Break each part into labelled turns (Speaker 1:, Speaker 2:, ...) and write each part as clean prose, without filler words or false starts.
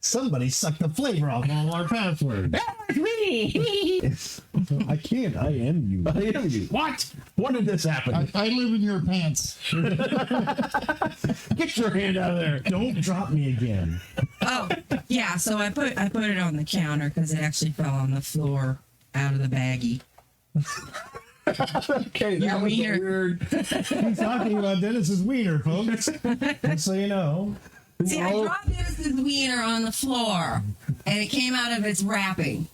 Speaker 1: Somebody sucked the flavor off all our passwords.
Speaker 2: That's me.
Speaker 1: I can't. I am you.
Speaker 2: I am you. What? When did this happen?
Speaker 3: I live in your pants.
Speaker 2: Get your hand out of there.
Speaker 1: Don't drop me again.
Speaker 4: Oh, yeah. So I put it on the counter because it actually fell on the floor out of the baggie.
Speaker 2: Okay, that
Speaker 4: Your
Speaker 2: was
Speaker 4: wiener.
Speaker 2: weird.
Speaker 1: He's talking about Dennis's wiener, folks. Just so you know.
Speaker 4: See, I dropped Dennis's wiener on the floor, and it came out of its wrapping.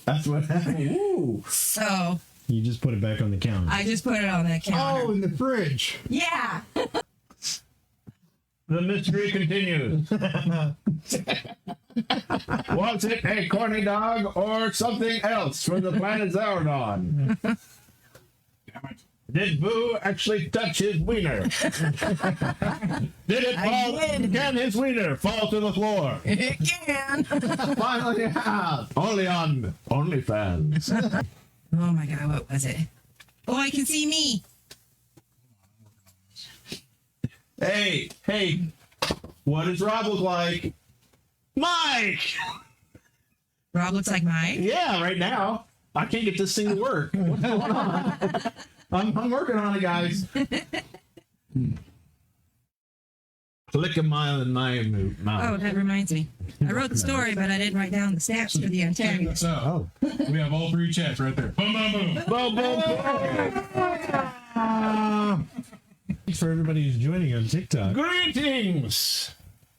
Speaker 2: That's what happened. Ooh.
Speaker 4: So
Speaker 1: You just put it back on the counter.
Speaker 4: I just put it on the counter.
Speaker 3: Oh, in the fridge.
Speaker 4: Yeah.
Speaker 2: The mystery continues. Was it a corny dog or something else from the planet Zaurodon?
Speaker 5: Damn it.
Speaker 2: Did Boo actually touch his wiener? Did it fall?
Speaker 4: did.
Speaker 2: Can his wiener fall to the floor?
Speaker 4: It can.
Speaker 2: Finally, yeah. Only on OnlyFans.
Speaker 4: Oh my God, what was it? Oh, I can see me.
Speaker 2: Hey, what does Rob look like? Mike!
Speaker 4: Rob looks like Mike.
Speaker 2: Yeah, right now. I can't get this thing to work. What's going on? I'm working on it, guys. Click a mile in my
Speaker 4: Oh,
Speaker 2: mouth.
Speaker 4: that reminds me. I wrote the story, but I didn't write down the stats for the
Speaker 5: Check
Speaker 4: antagonist.
Speaker 5: this out. We have all three chats right there. Boom, boom, boom.
Speaker 2: Boom, boom, boom.
Speaker 1: Thanks for everybody who's joining on TikTok.
Speaker 2: Greetings!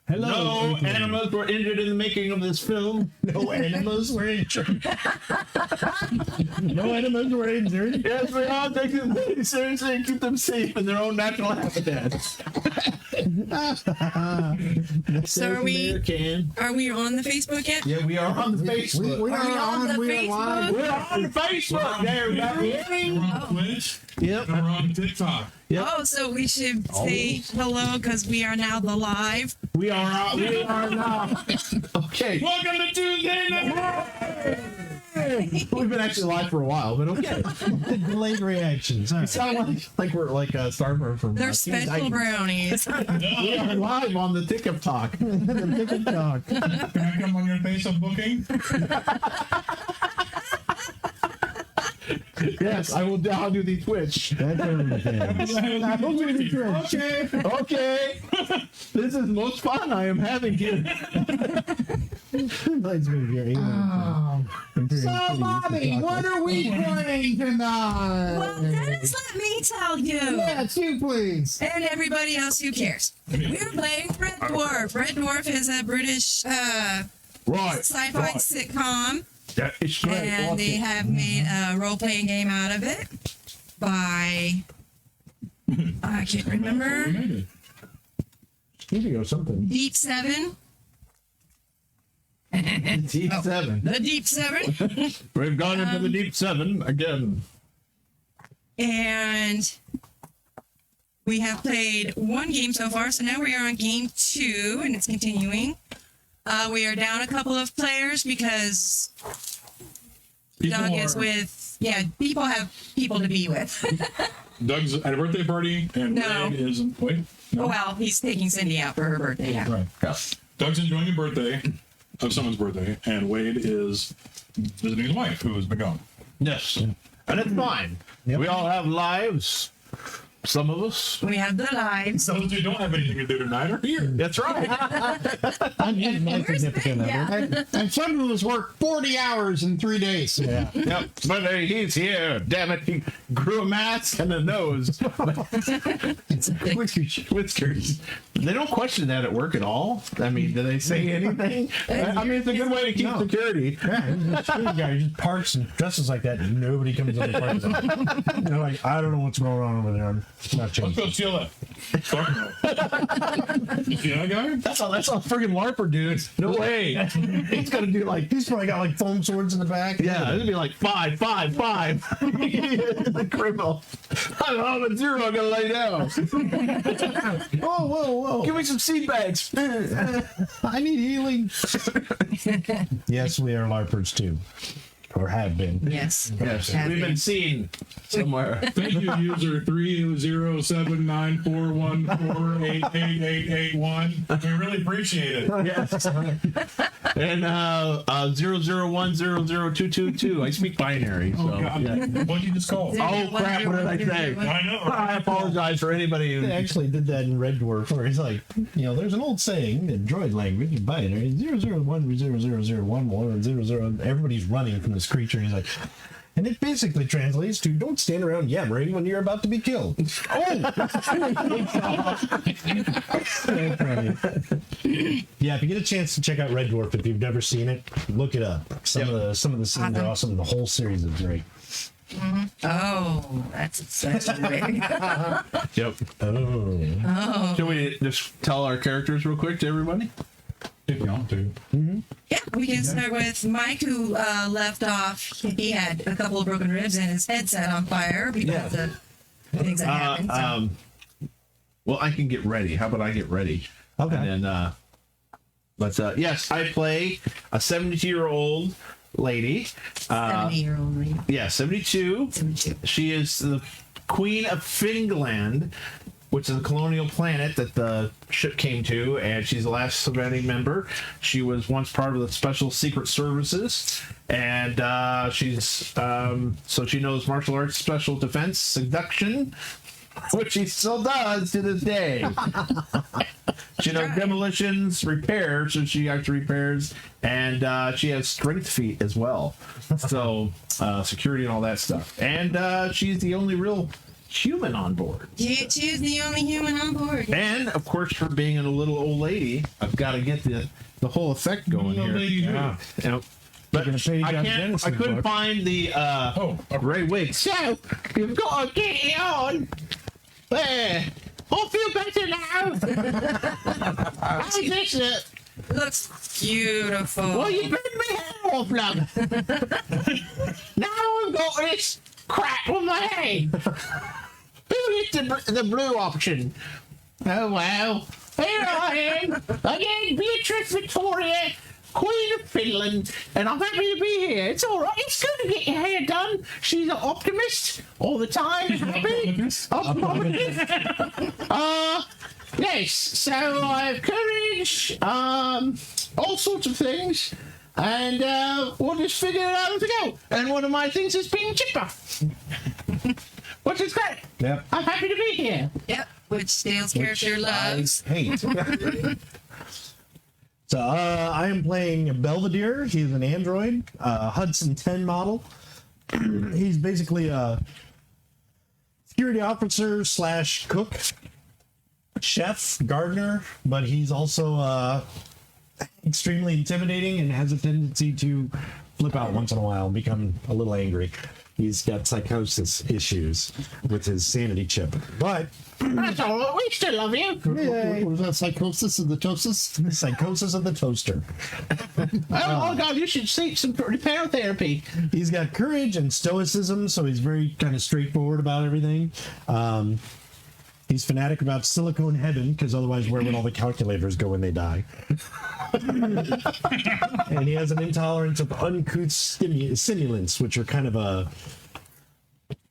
Speaker 1: Hello.
Speaker 2: No
Speaker 1: everybody.
Speaker 2: animals were injured in the making of this film.
Speaker 1: No animals were injured. No animals were injured.
Speaker 2: Yes, we all take them very seriously and keep them safe in their own natural habitats.
Speaker 4: So are we on the Facebook yet?
Speaker 2: Yeah, we are on the Facebook.
Speaker 3: We
Speaker 4: Are we
Speaker 3: are
Speaker 4: on the
Speaker 3: on. We are
Speaker 4: Facebook?
Speaker 3: live.
Speaker 2: We're on Facebook. There we go.
Speaker 5: We're on Twitch.
Speaker 2: Yep.
Speaker 5: And we're on TikTok.
Speaker 2: Yep.
Speaker 4: Oh, so we should say hello because we are now the live.
Speaker 2: We are out. We are now. Okay.
Speaker 5: Welcome to Tuesday night.
Speaker 2: We've been actually live for a while, but okay.
Speaker 1: Delayed reactions. All
Speaker 2: We
Speaker 1: right.
Speaker 2: sound like we're like a Starburn from.
Speaker 4: They're
Speaker 2: Teen
Speaker 4: special
Speaker 2: Titans.
Speaker 4: brownies.
Speaker 2: We are live on the TikTok.
Speaker 1: TikTok.
Speaker 5: Can I come on your Facebook booking?
Speaker 2: Yes, I will. I'll do the Twitch.
Speaker 1: That's everything.
Speaker 2: Okay. Okay. This is most fun I am having here.
Speaker 1: Reminds me of your alien.
Speaker 3: So, Bobby, what are we playing tonight?
Speaker 4: Well, Dennis, let me tell you.
Speaker 3: Yes, you please.
Speaker 4: And everybody else who cares. We're playing Red Dwarf. Red Dwarf is a British
Speaker 2: Right.
Speaker 4: sci-fi sitcom.
Speaker 2: That is great.
Speaker 4: And they have made a role-playing game out of it by, I can't remember,
Speaker 2: Here something.
Speaker 4: Deep Seven.
Speaker 2: Deep Seven.
Speaker 4: The Deep Seven.
Speaker 2: We've gone into the Deep Seven again.
Speaker 4: And we have played one game so far, so now we are on game 2, and it's continuing. We are down a couple of players because Doug is with, people have people to be with.
Speaker 5: Doug's at a birthday party, and
Speaker 4: No.
Speaker 5: Wade is. Wait. No.
Speaker 4: Well, he's taking Cindy out for her birthday, yeah.
Speaker 5: Right. Doug's enjoying a birthday of someone's birthday, and Wade is visiting his wife, who has been gone.
Speaker 2: Yes. And it's fine. We all have lives. Some of us.
Speaker 4: We have the lives.
Speaker 5: Those who don't have anything to do tonight are here.
Speaker 2: That's right.
Speaker 1: I'm his my significant other.
Speaker 3: And some of us work 40 hours in 3 days.
Speaker 1: Yeah.
Speaker 2: Yep. But he's here. Damn it. He grew a mask and a nose. Whiskers. They don't question that at work at all. I mean, do they say anything? I mean, it's a good way to keep security.
Speaker 1: Yeah, he's a security guy. He just parks and dresses like that, and nobody comes up and parks. They're like, I don't know what's going on over there. I'm not
Speaker 5: Let's go
Speaker 1: changing.
Speaker 5: steal that. You see that guy?
Speaker 2: That's a friggin' LARPer, dude. No way. He's gonna do like,
Speaker 1: He's probably got like foam swords in the back.
Speaker 2: yeah, it'd be like 5, 5, 5. The criminal. I'm on a 0. I'm gonna lay down.
Speaker 1: Whoa, whoa, whoa.
Speaker 2: Give me some seed bags.
Speaker 1: I need healing. Yes, we are LARPers too. or have been.
Speaker 4: Yes.
Speaker 2: Yes, we've been seen somewhere.
Speaker 5: Thank you, user 3079414888881. We really appreciate it.
Speaker 2: Yes. And 001002222. I speak binary. So,
Speaker 5: Oh, God.
Speaker 2: yeah.
Speaker 5: What'd you just call?
Speaker 2: Oh crap! What did I say?
Speaker 5: I know.
Speaker 2: I apologize for anybody who.
Speaker 1: They actually did that in Red Dwarf, where he's like, there's an old saying in droid language, binary 0010001 everybody's running from this creature. And he's like, and it basically translates to "Don't stand around yammering when you're about to be killed." Yeah, if you get a chance to check out Red Dwarf, if you've never seen it, look it up. Some of the scenes are awesome. The whole series is great.
Speaker 4: Oh, that's great.
Speaker 2: Yep.
Speaker 1: Oh.
Speaker 2: Shall we just tell our characters real quick to everybody?
Speaker 5: If you want to.
Speaker 4: Yeah, we can start with Mike, who left off. He had a couple of broken ribs and his headset on fire because of things that happened. So.
Speaker 2: Well, I can get ready. How about I get ready?
Speaker 1: Okay.
Speaker 2: And then, yes, I play a 72-year-old lady.
Speaker 4: 70-year-old lady.
Speaker 2: Yeah, 72.
Speaker 4: 72.
Speaker 2: She is the Queen of Finland, which is a colonial planet that the ship came to, and she's the last surviving member. She was once part of the Special Secret Services, and she's so she knows martial arts, special defense, seduction, which she still does to this day. She knows demolitions, repairs, so she actually repairs, and she has strength feat as well. So security and all that stuff. And she's the only real human on board.
Speaker 4: She's the only human on board.
Speaker 2: And of course, for being a little old lady, I've got to get the whole effect going here.
Speaker 5: Yeah.
Speaker 2: You know, but
Speaker 1: Taking a page out of
Speaker 2: I
Speaker 1: Genesis
Speaker 2: couldn't
Speaker 1: book.
Speaker 2: find the gray wig. So you've got to get it on. There. I feel better now. How's this look?
Speaker 4: Looks beautiful.
Speaker 2: Well, you burned my hair off, love. Now I've got this crap on my head. Who hit the blue option? Oh, well. Here I am. Again, Beatrice Victoria, Queen of Finland, and I'm happy to be here. It's all right. It's good to get your hair done. She's an optimist all the time. Happy. Optimist. Yes. So I have courage, all sorts of things, and we'll just figure it out as we go. And one of my things is being chipper, which is great.
Speaker 1: Yep.
Speaker 2: I'm happy to be here.
Speaker 4: Yep, which Dale's character loves.
Speaker 1: Hate. So I am playing Belvedere. He's an android, Hudson 10 model. He's basically a security officer / cook, chef, gardener, but he's also extremely intimidating and has a tendency to flip out once in a while and become a little angry. He's got psychosis issues with his sanity chip. But
Speaker 2: That's all right. We still love you.
Speaker 1: yay,
Speaker 3: What was that, psychosis of the tosis?
Speaker 1: psychosis of the toaster.
Speaker 2: Oh my God! You should seek some repair therapy.
Speaker 1: He's got courage and stoicism, so he's very kind of straightforward about everything. He's fanatic about silicone heaven, because otherwise where would all the calculators go when they die? And he has an intolerance of uncouth stimulants, which are kind of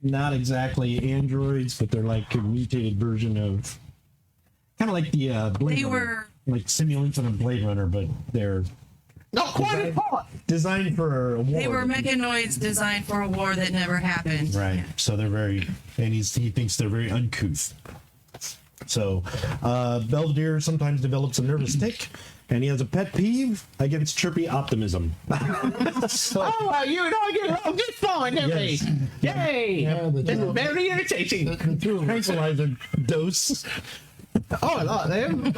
Speaker 1: not exactly androids, but they're like a mutated version of, kind of like the Blade
Speaker 4: They
Speaker 1: Runner.
Speaker 4: were
Speaker 1: Like simulants in a Blade Runner, but they're
Speaker 2: Not quite as hot.
Speaker 1: designed for a war.
Speaker 4: They were mechanoids designed for a war that never happened.
Speaker 1: Right. So they're very, and he thinks they're very uncouth. So Belvedere sometimes develops a nervous tic, and he has a pet peeve against chirpy optimism. So,
Speaker 2: Oh, well, you and I get along just fine, don't
Speaker 1: Yes.
Speaker 2: we? Yay!
Speaker 3: Yeah, the
Speaker 2: This is
Speaker 3: dog.
Speaker 2: very irritating.
Speaker 1: tranquilizer dose.
Speaker 2: Oh, I like them.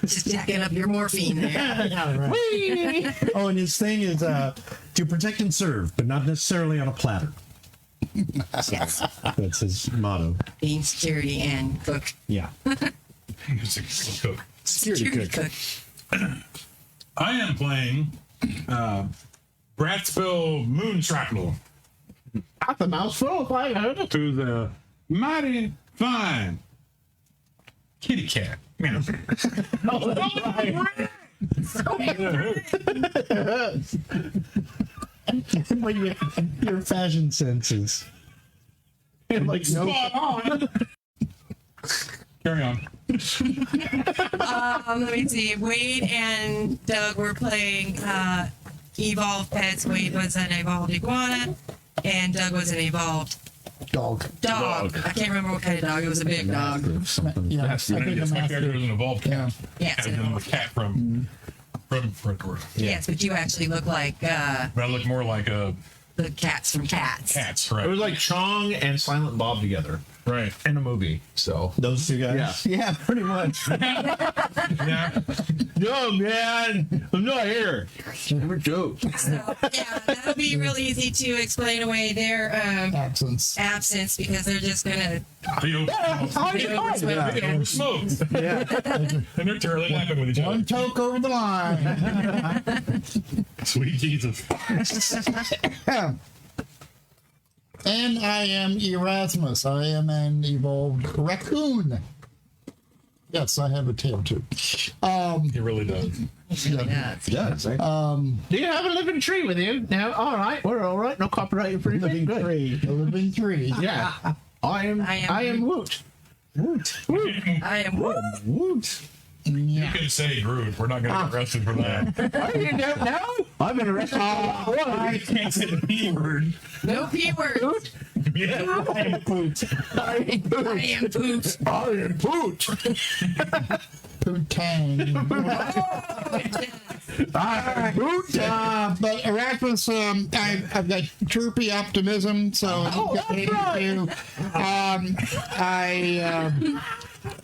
Speaker 4: Just jacking up your morphine there.
Speaker 1: Yeah, right.
Speaker 2: Whee!
Speaker 1: Oh, and his thing is to protect and serve, but not necessarily on a platter.
Speaker 4: Yes.
Speaker 1: That's his motto.
Speaker 4: Being security and cook.
Speaker 1: Yeah.
Speaker 5: Music cook.
Speaker 1: Security cook.
Speaker 5: I am playing Bratsville Moon Shrapnel,
Speaker 2: That's a mouthful if I heard it.
Speaker 5: who's a mighty fine kitty cat. You know.
Speaker 1: But your fashion senses.
Speaker 2: Like no.
Speaker 5: Spot on. Carry on.
Speaker 4: Let me see. Wade and Doug were playing evolved pets. Wade was an evolved iguana, and Doug was an evolved
Speaker 3: Dog.
Speaker 4: dog. I can't remember what kind of dog. It was a big dog.
Speaker 3: Yeah, I
Speaker 5: Yes,
Speaker 3: think the
Speaker 5: my character
Speaker 3: master.
Speaker 5: was an evolved cat.
Speaker 3: Yeah.
Speaker 4: Yes,
Speaker 5: And then the cat from Dwarf.
Speaker 4: yes, but you actually look like
Speaker 5: But I look more like a
Speaker 4: the cats from Cats.
Speaker 5: cat's,
Speaker 2: It
Speaker 5: right?
Speaker 2: was like Chong and Silent Bob together
Speaker 5: Right.
Speaker 2: in a movie. So
Speaker 1: Those two guys? Yeah, pretty much.
Speaker 5: Yeah.
Speaker 2: no, man, I'm not here. Never joke.
Speaker 4: So, yeah, that would be real easy to explain away their
Speaker 3: Absence.
Speaker 4: absence because they're just gonna.
Speaker 5: Theo.
Speaker 4: Yeah.
Speaker 5: Smoke.
Speaker 1: Yeah.
Speaker 5: And they're terribly laughing with each other.
Speaker 3: One toke over the line.
Speaker 5: Sweet Jesus.
Speaker 3: And I am Erasmus. I am an evolved raccoon. Yes, I have a tail too.
Speaker 5: He really does.
Speaker 4: Yeah.
Speaker 2: Yes. Do you have a living tree with you? No. All right. We're all right. No copyright infringement.
Speaker 1: Living
Speaker 2: Good.
Speaker 1: tree.
Speaker 3: A living tree.
Speaker 2: Yeah. I am Woot.
Speaker 1: Woot.
Speaker 4: I am.
Speaker 1: Woot.
Speaker 5: You
Speaker 3: Yeah.
Speaker 5: can say Groot. We're not going to get arrested for that.
Speaker 2: You don't know? I've been arrested.
Speaker 5: I can't say the P word.
Speaker 4: No P words.
Speaker 5: Yeah.
Speaker 1: I am Poot.
Speaker 4: I am pooped.
Speaker 2: I am Poot.
Speaker 3: Pootang. But Erasmus, I've got chirpy optimism, so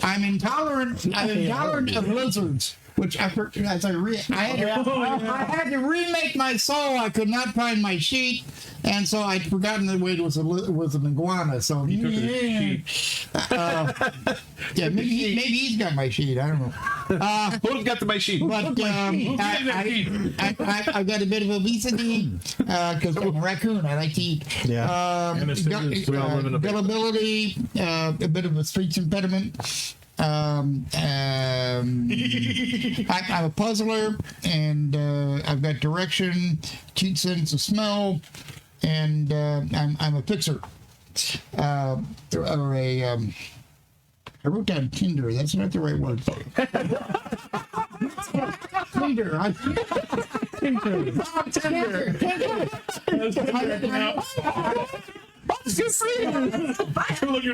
Speaker 3: I'm intolerant. I'm intolerant of lizards, which I had to remake my soul. I could not find my sheet, and so I'd forgotten that Wade was an iguana. So
Speaker 5: He took his sheet.
Speaker 3: yeah, maybe he's got my sheet. I don't know.
Speaker 2: Who's got the my sheet?
Speaker 3: But I've got a bit of obesity because I'm a raccoon. I like to eat.
Speaker 1: Yeah.
Speaker 5: And it's- we all live in a big-
Speaker 3: Gullibility, a bit of a speech impediment. I'm a puzzler, and I've got direction, cute sense of smell, and I'm a fixer. I wrote down Tinder. That's not the right word. Tinder.
Speaker 2: It's good for you.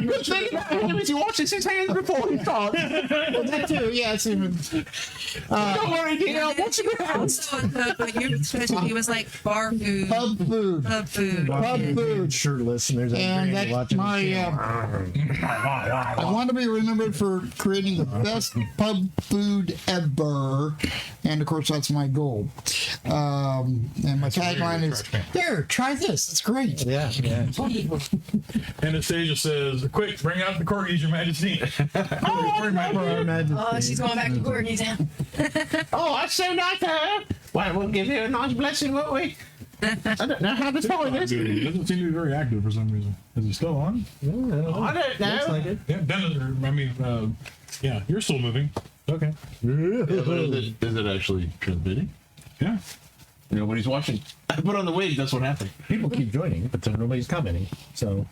Speaker 2: Good thing about him is you watched it 6 hands before he starts.
Speaker 3: That too, yes.
Speaker 2: Don't worry, Dino. What's in your house?
Speaker 4: But your specialty was like bar food,
Speaker 3: Pub food.
Speaker 4: pub food.
Speaker 3: Pub food.
Speaker 1: Shirtless, and there's a
Speaker 3: And
Speaker 1: granny
Speaker 3: that's
Speaker 1: watching
Speaker 3: my. I want to be remembered for creating the best pub food ever, and of course that's my goal. And my tagline is, "Here, try this. It's great."
Speaker 1: Yeah, yeah.
Speaker 5: Anastasia says, "Quick, bring out the corgis, Your Majesty."
Speaker 4: Oh, she's going back to corgis now.
Speaker 2: Oh, that's so nice of her. Well, we'll give you a nice blessing, won't we? I don't know how to tell this.
Speaker 5: He doesn't seem to be very active for some reason. Is he still on?
Speaker 2: I don't know.
Speaker 1: Looks like it.
Speaker 5: Yeah, Dennis, yeah, you're still moving. Okay.
Speaker 2: Is it actually transmitting?
Speaker 5: Yeah.
Speaker 2: Nobody's watching. I put on the wig, that's what happened.
Speaker 1: People keep joining, but nobody's commenting. So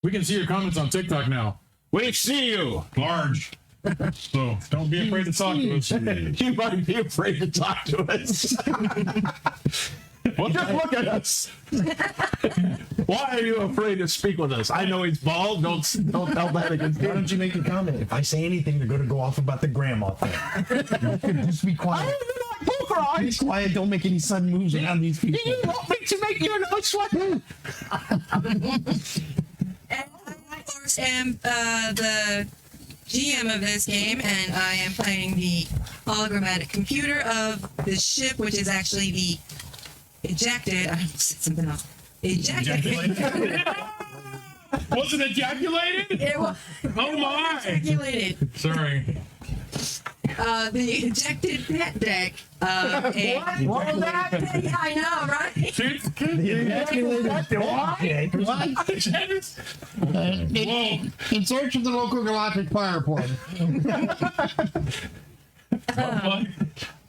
Speaker 5: We can see your comments on TikTok now.
Speaker 2: We see you.
Speaker 5: Large. So don't be afraid to talk to us.
Speaker 2: You might be afraid to talk to us. Well, just look at us. Why are you afraid to speak with us? I know he's bald. Don't tell that against
Speaker 1: why
Speaker 2: him.
Speaker 1: don't you make a comment? If I say anything, they're going to go off about the grandma thing. You can just be
Speaker 2: I
Speaker 1: quiet.
Speaker 2: don't like poker
Speaker 1: Be
Speaker 2: eyes.
Speaker 1: quiet. Don't make any sudden moves around these
Speaker 2: Do
Speaker 1: people.
Speaker 2: you want me to make you an ice sweater?
Speaker 4: And I, of course, am the GM of this game, and I am playing the hologrammatic computer of the ship, which is actually the ejected. I almost said something else. Ejected.
Speaker 5: Was it ejaculated?
Speaker 4: It was
Speaker 5: Oh my!
Speaker 4: ejaculated.
Speaker 5: Sorry.
Speaker 4: The ejected pet deck. What was that? Yeah, I know, right?
Speaker 3: In search of the local galactic fire point.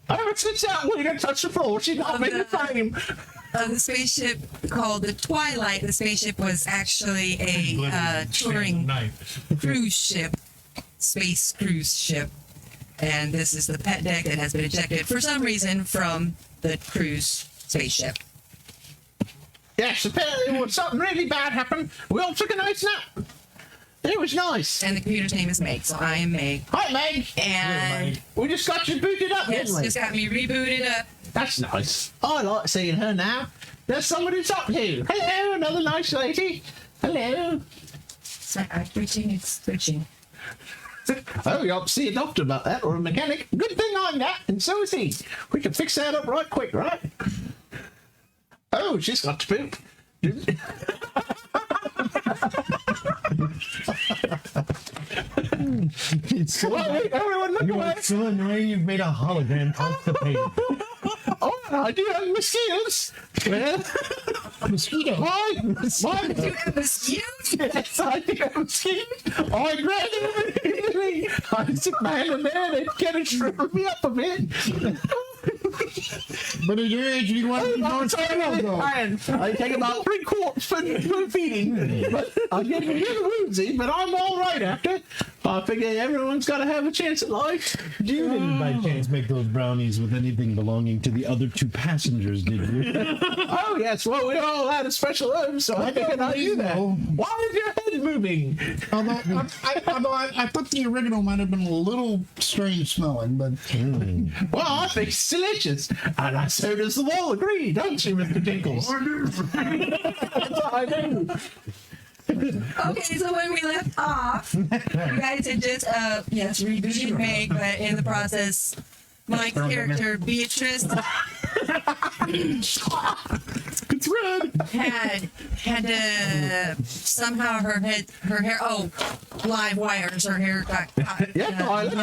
Speaker 2: Ever since that Wade touched the floor, she got me the fame.
Speaker 4: The spaceship called the Twilight. The spaceship was actually a touring cruise ship, space cruise ship. And this is the pet deck that has been ejected for some reason from the cruise spaceship.
Speaker 2: Yes, apparently something really bad happened. We all took a nice nap. It was nice.
Speaker 4: And the computer's name is Meg, so I am Meg.
Speaker 2: Hi, Meg.
Speaker 4: And
Speaker 2: We just got you booted up,
Speaker 4: yes,
Speaker 2: didn't we?
Speaker 4: just got me rebooted up.
Speaker 2: That's nice. I like seeing her now. There's somebody to talk to. Hello, another nice lady. Hello.
Speaker 4: I'm twitching, it's twitching.
Speaker 2: Oh, you ought to see a doctor about that, or a mechanic. Good thing I'm that, and so is he. We can fix that up right quick, right? Oh, she's got to poop.
Speaker 1: It's so,
Speaker 2: Wait, everyone look away.
Speaker 1: it's so annoying you've made a hologram constipated.
Speaker 2: Oh, I do have mosquitoes. Well,
Speaker 3: Mosquito.
Speaker 2: why?
Speaker 4: Do you have mosquitoes?
Speaker 2: Yes, I do have mosquitoes. I grabbed them immediately. I took my hand in there and it kind of shriveled me up a bit.
Speaker 3: But at your age, you want to be more thorough, though.
Speaker 2: I take about 3 quarts for feeding, but I'm getting a little woozy, but I'm all right after. I figure everyone's got to have a chance at life.
Speaker 1: You didn't by chance make those brownies with anything belonging to the other 2 passengers, did you?
Speaker 2: Oh, yes, well, we all had a special herbs, so I figured I'd do that.
Speaker 3: know.
Speaker 2: Why is your head moving?
Speaker 3: Although I thought the original might have been a little strange smelling, but
Speaker 2: Well, I think it's delicious. And so does the wall agree, don't you, Mr. Tinkles? That's what I do.
Speaker 4: Okay, so when we left off, you guys had just, yes, rebooted Meg, but in the process, my character, Beatrice,
Speaker 2: It's red.
Speaker 4: had to somehow her hair, live wires, her hair got caught.
Speaker 2: Yeah, I
Speaker 1: She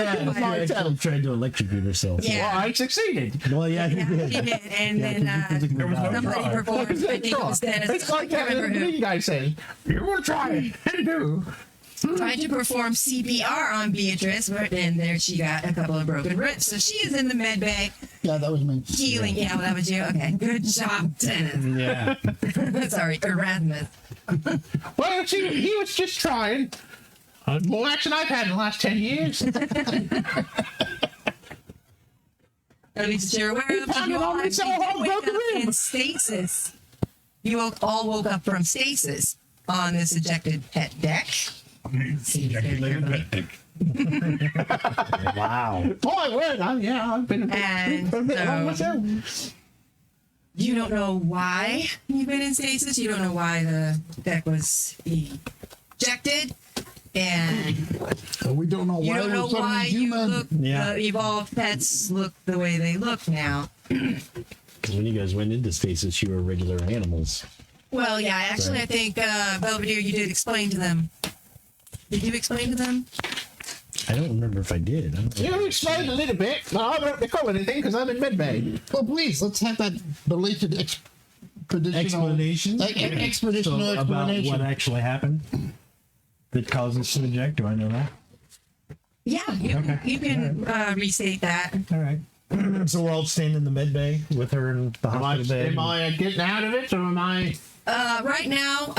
Speaker 1: actually tried to electrocute herself.
Speaker 4: Yeah.
Speaker 2: Well, I succeeded.
Speaker 1: Well, yeah, he
Speaker 4: Yeah,
Speaker 1: did.
Speaker 4: she did, and then somebody performed, I think it was Dennis,
Speaker 2: It's like
Speaker 4: I
Speaker 2: that
Speaker 4: can't remember
Speaker 2: little
Speaker 4: who,
Speaker 2: green guy says, you want to try it? And do.
Speaker 4: tried to perform CPR on Beatrice, but and there she got a couple of broken ribs, so she is in the med bay
Speaker 3: yeah, that was me.
Speaker 4: healing. Yeah, well, that was you. Okay, good job, Dennis.
Speaker 1: Yeah.
Speaker 4: Sorry, Erasmus.
Speaker 2: Well, he was just trying. More action I've had in the last 10 years.
Speaker 4: At least that you're aware of.
Speaker 2: Pounded
Speaker 4: You
Speaker 2: on
Speaker 4: all
Speaker 2: me
Speaker 4: had
Speaker 2: so
Speaker 4: to
Speaker 2: hard,
Speaker 4: wake
Speaker 2: broke the
Speaker 4: up
Speaker 2: rib.
Speaker 4: in stasis. You all woke up from stasis on this ejected pet deck. See very carefully.
Speaker 1: Wow.
Speaker 2: My word, I've been
Speaker 4: And
Speaker 2: a bit long
Speaker 4: so-
Speaker 2: myself.
Speaker 4: You don't know why you've been in stasis. You don't know why the deck was ejected, and
Speaker 3: We don't know
Speaker 4: you
Speaker 3: why
Speaker 4: don't know
Speaker 3: we're suddenly
Speaker 4: why you
Speaker 3: human.
Speaker 4: look.
Speaker 1: Yeah.
Speaker 4: The evolved pets look the way they look now.
Speaker 1: When you guys went into stasis, you were regular animals.
Speaker 4: Well, yeah. Actually, I think Belvedere, you did explain to them. Did you explain to them?
Speaker 1: I don't remember if I did. I don't know.
Speaker 2: You explained a little bit, but I don't recall anything because I'm in medbay.
Speaker 3: Well, please, let's have that belated expeditional
Speaker 1: Explanation?
Speaker 3: expeditional
Speaker 1: So about
Speaker 3: explanation.
Speaker 1: what actually happened that caused us to eject? Do I know that?
Speaker 4: Yeah, you can restate that.
Speaker 1: All right. So we're all standing in the med bay with her in the hospital bed.
Speaker 2: Am I getting out of it, or am I?
Speaker 4: Right now,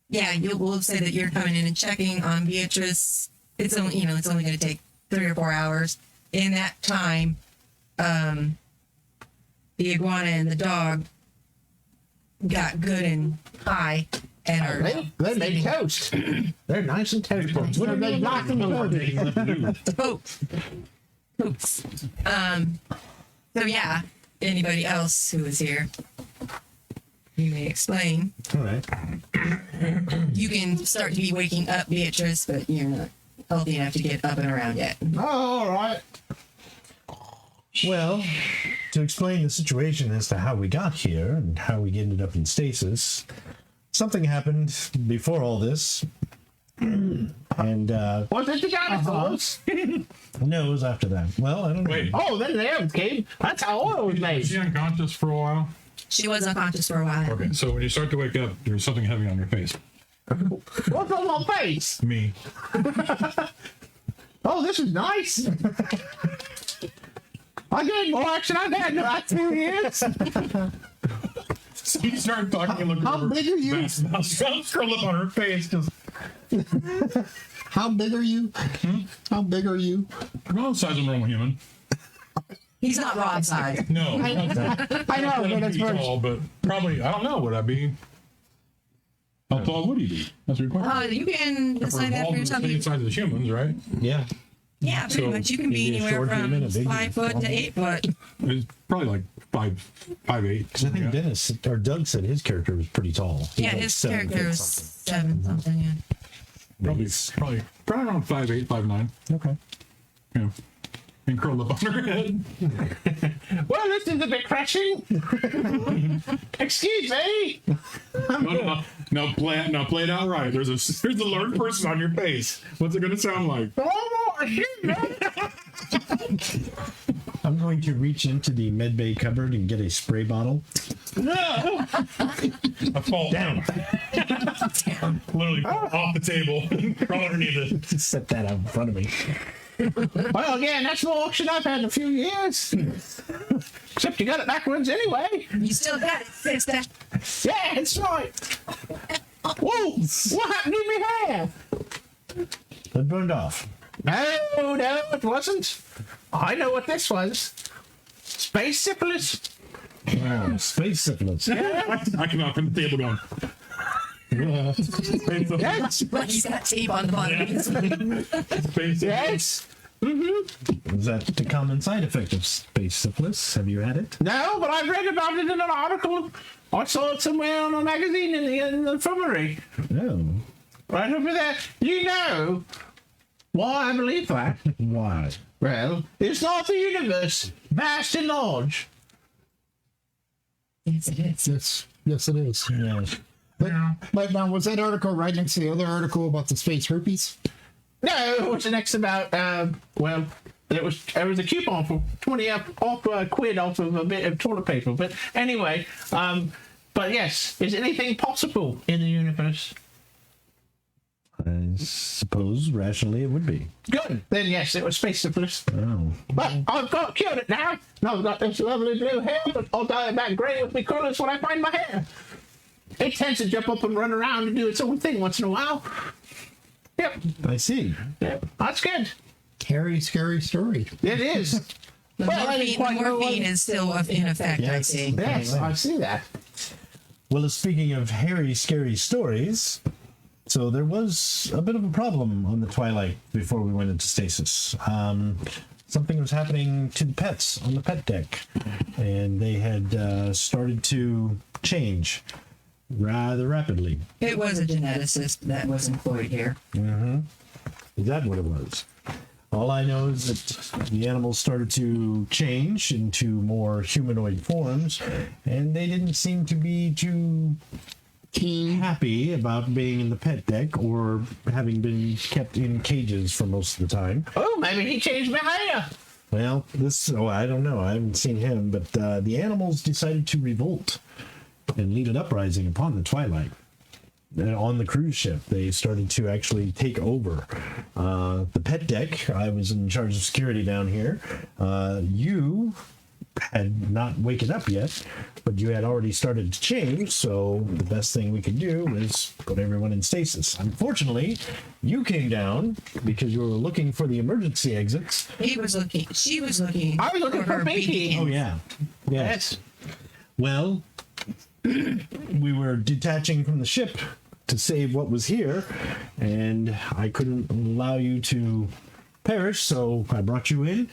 Speaker 4: yeah, we'll say that you're coming in and checking on Beatrice. It's only, it's only going to take 3 or 4 hours. In that time, the iguana and the dog got good and high and are
Speaker 2: They made toast. They're nice and toasty.
Speaker 3: What are they knocking over?
Speaker 4: Oops. So yeah, anybody else who is here, you may explain.
Speaker 1: All right.
Speaker 4: You can start to be waking up Beatrice, but you're not healthy enough to get up and around yet.
Speaker 2: Oh, all right.
Speaker 1: Well, to explain the situation as to how we got here and how we ended up in stasis, something happened before all this. And,
Speaker 2: Was it the dinosaurs?
Speaker 1: no, it was after that. Well, I don't know.
Speaker 5: Wait,
Speaker 2: Oh, then the Arabs came. That's how oil was
Speaker 5: was
Speaker 2: made.
Speaker 5: she unconscious for a while?
Speaker 4: She was unconscious for a while.
Speaker 5: Okay, so when you start to wake up, there's something heavy on your face.
Speaker 2: What's on my face?
Speaker 5: Me.
Speaker 2: Oh, this is nice. I get more action I've had in about 2 years.
Speaker 5: So you start talking and look
Speaker 3: How
Speaker 5: over.
Speaker 3: big are you?
Speaker 5: I'll curl up on her face. Just
Speaker 3: How big are you? How big are you?
Speaker 5: well, the size of a normal human.
Speaker 4: He's not Rod size.
Speaker 5: No,
Speaker 3: I know, but it's very
Speaker 5: tall, but probably I don't know. Would I be? How tall would he be? That's your question.
Speaker 4: You can
Speaker 5: If we're
Speaker 4: decide that
Speaker 5: involved
Speaker 4: for
Speaker 5: in the
Speaker 4: yourself.
Speaker 5: same size as humans, right?
Speaker 1: Yeah.
Speaker 4: Yeah, pretty
Speaker 5: So,
Speaker 4: much. You can be
Speaker 1: maybe a
Speaker 4: anywhere
Speaker 1: short human, a
Speaker 4: from
Speaker 1: big
Speaker 4: 5 foot to 8 foot.
Speaker 5: It's probably like 5'8".
Speaker 1: Because I think Dennis or Doug said his character was pretty tall. He was
Speaker 4: Yeah,
Speaker 1: like
Speaker 4: his
Speaker 1: 7
Speaker 4: character
Speaker 1: foot
Speaker 4: is
Speaker 1: something.
Speaker 4: 7 something. Yeah.
Speaker 5: Probably around 5'8", 5'9".
Speaker 1: Okay.
Speaker 5: Yeah. And curled up on her head.
Speaker 2: Well, this is a bit crashing. Excuse me.
Speaker 5: Now play it out right. There's a large person on your face. What's it gonna sound like?
Speaker 1: I'm going to reach into the medbay cupboard and get a spray bottle.
Speaker 5: I fall down. Literally off the table. Crawl underneath it.
Speaker 1: Just set that out in front of me.
Speaker 2: Well, again, that's the auction I've had in a few years. Except you got it backwards anyway.
Speaker 4: You still got it, sister.
Speaker 2: Yeah, it's right. Whoa! What happened to me hair?
Speaker 1: It burned off.
Speaker 2: No, it wasn't. I know what this was. Space syphilis.
Speaker 1: Wow, space syphilis.
Speaker 5: I come out from the table going.
Speaker 2: Yes.
Speaker 4: But he's got tape on the bottom.
Speaker 2: Yes.
Speaker 1: Is that the common side effect of space syphilis? Have you had it?
Speaker 2: No, but I read about it in an article. I saw it somewhere on a magazine in the infirmary.
Speaker 1: No.
Speaker 2: Right over there. You know why I believe that?
Speaker 1: Why?
Speaker 2: Well, it's not the universe, vast and large.
Speaker 4: Yes, it is.
Speaker 3: yes, it is.
Speaker 1: Yes.
Speaker 3: But now, was that article right next to the other article about the space herpes?
Speaker 2: No, it was the next about, well, it was a coupon for 20 quid off of a bit of toilet paper. But anyway, but yes, is anything possible in the universe?
Speaker 1: I suppose rationally it would be.
Speaker 2: Good. Then yes, it was space syphilis.
Speaker 1: Oh.
Speaker 2: But I've cured it now. I've got this lovely blue hair, but I'll dye it back grey with me curlers when I find my hair. It tends to jump up and run around and do its own thing once in a while. Yep.
Speaker 1: I see.
Speaker 2: Yep. That's good.
Speaker 3: Scary, scary story.
Speaker 2: It is.
Speaker 4: The morphine is still in effect, I
Speaker 1: Yes.
Speaker 4: see.
Speaker 2: Yes, I see that.
Speaker 1: Well, speaking of hairy, scary stories, so there was a bit of a problem on the Twilight before we went into stasis. Something was happening to the pets on the pet deck, and they had started to change rather rapidly.
Speaker 4: It was a geneticist that was employed here.
Speaker 1: Is that what it was? All I know is that the animals started to change into more humanoid forms, and they didn't seem to be too happy about being in the pet deck or having been kept in cages for most of the time.
Speaker 2: Oh, maybe he changed my hair.
Speaker 1: Well, I don't know. I haven't seen him, but the animals decided to revolt and lead an uprising upon the Twilight. On the cruise ship, they started to actually take over the pet deck. I was in charge of security down here. You had not waken up yet, but you had already started to change, so the best thing we could do was put everyone in stasis. Unfortunately, you came down because you were looking for the emergency exits.
Speaker 4: He was looking. She was looking.
Speaker 2: I was looking for Binky.
Speaker 1: Oh, yeah. Yes. Well, we were detaching from the ship to save what was here, and I couldn't allow you to perish, so I brought you in.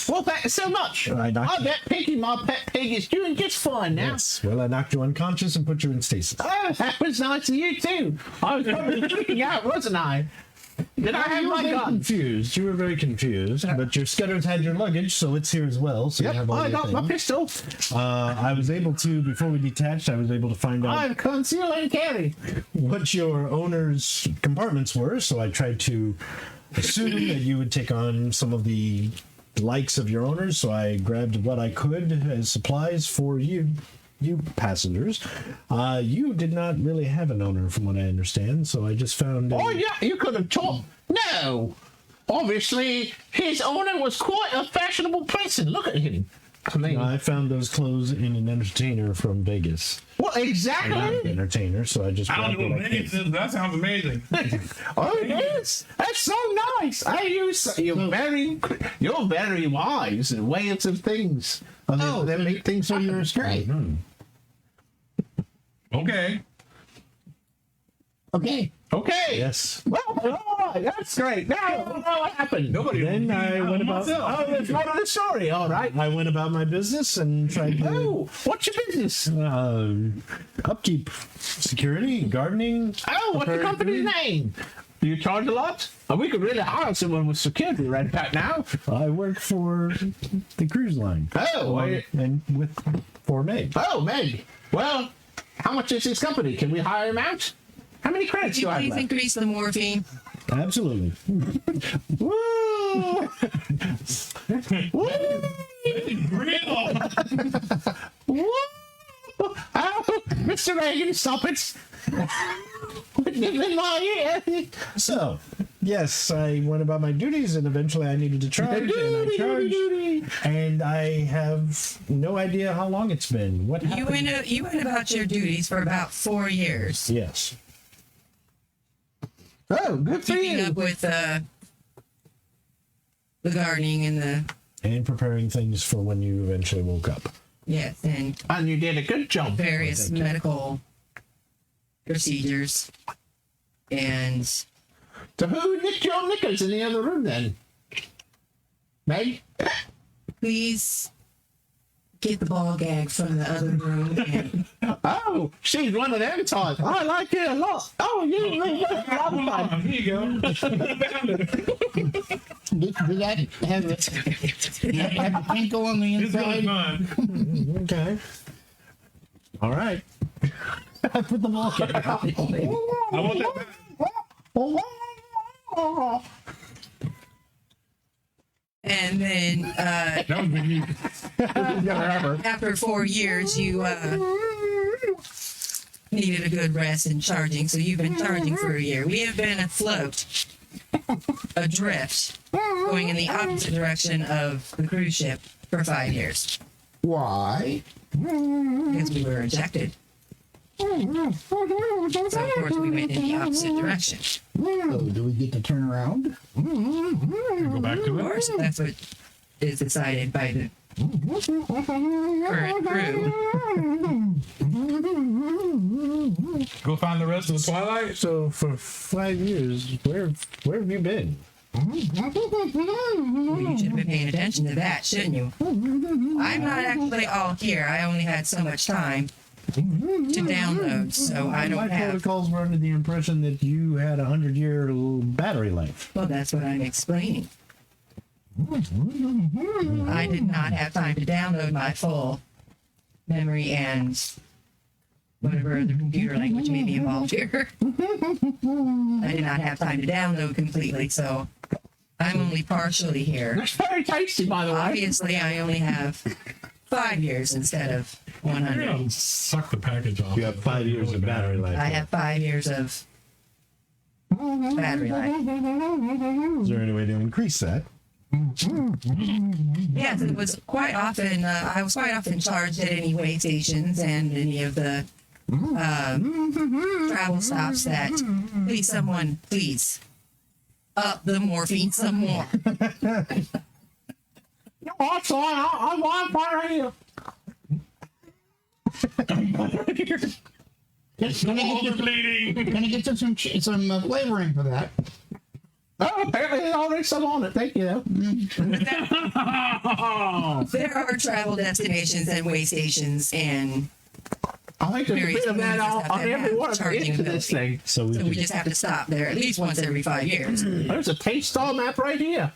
Speaker 2: Well, thank you so much.
Speaker 1: I knocked you-
Speaker 2: bet Pinky, my pet pig, is doing just fine now.
Speaker 1: Yes. Well, I knocked you unconscious and put you in stasis.
Speaker 2: Oh, that was nice of you, too. I was probably freaking out, wasn't I? Did I have
Speaker 1: You were
Speaker 2: my
Speaker 1: very
Speaker 2: gun?
Speaker 1: confused. You were very confused, but your scutters had your luggage, so it's here as well. So you have all
Speaker 2: I
Speaker 1: your
Speaker 2: got my
Speaker 1: things.
Speaker 2: pistol.
Speaker 1: I was able to, before we detached, I was able to find out
Speaker 2: I'm conceal and carry.
Speaker 1: what your owner's compartments were, so I tried to assume that you would take on some of the likes of your owners, so I grabbed what I could as supplies for you passengers. You did not really have an owner, from what I understand, so I just found...
Speaker 2: Oh, yeah, you could have talked. No. obviously his owner was quite a fashionable person. Look at him. I mean,
Speaker 1: I found those clothes in an entertainer from Vegas.
Speaker 2: well,
Speaker 1: I'm not an
Speaker 2: exactly.
Speaker 1: entertainer, so I just.
Speaker 5: I don't
Speaker 1: grabbed
Speaker 5: know
Speaker 1: what
Speaker 5: what
Speaker 1: I could.
Speaker 5: Vegas is. That sounds amazing.
Speaker 2: Oh, yes, that's so nice. You're very wise in ways of things. That make things so you're straight.
Speaker 5: Okay.
Speaker 2: Okay.
Speaker 1: Yes.
Speaker 2: Well, all right, that's great. Now I don't know what happened.
Speaker 5: Nobody.
Speaker 1: Then I went about.
Speaker 2: Oh, that's part of the story. All right.
Speaker 1: I went about my business and tried to
Speaker 2: Oh, what's your business?
Speaker 1: upkeep, security, gardening.
Speaker 2: Oh, what's the
Speaker 1: preparing
Speaker 2: company's
Speaker 1: food.
Speaker 2: name? Do you charge a lot? Oh, we could really hire someone with security right about now.
Speaker 1: I work for the cruise line.
Speaker 2: Oh,
Speaker 1: And for Meg.
Speaker 2: oh, Meg. Well, how much is his company? Can we hire him out? How many credits
Speaker 4: Could you
Speaker 2: do I have
Speaker 4: please
Speaker 2: left?
Speaker 4: increase the morphine?
Speaker 1: Absolutely.
Speaker 2: Woo! Woo!
Speaker 5: Real.
Speaker 2: Woo! Oh, Mr. Reagan, stop it! In my ear.
Speaker 1: So, yes, I went about my duties, and eventually I needed to charge, and I charged. And I have no idea how long it's been. What happened?
Speaker 4: You went about your duties for about 4 years,
Speaker 1: Yes.
Speaker 2: Oh, good for
Speaker 4: keeping
Speaker 2: you.
Speaker 4: up with the gardening and the
Speaker 1: And preparing things for when you eventually woke up.
Speaker 4: and
Speaker 2: And you did a good job.
Speaker 4: various medical procedures. And
Speaker 2: So who nicked your knickers in the other room then? Meg?
Speaker 4: please get the ball gag from the other room. And
Speaker 2: Oh, she's one of them types. I like it a lot. Oh, you really like the other type.
Speaker 5: Here you go. Found it.
Speaker 3: Did that have a twinkle on the
Speaker 5: It's really
Speaker 3: inside?
Speaker 5: fun.
Speaker 1: Okay. All right. I put them all.
Speaker 5: I want that back.
Speaker 4: and then
Speaker 5: That was big news.
Speaker 4: after 4 years, you needed a good rest and charging. So you've been charging for a year. We have been afloat, adrift, going in the opposite direction of the cruise ship for 5 years
Speaker 3: Why?
Speaker 4: because we were ejected. So of course we went in the opposite direction.
Speaker 3: So do we get to turn around?
Speaker 5: Go back to
Speaker 4: Of
Speaker 5: it.
Speaker 4: course, that's what is decided by the current crew.
Speaker 5: Go find the rest of the Twilight.
Speaker 1: So for 5 years, where have you been?
Speaker 4: Well, you should have been paying attention to that, shouldn't you? I'm not actually all here. I only had so much time to download, so I
Speaker 1: My
Speaker 4: don't have.
Speaker 1: protocols were under the impression that you had 100-year battery life.
Speaker 4: Well, that's what I'm explaining. I did not have time to download my full memory and whatever other computer language may be involved here. I did not have time to download completely, so I'm only partially here.
Speaker 2: That's very tasty, by the way.
Speaker 4: Obviously, I only have 5 years instead of 100.
Speaker 5: Yeah, suck the package off.
Speaker 1: You have 5 years of battery life.
Speaker 4: I have 5 years of battery life.
Speaker 1: Is there any way to increase that?
Speaker 4: Yes, it was quite often. I was quite often charged at any way stations and any of the travel stops that. Please, someone, please up the morphine some more.
Speaker 2: What's on? I want part here.
Speaker 3: Can I get you some flavoring for that?
Speaker 2: Oh, apparently there's already some on it. Thank you.
Speaker 4: There are travel destinations and way stations, and
Speaker 2: I think there's a
Speaker 4: various
Speaker 2: bit of that
Speaker 4: movies
Speaker 2: on
Speaker 4: that
Speaker 2: every
Speaker 4: have
Speaker 2: one of
Speaker 4: charging
Speaker 2: into this thing.
Speaker 1: So we
Speaker 4: so
Speaker 1: could,
Speaker 4: we just have to stop there at least once every 5 years.
Speaker 2: There's a taste star map right here.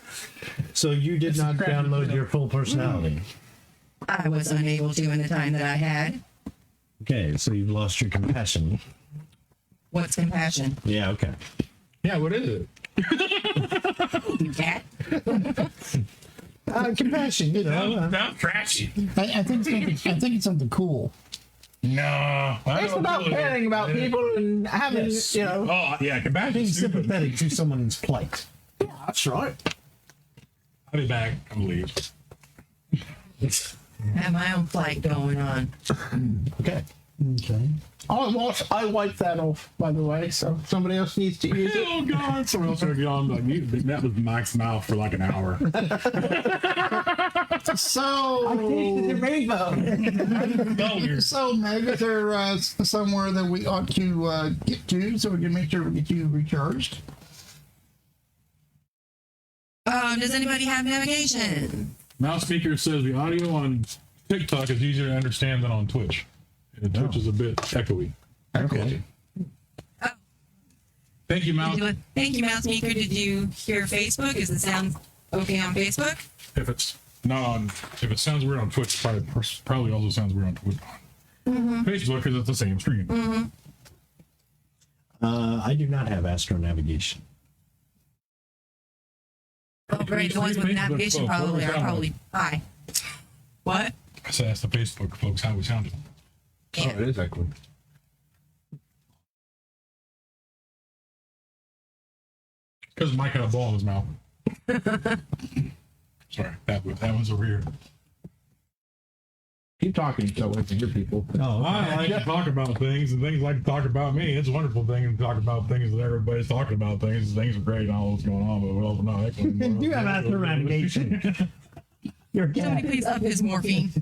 Speaker 1: so you did not download your full personality.
Speaker 4: I was unable to in the time that I had.
Speaker 1: Okay, so you've lost your compassion.
Speaker 4: What's compassion?
Speaker 1: Yeah, okay.
Speaker 5: Yeah, what is it?
Speaker 4: You cat?
Speaker 1: Compassion, you know.
Speaker 5: Sounds trashy.
Speaker 3: I think it's something cool.
Speaker 5: No. I
Speaker 2: It's
Speaker 5: don't
Speaker 2: about
Speaker 5: know.
Speaker 2: caring about people and having,
Speaker 1: Yes.
Speaker 2: you know.
Speaker 5: Oh, yeah, compassion.
Speaker 1: Being
Speaker 5: Stupid.
Speaker 1: sympathetic to someone's plight.
Speaker 2: That's right.
Speaker 5: I'll be back. I'm leave.
Speaker 4: I have my own flight going on.
Speaker 1: Okay.
Speaker 3: Okay.
Speaker 2: I wiped that off, by the way, so somebody else needs to use it.
Speaker 5: Oh God! Someone else will get on. Like, that was Mike's mouth for like an hour.
Speaker 3: So,
Speaker 2: The rainbow.
Speaker 3: so Meg, is there somewhere that we ought to get to so we can make sure we get you recharged?
Speaker 4: Does anybody have navigation?
Speaker 5: Mouse Speaker says the audio on TikTok is easier to understand than on Twitch. And Twitch is a bit echoey.
Speaker 1: Okay.
Speaker 4: Oh.
Speaker 5: Thank you, Mouse.
Speaker 4: Thank you, Mouse Maker. Did you hear Facebook? Is the sound okay on Facebook?
Speaker 5: If it's not on, if it sounds weird on Twitch, probably also sounds weird on Twitch. Facebook, because it's the same screen.
Speaker 1: I do not have astro navigation.
Speaker 4: Oh, great. The ones with navigation probably are probably high. What?
Speaker 5: I said, ask the Facebook folks how we sounded.
Speaker 2: Oh, it is echoey.
Speaker 5: Because Mike had a ball in his mouth. Sorry, that one's over here.
Speaker 2: Keep talking so we can hear people.
Speaker 1: Oh,
Speaker 5: I like to talk about things, and things like to talk about me. It's a wonderful thing to talk about things that everybody's talking about things. Things are great, and all what's going on, but well, we're not echoing.
Speaker 1: you have astro navigation. You're
Speaker 4: Somebody please up his morphine.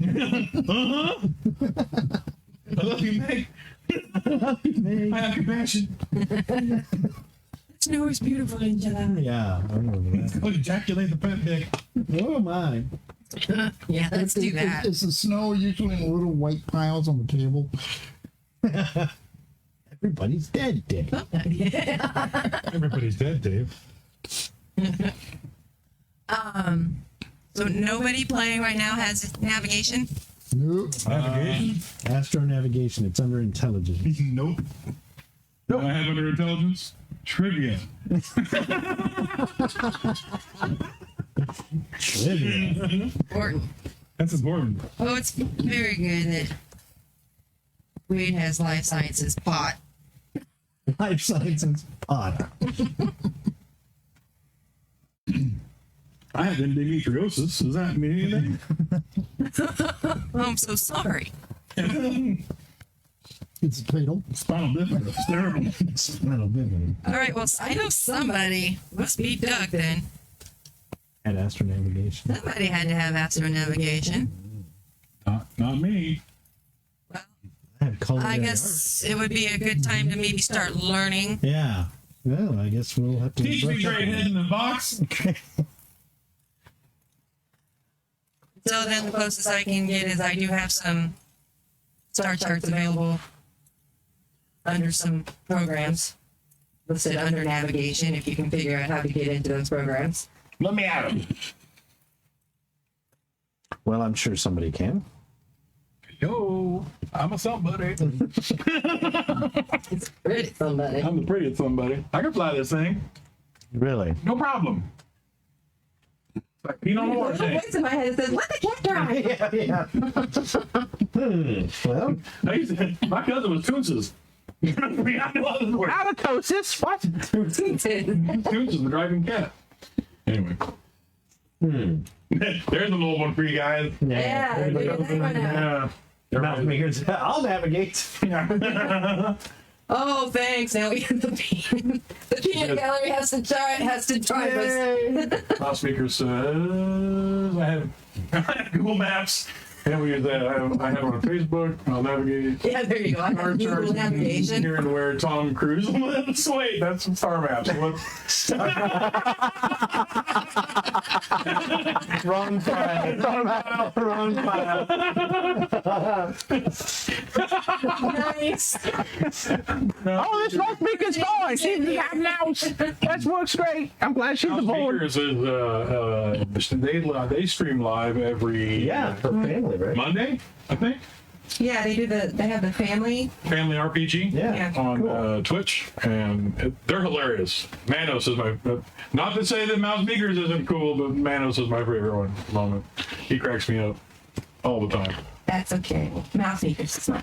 Speaker 5: I love you, Meg. I have compassion.
Speaker 4: Snow is beautiful in July.
Speaker 1: Yeah, I remember that.
Speaker 5: Look, ejaculate the pet dick.
Speaker 1: Oh my.
Speaker 4: Yeah, let's do that.
Speaker 3: Is the snow usually in little white piles on the table?
Speaker 1: Everybody's dead, Dick.
Speaker 5: Everybody's dead, Dave.
Speaker 4: So nobody playing right now has navigation?
Speaker 3: Nope.
Speaker 5: Navigation?
Speaker 1: Astro navigation. It's under intelligence.
Speaker 5: Nope. Nope. I have under intelligence trivia.
Speaker 1: Trivia.
Speaker 4: Important.
Speaker 5: That's important.
Speaker 4: Oh, it's very good that Wade has life sciences pot.
Speaker 1: Life sciences pod.
Speaker 5: I have endometriosis. Does that mean anything?
Speaker 4: Oh, I'm so sorry.
Speaker 3: It's fatal.
Speaker 5: Spinal bifida. It's terrible.
Speaker 1: Spinal bifida.
Speaker 4: All right, well, I know somebody. Must be Doug then.
Speaker 1: Had astro navigation.
Speaker 4: Somebody had to have astro navigation.
Speaker 5: Not me.
Speaker 4: Well,
Speaker 1: I had culinary
Speaker 4: I guess it would be a good time to maybe start learning.
Speaker 1: art. Yeah. Well, I guess we'll have to.
Speaker 5: Teach me,
Speaker 1: brush up
Speaker 5: great
Speaker 1: on
Speaker 5: head in the box.
Speaker 1: it.
Speaker 4: So then the closest I can get is I do have some star charts available under some programs listed under navigation if you can figure out how to get into those programs.
Speaker 5: Let me at him.
Speaker 1: Well, I'm sure somebody can.
Speaker 5: Yo, I'm a somebody.
Speaker 4: It's pretty somebody.
Speaker 5: I'm the prettiest somebody. I can fly this thing.
Speaker 1: Really?
Speaker 5: No problem. Like peanut on the water
Speaker 4: There's a
Speaker 5: thing.
Speaker 4: voice in my head that says, "Let the cat drive."
Speaker 1: Well,
Speaker 5: My cousin was Toonses.
Speaker 2: Halitosis? What?
Speaker 5: Toonses, the driving cat. Anyway. There's an old one for you guys.
Speaker 4: Yeah, figure that one out.
Speaker 5: Yeah.
Speaker 1: Mouse makers. I'll navigate.
Speaker 4: Oh, thanks. Now we have the peanut. The peanut gallery has to drive us.
Speaker 5: Mouse Speaker says I have Google Maps. And we use that. I have it on Facebook. I'll navigate.
Speaker 4: Yeah, there you go. I have Google navigation.
Speaker 5: Here and where Tom Cruise lives. Wait, that's some Star Maps. What?
Speaker 1: Wrong file. Wrong file.
Speaker 4: Nice.
Speaker 2: Oh, this Mouse Speaker's going. See, we have now. That works great. I'm glad she's
Speaker 5: Mouse
Speaker 2: aboard.
Speaker 5: Speakers is they stream live every
Speaker 1: Yeah, for family, right?
Speaker 5: Monday, I think.
Speaker 4: Yeah, they have the family.
Speaker 5: Family RPG.
Speaker 1: Yeah.
Speaker 5: On Twitch, and they're hilarious. Manos is my, not to say that Mouse Speakers isn't cool, but Manos is my favorite one at the moment. He cracks me up all the time.
Speaker 4: That's okay. Mouse makers is my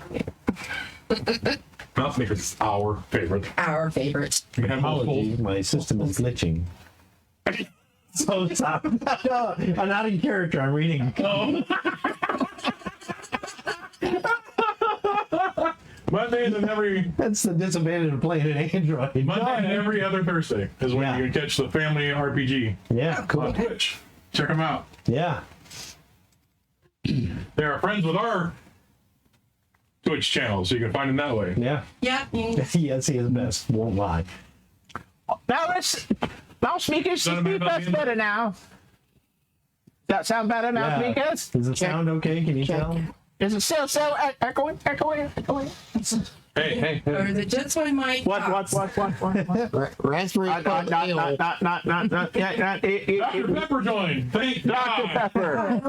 Speaker 4: favorite.
Speaker 5: Mouse Speakers is our favorite.
Speaker 4: Our favorite.
Speaker 5: We have
Speaker 1: Apology,
Speaker 5: multiple.
Speaker 1: my system is glitching. So stop. No, I'm not in character. I'm reading.
Speaker 5: Oh. Monday and every
Speaker 1: That's the disadvantage of playing an Android.
Speaker 5: Monday and every other Thursday is when
Speaker 1: Yeah.
Speaker 5: you can catch the family RPG
Speaker 1: Yeah, cool.
Speaker 5: on Twitch. Check them out.
Speaker 1: Yeah.
Speaker 5: They are friends with our Twitch channel, so you can find them that way.
Speaker 1: Yeah.
Speaker 4: Yeah.
Speaker 1: Yes, he is best. Won't lie.
Speaker 6: Mouse speakers,
Speaker 5: Doesn't matter about
Speaker 6: that's
Speaker 5: the
Speaker 6: better now. Does that sound better, mouse
Speaker 1: Yeah.
Speaker 6: speakers?
Speaker 1: Does it sound okay? Can you tell?
Speaker 6: Is it still echoing?
Speaker 5: Hey.
Speaker 4: Or is it just when my
Speaker 6: What?
Speaker 3: Raspberry
Speaker 6: Not,
Speaker 3: Pi Ale.
Speaker 6: yeah,
Speaker 5: Dr. Pepper joined. Thank
Speaker 6: Dr.
Speaker 5: God.
Speaker 6: Pepper.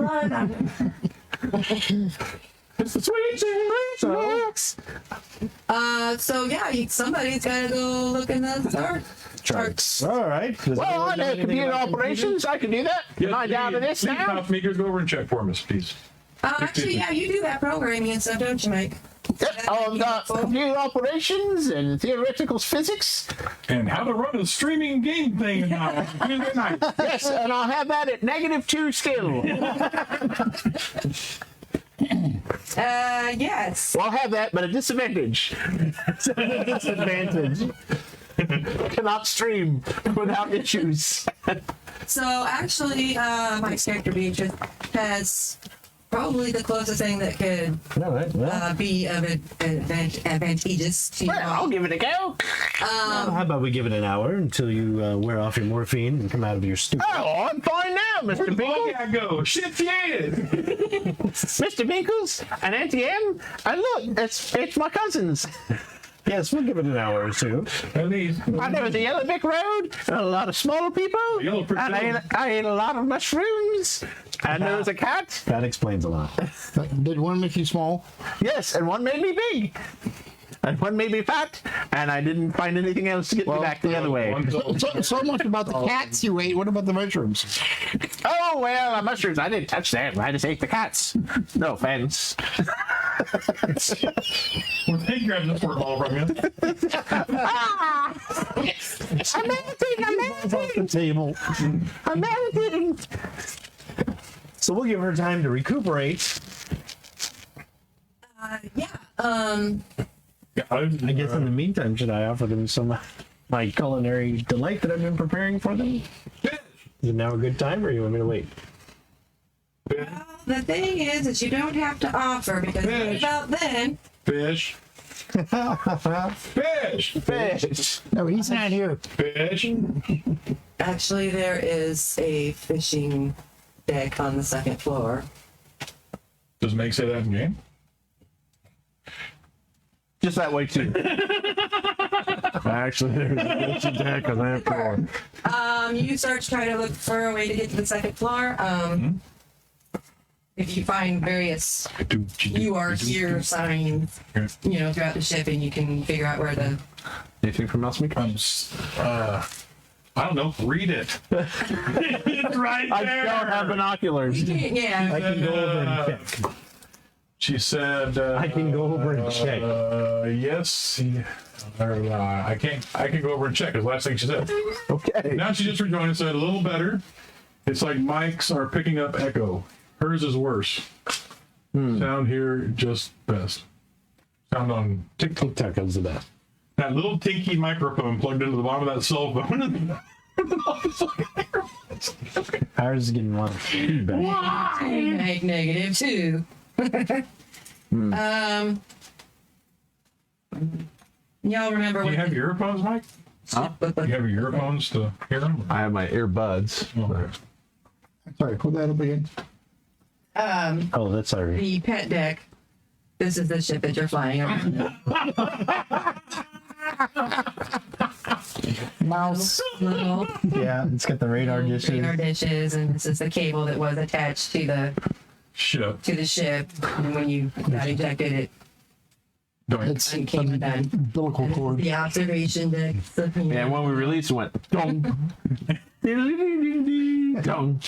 Speaker 1: Sweet
Speaker 6: Mix.
Speaker 4: So yeah, somebody's gotta go look in the charts.
Speaker 1: All right. Does
Speaker 6: Well,
Speaker 1: anyone
Speaker 6: I know
Speaker 1: anything
Speaker 6: computer
Speaker 1: about
Speaker 6: operations. I can do that.
Speaker 5: Yes,
Speaker 6: Am I down to this
Speaker 5: please,
Speaker 6: now?
Speaker 5: Mouse Makers, go over and check for us, please.
Speaker 4: Actually, yeah, you do that programming and stuff, don't you, Mike?
Speaker 6: Yep. I've got computer operations and theoretical physics.
Speaker 5: And how to run a streaming game thing now. Tuesday night.
Speaker 6: Yes, and I'll have that at -2 skill.
Speaker 4: Yes.
Speaker 6: Well, I'll have that, but a disadvantage.
Speaker 1: disadvantage?
Speaker 6: Cannot stream without issues.
Speaker 4: So actually, Mike's character Beatrice has probably the closest thing that could
Speaker 1: All right. Well,
Speaker 4: be of advantageous to you
Speaker 6: Well, I'll
Speaker 4: all.
Speaker 6: give it a go.
Speaker 1: how about we give it an hour until you wear off your morphine and come out of your stupor?
Speaker 6: Oh, I'm fine now, Mr.
Speaker 5: Where'd
Speaker 6: Binkle.
Speaker 5: I go? Shit, yeah.
Speaker 6: Mr. Binkles, an ATM, and look, it's my cousins.
Speaker 1: Yes, we'll give it an hour or two.
Speaker 5: At least.
Speaker 6: And there was a Yellow Brick Road, and a lot of small people,
Speaker 5: Yellow Brick
Speaker 6: and
Speaker 5: Road.
Speaker 6: I ate a lot of mushrooms, and there was a cat.
Speaker 1: That explains a lot.
Speaker 3: Did one make you small?
Speaker 6: Yes, and one made me big, and one made me fat, and I didn't find anything else to get me back the other way.
Speaker 3: So much about the cats you ate. What about the mushrooms?
Speaker 6: Oh, well, mushrooms, I didn't touch them. I just ate the cats. No offense.
Speaker 5: Well, they grabbed the sport ball from you.
Speaker 1: Off the table.
Speaker 6: American.
Speaker 1: So we'll give her time to recuperate.
Speaker 4: Yeah.
Speaker 1: I guess in the meantime, should I offer them some of my culinary delight that I've been preparing for them? Is it now a good time, or you want me to wait?
Speaker 4: Well, the thing is that you don't have to offer because what about then?
Speaker 5: Fish. Fish.
Speaker 6: Fish.
Speaker 3: No, he's not here.
Speaker 5: Fish.
Speaker 4: Actually, there is a fishing deck on the second floor.
Speaker 5: Does Meg say that in game?
Speaker 6: Just that way, too.
Speaker 1: Actually, there's a kitchen deck on that floor.
Speaker 4: You try to look for a way to get to the second floor. If you find various "you are here" signs, throughout the ship, and you can figure out where the
Speaker 1: Anything from Mouse Maker?
Speaker 5: I don't know. Read it. It's right
Speaker 1: I
Speaker 5: there.
Speaker 1: don't have binoculars.
Speaker 4: yeah.
Speaker 1: I can go over and check.
Speaker 5: She said.
Speaker 1: I can go over and check.
Speaker 5: Yes. I can't. I can go over and check. Is the last thing she said.
Speaker 1: Okay.
Speaker 5: Now she just rejoined and said a little better. It's like mics are picking up echo. Hers is worse. Sound here just best. Sound on TikTok.
Speaker 1: TikTok is the best.
Speaker 5: That little tinky microphone plugged into the bottom of that cell phone.
Speaker 1: Ours is getting a lot of feedback.
Speaker 4: Negative too. Y'all remember
Speaker 5: Do
Speaker 4: what
Speaker 5: you have your earphones, Mike? Do you have your earphones to hear them?
Speaker 1: I have my earbuds.
Speaker 5: Okay.
Speaker 3: Sorry, hold that up again.
Speaker 1: Oh, that's sorry.
Speaker 4: the pet deck? This is the ship that you're flying on.
Speaker 3: Mouse.
Speaker 4: Little
Speaker 1: Yeah, it's got the radar dishes.
Speaker 4: radar dishes, and this is the cable that was attached to the
Speaker 5: Shit.
Speaker 4: ship. And when you got ejected, it
Speaker 3: It's
Speaker 4: uncame
Speaker 3: an
Speaker 4: undone.
Speaker 3: umbilical cord.
Speaker 4: The observation deck.
Speaker 6: And when we released, it went dong. Dong.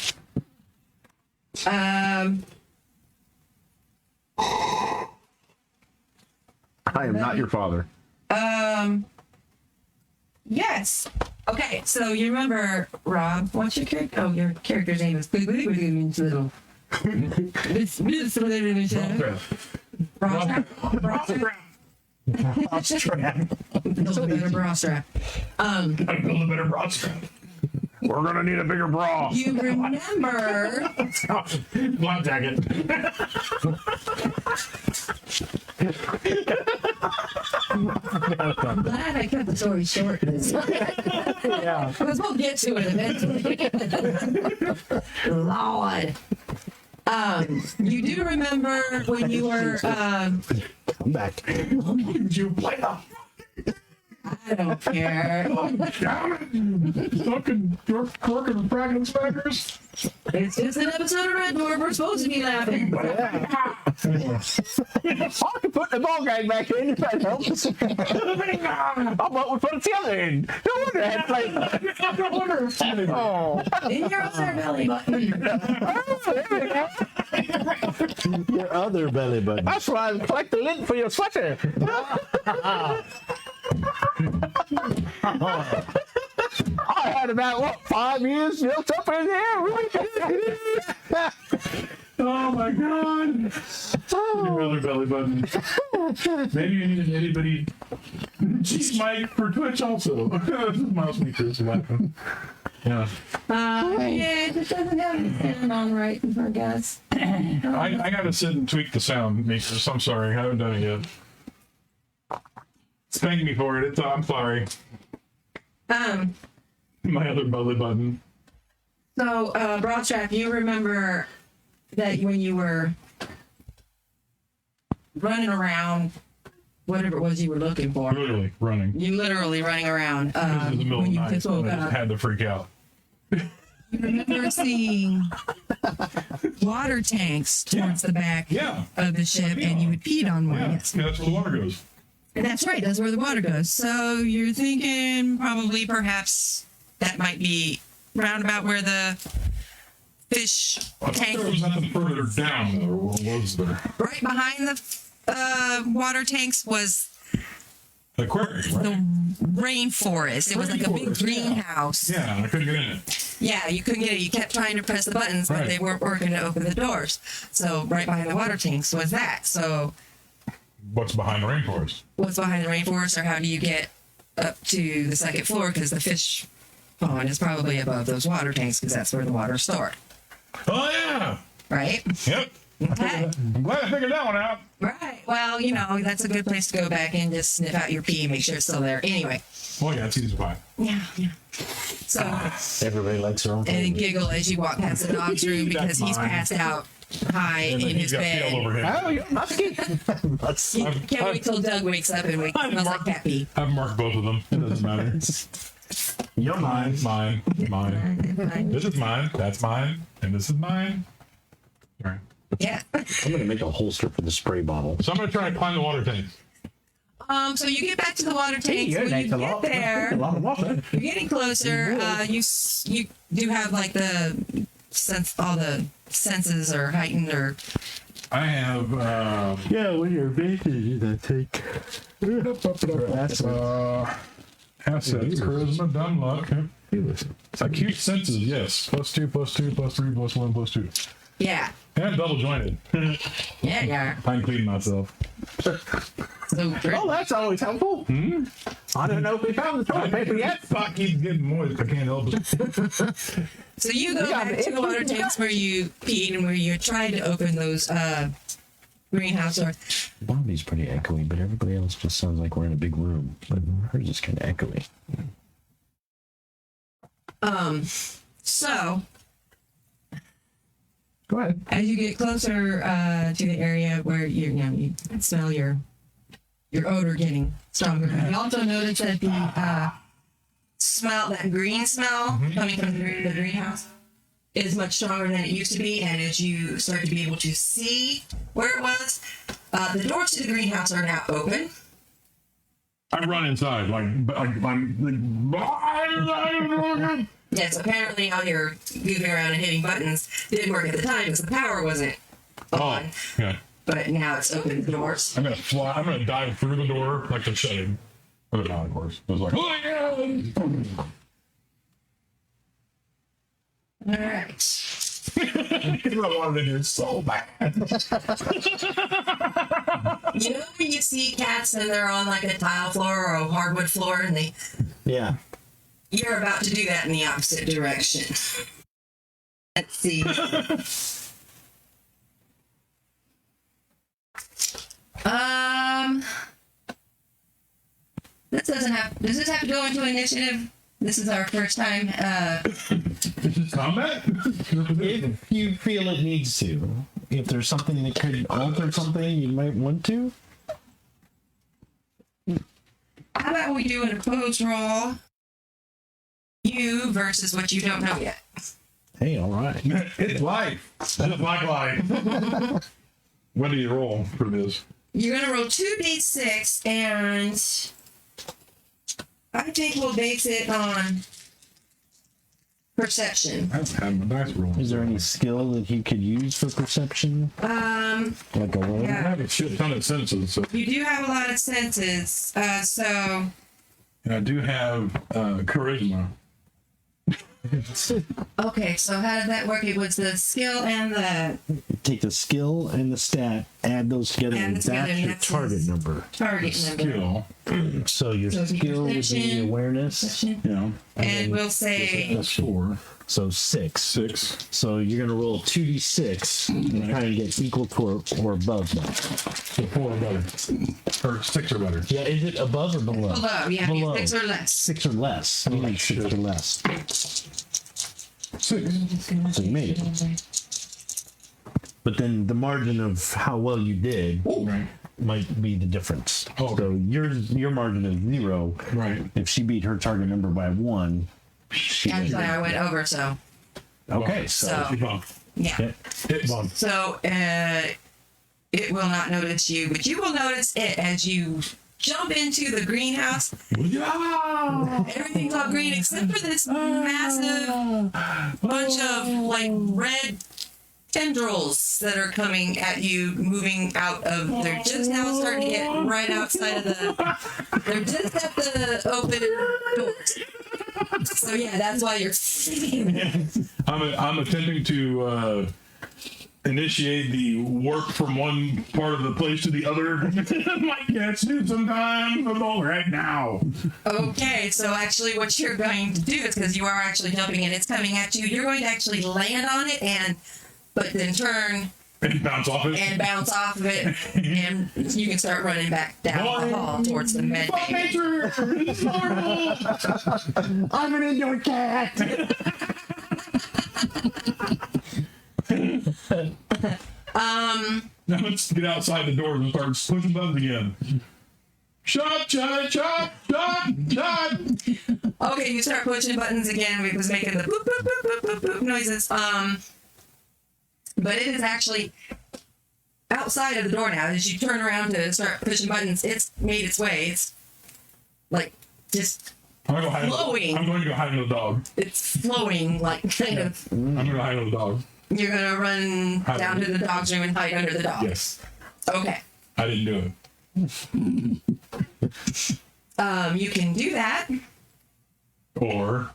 Speaker 1: I am not your father.
Speaker 4: Yes. Okay, so you remember, Rob, what's your character? Oh, your character's name is Little. It's
Speaker 1: Strap.
Speaker 4: Build a better bra strap.
Speaker 5: Gotta build a better broad strap. We're gonna need a bigger bra.
Speaker 4: You remember
Speaker 5: Black jacket.
Speaker 4: I'm glad I cut the story short.
Speaker 1: Yeah.
Speaker 4: Because we'll get to it eventually. Lord. You do remember when you were,
Speaker 1: Come back.
Speaker 5: Did you play the
Speaker 4: I don't care.
Speaker 5: fucking York Corkin and Bracken Spackers?
Speaker 4: It's just an episode of Red Dwarf. We're supposed to be laughing.
Speaker 6: I can put the ball gag back in if that helps. How about we put it the other end? No wonder I had played.
Speaker 5: No wonder it's funny.
Speaker 6: Oh,
Speaker 4: In your other belly button.
Speaker 1: Your other belly button.
Speaker 6: that's why I collect the lint for your sweater. I had about, what, 5 years built up in there?
Speaker 5: Oh my god. Your other belly button. Maybe you need an itty bitty cheese mic for Twitch also. Mouse makers laughing. Yeah.
Speaker 4: Yeah, it just doesn't have the sound on right, I guess.
Speaker 5: I gotta sit and tweak the sound makers. I'm sorry, I haven't done it yet. Spank me for it. I'm sorry. My other belly button.
Speaker 4: So, Broadstrap, you remember that when you were running around, whatever it was you were looking for,
Speaker 5: Literally running.
Speaker 4: you literally running around
Speaker 5: This is the middle of
Speaker 4: when
Speaker 5: the
Speaker 4: you
Speaker 5: night,
Speaker 4: just
Speaker 5: so
Speaker 4: woke
Speaker 5: I just
Speaker 4: up.
Speaker 5: had to freak out.
Speaker 4: You remember seeing water tanks towards the back
Speaker 5: Yeah.
Speaker 4: of the ship, and you would pee on one.
Speaker 5: Yeah,
Speaker 4: Yes.
Speaker 5: that's where the water goes.
Speaker 4: That's right. That's where the water goes. So you're thinking probably perhaps that might be roundabout where the fish
Speaker 5: I thought
Speaker 4: tank,
Speaker 5: there was nothing further down there. What was there?
Speaker 4: right behind the water tanks was
Speaker 5: Aquarium, right?
Speaker 4: the rainforest. It was like a big
Speaker 5: Rainforest, yeah.
Speaker 4: greenhouse.
Speaker 5: Yeah, I couldn't get in it.
Speaker 4: Yeah, you couldn't get it. You kept trying to press the buttons, but
Speaker 5: Right.
Speaker 4: they weren't working to open the doors. So right behind the water tanks was that. So
Speaker 5: What's behind the rainforest?
Speaker 4: what's behind the rainforest, or how do you get up to the second floor? Because the fish pond is probably above those water tanks, because that's where the water's stored,
Speaker 5: Oh yeah.
Speaker 4: right?
Speaker 5: Yep.
Speaker 4: Okay.
Speaker 5: I'm glad I figured that one out.
Speaker 4: Right. Well, you know, that's a good place to go back and just sniff out your pee and make sure it's still there. Anyway.
Speaker 5: Oh yeah, it's easy to find.
Speaker 4: Yeah. So,
Speaker 1: Everybody likes their own.
Speaker 4: and then giggle as you walk past the dog's room because he's passed out high in
Speaker 5: And then
Speaker 4: his
Speaker 5: he's got pee all
Speaker 4: bed.
Speaker 5: over him.
Speaker 6: Oh, you're musky.
Speaker 4: You can't wait till Doug wakes up and smells like cat pee.
Speaker 5: I've marked both of them. It doesn't matter.
Speaker 1: You're
Speaker 5: Mine, mine, mine. This is mine. That's mine. And this is mine. All right.
Speaker 4: Yeah.
Speaker 1: I'm gonna make a holster for the spray bottle.
Speaker 5: So I'm gonna try to climb the water tank.
Speaker 4: So you get back to the water tanks.
Speaker 6: yeah,
Speaker 4: When
Speaker 6: that's
Speaker 4: you
Speaker 6: a
Speaker 4: get
Speaker 6: lot.
Speaker 4: there,
Speaker 6: A lot of water.
Speaker 4: you're getting closer. You do have like the sense, all the senses are heightened, or
Speaker 5: I have
Speaker 1: Yeah, when you're baking, that take. That's
Speaker 5: assets, charisma, dumb luck. Acute senses, yes. +2, +2, +3, +1, +2.
Speaker 4: yeah,
Speaker 5: And double jointed.
Speaker 4: yeah, yeah.
Speaker 5: I'm cleaning myself.
Speaker 4: So
Speaker 6: Oh, that's always helpful. I don't know if we found the toilet paper yet.
Speaker 5: Fuck, he's getting moist. I can't help it.
Speaker 4: So you go
Speaker 6: Yeah,
Speaker 4: back to the water tanks where you peed and where you tried to open those greenhouse doors.
Speaker 1: Bobbi's pretty echoey, but everybody else just sounds like we're in a big room. But hers is kind of echoey.
Speaker 4: So
Speaker 6: Go ahead.
Speaker 4: as you get closer to the area where you can smell your odor getting stronger. You also notice that the smell, that green smell coming from the greenhouse, is much stronger than it used to be. And as you start to be able to see where it was, the doors to the greenhouse are now open.
Speaker 5: I run inside, like I'm like,
Speaker 4: Yes, apparently all your goofing around and hitting buttons didn't work at the time because the power wasn't
Speaker 5: oh,
Speaker 4: on.
Speaker 5: yeah.
Speaker 4: But now it's opened the doors.
Speaker 5: I'm gonna fly. I'm gonna dive through the door like the shade. Or not, of course. It was like, oh yeah.
Speaker 4: All right.
Speaker 5: I wanted to do so bad.
Speaker 4: You know when you see cats and they're on like a tile floor or a hardwood floor and
Speaker 1: Yeah.
Speaker 4: you're about to do that in the opposite direction. Let's see. This does this have to go into initiative? This is our first time.
Speaker 5: This is combat?
Speaker 1: If you feel it needs to. If there's something that could alter something, you might want to.
Speaker 4: How about we do an opposed roll? You versus what you don't know yet.
Speaker 1: Hey, all right.
Speaker 5: It's life. It's like life. What do you roll for this?
Speaker 4: You're gonna roll 2d6, and I think we'll base it on perception.
Speaker 5: I don't have my dice roll.
Speaker 1: Is there any skill that you could use for perception? Like a roll?
Speaker 5: I have a shit ton of senses, so.
Speaker 4: You do have a lot of senses, so
Speaker 5: And I do have charisma.
Speaker 4: okay. So how did that work? It was the skill and the
Speaker 1: Take the skill and the stat, add those together,
Speaker 4: Add
Speaker 1: and
Speaker 4: them together,
Speaker 1: that's
Speaker 4: and
Speaker 1: your
Speaker 4: that's
Speaker 1: target
Speaker 4: his-
Speaker 1: number.
Speaker 4: target number.
Speaker 5: Skill.
Speaker 1: So your
Speaker 4: So
Speaker 1: skill would be
Speaker 4: perception,
Speaker 1: awareness.
Speaker 4: Perception.
Speaker 5: Yeah.
Speaker 4: And we'll say
Speaker 5: That's 4.
Speaker 1: So 6.
Speaker 5: 6.
Speaker 1: So you're going to roll 2d6 and try and get equal to or above that.
Speaker 5: So 4 or better. Or 6 or better.
Speaker 1: Yeah, is it above or below?
Speaker 4: below. Yeah,
Speaker 1: Below.
Speaker 4: 6 or less.
Speaker 1: 6 or less. You need 6 or less.
Speaker 5: 6.
Speaker 1: So you made it. But then the margin of how well you did
Speaker 5: Right.
Speaker 1: might be the difference.
Speaker 5: Oh, okay.
Speaker 1: So your margin is 0.
Speaker 5: Right.
Speaker 1: If she beat her target number by 1, she
Speaker 4: Actually,
Speaker 1: did.
Speaker 4: I went over, so
Speaker 1: Okay, so
Speaker 4: So- yeah.
Speaker 1: yeah.
Speaker 5: Hit bump.
Speaker 4: So it will not notice you, but you will notice it as you jump into the greenhouse.
Speaker 5: Yeah!
Speaker 4: Everything's all green except for this massive bunch of like red tendrils that are coming at you, moving out of. They're just now starting to get right outside of the. They're just at the open doors. So yeah, that's why you're.
Speaker 5: I'm attempting to initiate the warp from one part of the place to the other. Like cats do sometimes. I'm all right now.
Speaker 4: Okay, so actually what you're going to do is, because you are actually jumping and it's coming at you, you're going to actually land on it but then turn
Speaker 5: And bounce off it.
Speaker 4: and bounce off of it, and you can start running back down the hall towards the med
Speaker 5: Fuck
Speaker 4: bay.
Speaker 5: nature! It's horrible!
Speaker 1: I'm an indoor cat.
Speaker 5: Now let's get outside the doors and start pushing buttons again. Shot, shot, shot, shot, shot!
Speaker 4: Okay, you start pushing buttons again. It was making the boop, boop, boop, boop, boop, boop noises. But it is actually outside of the door now. As you turn around to start pushing buttons, it's made its way. It's like just
Speaker 5: I'm gonna go hide.
Speaker 4: Flowing.
Speaker 5: I'm going to go hide in the dog.
Speaker 4: it's flowing, like kind of.
Speaker 5: I'm gonna go hide in the dog.
Speaker 4: You're gonna run
Speaker 5: Hide
Speaker 4: down to the dog's room and hide under the dog.
Speaker 5: Yes.
Speaker 4: Okay.
Speaker 5: I didn't do it.
Speaker 4: You can do that.
Speaker 5: Or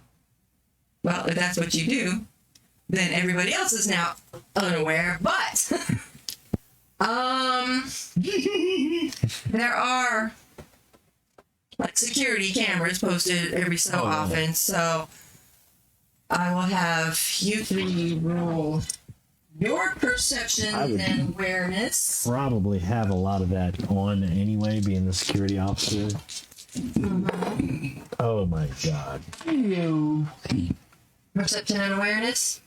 Speaker 4: Well, if that's what you do, then everybody else is now unaware. But there are like security cameras posted every so often, so I will have you three roll your perception
Speaker 1: I would-
Speaker 4: and awareness.
Speaker 1: Probably have a lot of that on anyway, being the security officer. Oh my god.
Speaker 4: Perception and awareness?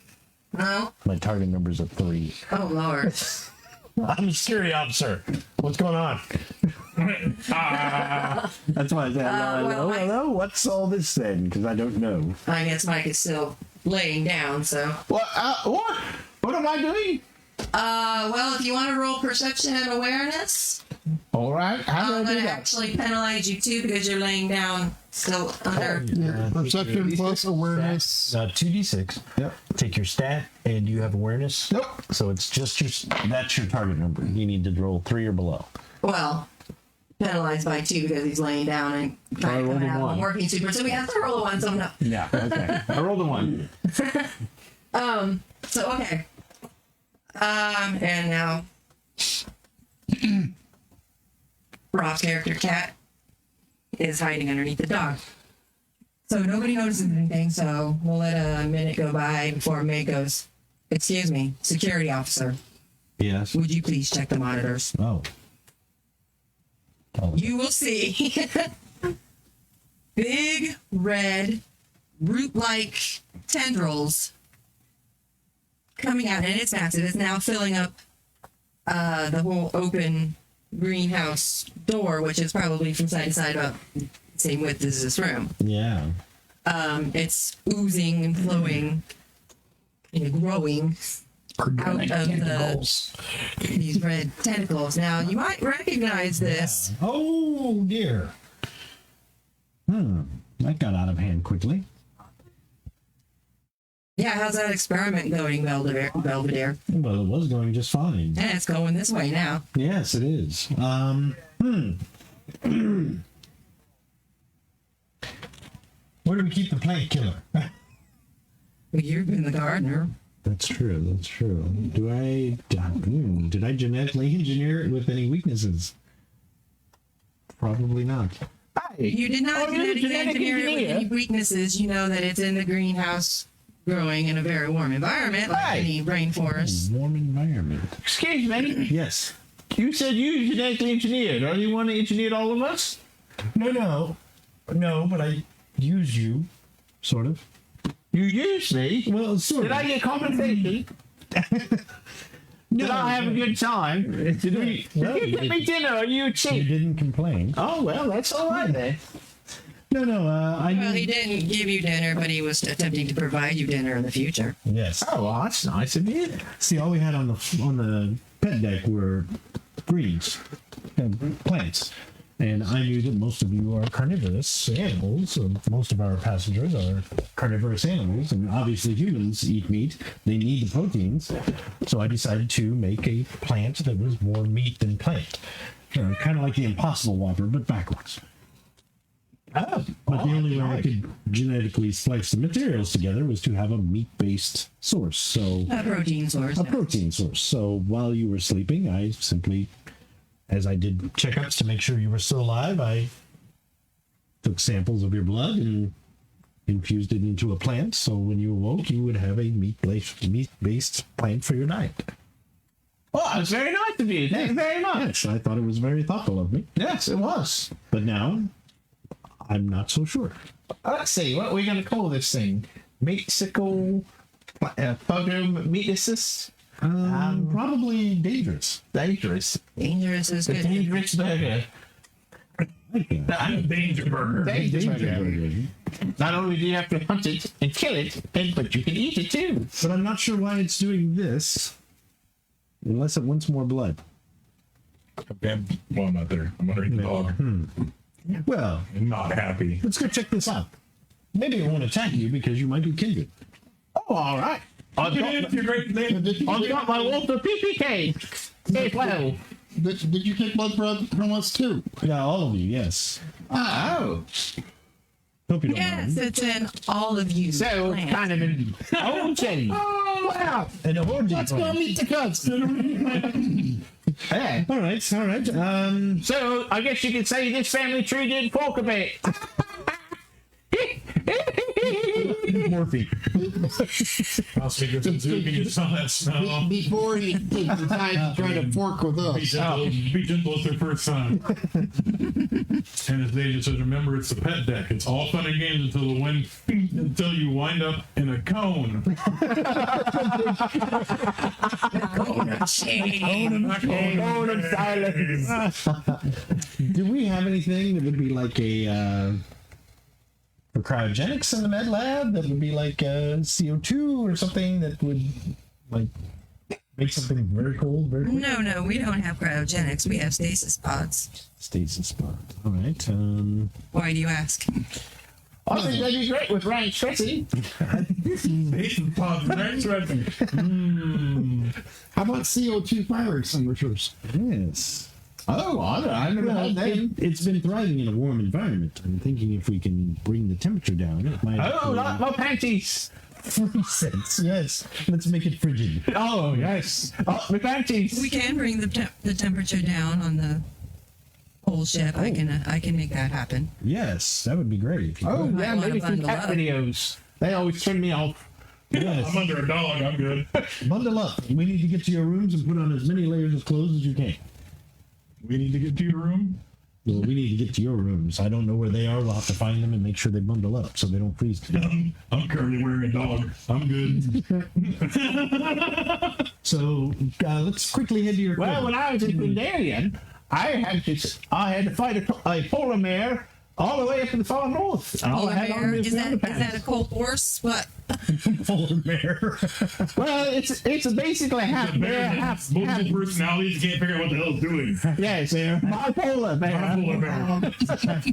Speaker 4: No?
Speaker 1: My target numbers are 3.
Speaker 4: Oh, Lord.
Speaker 1: I'm the security officer. What's going on? That's why I said,
Speaker 4: well,
Speaker 1: hello, what's all this then? Because I don't know.
Speaker 4: I guess Mike is still laying down, so.
Speaker 5: what? What? What am I doing?
Speaker 4: Well, if you want to roll perception and awareness,
Speaker 5: All right. How do
Speaker 4: I'm
Speaker 5: I
Speaker 4: going
Speaker 5: do
Speaker 4: to
Speaker 5: that?
Speaker 4: actually penalize you too because you're laying down still under.
Speaker 3: Yeah, perception plus awareness.
Speaker 1: 2d6.
Speaker 5: Yep.
Speaker 1: Take your stat, and you have awareness.
Speaker 5: Nope.
Speaker 1: So it's just that's your target number. You need to roll 3 or below.
Speaker 4: Well, penalized by 2 because he's laying down and trying to
Speaker 1: rolled
Speaker 4: come
Speaker 1: a
Speaker 4: out of
Speaker 1: 1.
Speaker 4: a working super. So we have to roll a 1, so no.
Speaker 1: Yeah. Okay. I rolled a 1.
Speaker 4: So okay. And now Rob's character Cat is hiding underneath the dog. So nobody notices anything, so we'll let a minute go by before May goes, "Excuse me, security officer,
Speaker 1: Yes.
Speaker 4: would you please check the monitors?"
Speaker 1: Oh.
Speaker 4: You will see big red root-like tendrils coming out, and it's massive. It's now filling up the whole open greenhouse door, which is probably from side to side about the same width as this room.
Speaker 1: Yeah.
Speaker 4: It's oozing and flowing and growing out of these red tentacles. Now, you might recognize this.
Speaker 1: Oh dear. That got out of hand quickly.
Speaker 4: Yeah, how's that experiment going, Belvedere?
Speaker 1: Well, it was going just fine.
Speaker 4: And it's going this way now.
Speaker 1: Yes, it is. Where do we keep the plant killer?
Speaker 4: Well, you've been the gardener.
Speaker 1: That's true. That's true. Did I genetically engineer it with any weaknesses? Probably not.
Speaker 4: You did not genetically engineer it with any weaknesses. You know that it's in the greenhouse growing in a very warm environment, like any rainforest.
Speaker 1: Warm environment.
Speaker 6: Excuse me.
Speaker 1: Yes.
Speaker 6: You said you genetically engineered. Are you one that engineered all of us?
Speaker 1: No, but I use you, sort of.
Speaker 6: You used me?
Speaker 1: Well, sort
Speaker 6: Did
Speaker 1: of.
Speaker 6: I get compensation? Did I have a good time? Did you get me dinner? Are you
Speaker 1: You
Speaker 6: cheap?
Speaker 1: didn't complain.
Speaker 6: Oh, well, that's all right then.
Speaker 4: Well, he didn't give you dinner, but he was attempting to provide you dinner in the future.
Speaker 1: Yes.
Speaker 6: Oh, well, that's nice of you.
Speaker 1: See, all we had on the pet deck were greens, plants, and I knew that most of you are carnivorous animals. So most of our passengers are carnivorous animals, and obviously humans eat meat. They need the proteins, so I decided to make a plant that was more meat than plant, kind of like the Impossible Whopper, but backwards.
Speaker 6: Oh,
Speaker 1: But the only way I could genetically splice the materials together was to have a meat-based source. So
Speaker 4: A protein source.
Speaker 1: a protein source. So while you were sleeping, I simply, as I did checkups to make sure you were still alive, I took samples of your blood and infused it into a plant. So when you awoke, you would have a meat-based plant for your diet.
Speaker 6: well, that was very nice of you. Thank you very much.
Speaker 1: Yes, I thought it was very thoughtful of me.
Speaker 6: Yes, it was.
Speaker 1: But now, I'm not so sure.
Speaker 6: Let's see, what are we going to call this thing? Meatsicle, podium meaticis?
Speaker 1: Probably dangerous.
Speaker 6: Dangerous.
Speaker 4: Dangerous is
Speaker 6: The
Speaker 4: good.
Speaker 6: dangerous burger.
Speaker 5: Danger burger.
Speaker 6: Dangerous
Speaker 1: Danger
Speaker 6: burger.
Speaker 1: burger.
Speaker 6: Not only do you have to hunt it and kill it, but you can eat it too.
Speaker 1: But I'm not sure why it's doing this, unless it wants more blood.
Speaker 5: Well, I'm not there. I'm underneath the dog.
Speaker 1: Well,
Speaker 5: I'm not happy.
Speaker 1: let's go check this out. Maybe it won't attack you because you might be kindred.
Speaker 6: Oh, all right. I've got my Walter PPK. Stay well.
Speaker 3: Did you take blood from us too?
Speaker 1: Yeah, all of you, yes.
Speaker 6: Oh.
Speaker 1: Hope you don't
Speaker 4: Yes,
Speaker 1: mind.
Speaker 4: it's in all of you.
Speaker 6: So,
Speaker 4: plants.
Speaker 6: kind of an orgy.
Speaker 3: Oh wow!
Speaker 1: An orgy.
Speaker 3: Let's go meet the cuts.
Speaker 6: Yeah.
Speaker 1: All right, all right.
Speaker 6: So, I guess you could say this family tree did fork a bit.
Speaker 1: Morphine.
Speaker 5: I'll speak with Suzuki. You saw that smell.
Speaker 3: Before he takes the time to try to fork with us.
Speaker 5: Be gentle with their first son. And as they just says, remember, it's the pet deck. It's all fun and games until the wind, until you wind up in a cone.
Speaker 4: Cone of shame.
Speaker 6: Cone of silence.
Speaker 1: Do we have anything that would be like a for cryogenics in the med lab? That would be like CO2 or something that would like make something very cold, very quick?
Speaker 4: No, we don't have cryogenics. We have stasis pods.
Speaker 1: Stasis pod. All right.
Speaker 4: Why do you ask?
Speaker 6: I think that'd be great with rank stressing.
Speaker 5: Nathan Pod, next ready.
Speaker 3: How about CO2 fire extinguishers?
Speaker 1: Yes.
Speaker 6: Oh, I never
Speaker 1: Well,
Speaker 6: had them.
Speaker 1: it's been thriving in a warm environment. I'm thinking if we can bring the temperature down, it might.
Speaker 6: Oh, like my panties.
Speaker 1: Free sense, yes. Let's make it frigid.
Speaker 6: Oh, yes. Oh, my panties.
Speaker 4: We can bring the temperature down on the whole ship. I can make that happen.
Speaker 1: Yes, that would be great. If you
Speaker 6: Oh,
Speaker 1: could.
Speaker 4: Might
Speaker 6: yeah,
Speaker 4: wanna
Speaker 6: maybe some
Speaker 4: bundle
Speaker 6: cat
Speaker 4: up.
Speaker 6: videos. They always turn me off.
Speaker 1: Yes.
Speaker 5: I'm under a dog. I'm good.
Speaker 1: Bundle up. We need to get to your rooms and put on as many layers of clothes as you can.
Speaker 5: We need to get to your room.
Speaker 1: Well, we need to get to your rooms. I don't know where they are. We'll have to find them and make sure they bundle up so they don't freeze to death.
Speaker 5: I'm currently wearing a dog. I'm good.
Speaker 1: So let's quickly head to your
Speaker 6: Well,
Speaker 1: crib.
Speaker 6: when I was in Gundarian, I had to fight a polar bear all the way up to the far north. And all I had on
Speaker 4: Polar
Speaker 6: me
Speaker 4: bear?
Speaker 6: was
Speaker 4: Is that
Speaker 6: underpants.
Speaker 4: a cold horse? What?
Speaker 1: Polar bear.
Speaker 6: Well, it's basically half bear, half
Speaker 5: Multiple personalities can't figure out what the hell it's doing.
Speaker 6: yes, bipolar bear.
Speaker 5: Bipolar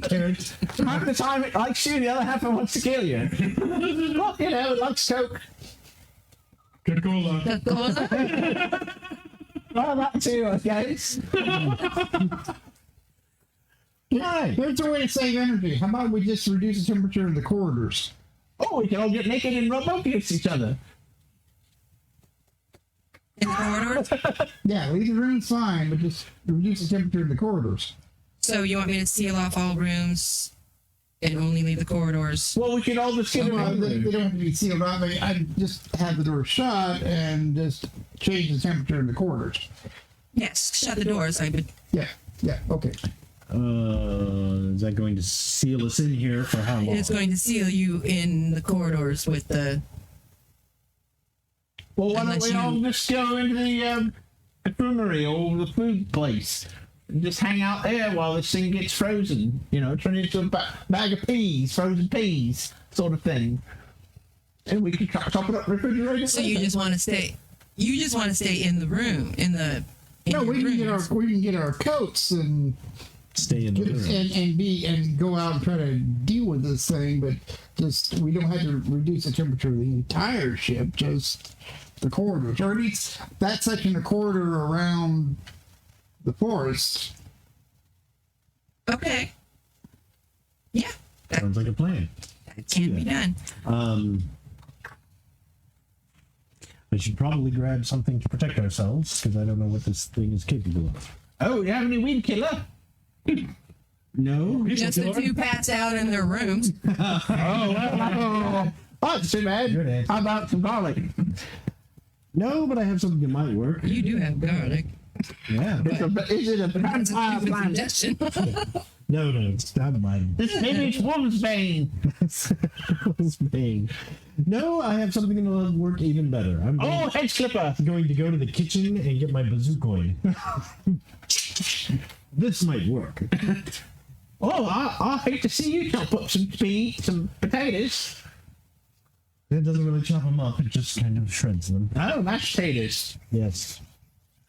Speaker 5: bear.
Speaker 1: Carrot.
Speaker 6: Half the time it likes you, the other half it wants to kill you. Well, you know, it likes Coke.
Speaker 5: Coca-Cola.
Speaker 4: Coca-Cola?
Speaker 6: Well, that too, I guess. Right.
Speaker 3: Here's a way to save energy. How about we just reduce the temperature in the corridors?
Speaker 6: Oh, we can all get naked and rub up against each other.
Speaker 4: In the corridors?
Speaker 3: Yeah, leave the rooms fine, but just reduce the temperature in the corridors.
Speaker 4: So you want me to seal off all rooms and only leave the corridors?
Speaker 6: Well, we can all just get
Speaker 3: Well,
Speaker 6: around.
Speaker 3: they don't have to be sealed off. I just have the door shut and just change the temperature in the corridors.
Speaker 4: Yes, shut the doors.
Speaker 3: Yeah, okay.
Speaker 1: Is that going to seal us in here for how long?
Speaker 4: It's going to seal you in the corridors with the.
Speaker 6: Well, why don't
Speaker 4: Unless
Speaker 6: we all
Speaker 4: you-
Speaker 6: just go into the infirmary or the food place and just hang out there while this thing gets frozen? You know, turn it into a bag of peas, frozen peas, sort of thing. And we can chop it up, refrigerate it.
Speaker 4: So you just want to stay. You just want to stay in the room in the. In
Speaker 3: No,
Speaker 4: your
Speaker 3: we
Speaker 4: rooms.
Speaker 3: can get our coats and
Speaker 1: Stay in the room.
Speaker 3: and go out and try to deal with this thing, but just we don't have to reduce the temperature of the entire ship, just the corridors, or at least that section of corridor around the forest.
Speaker 4: Okay. Yeah,
Speaker 1: Sounds like a plan.
Speaker 4: that can be done.
Speaker 1: We should probably grab something to protect ourselves because I don't know what this thing is capable of.
Speaker 6: Oh, you have any weed killer?
Speaker 1: No.
Speaker 4: Just the two pass out in their rooms.
Speaker 6: Oh, that's too bad.
Speaker 1: Good answer.
Speaker 6: How about some garlic?
Speaker 1: No, but I have something that might work.
Speaker 4: You do have garlic.
Speaker 1: Yeah.
Speaker 6: Is it a
Speaker 4: That's a
Speaker 6: vampire
Speaker 4: stupid
Speaker 6: blind?
Speaker 4: suggestion.
Speaker 1: No, it's not mine.
Speaker 6: Maybe it's woman's bane.
Speaker 1: It's Bane. No, I have something that'll work even better. I'm
Speaker 6: Oh, hedge clipper.
Speaker 1: going to go to the kitchen and get my bazookoid. This might work.
Speaker 6: Oh, I hate to see you chop up some potatoes.
Speaker 1: It doesn't really chop them up, it just kind of shreds them.
Speaker 6: Oh, mashed potatoes.
Speaker 1: Yes.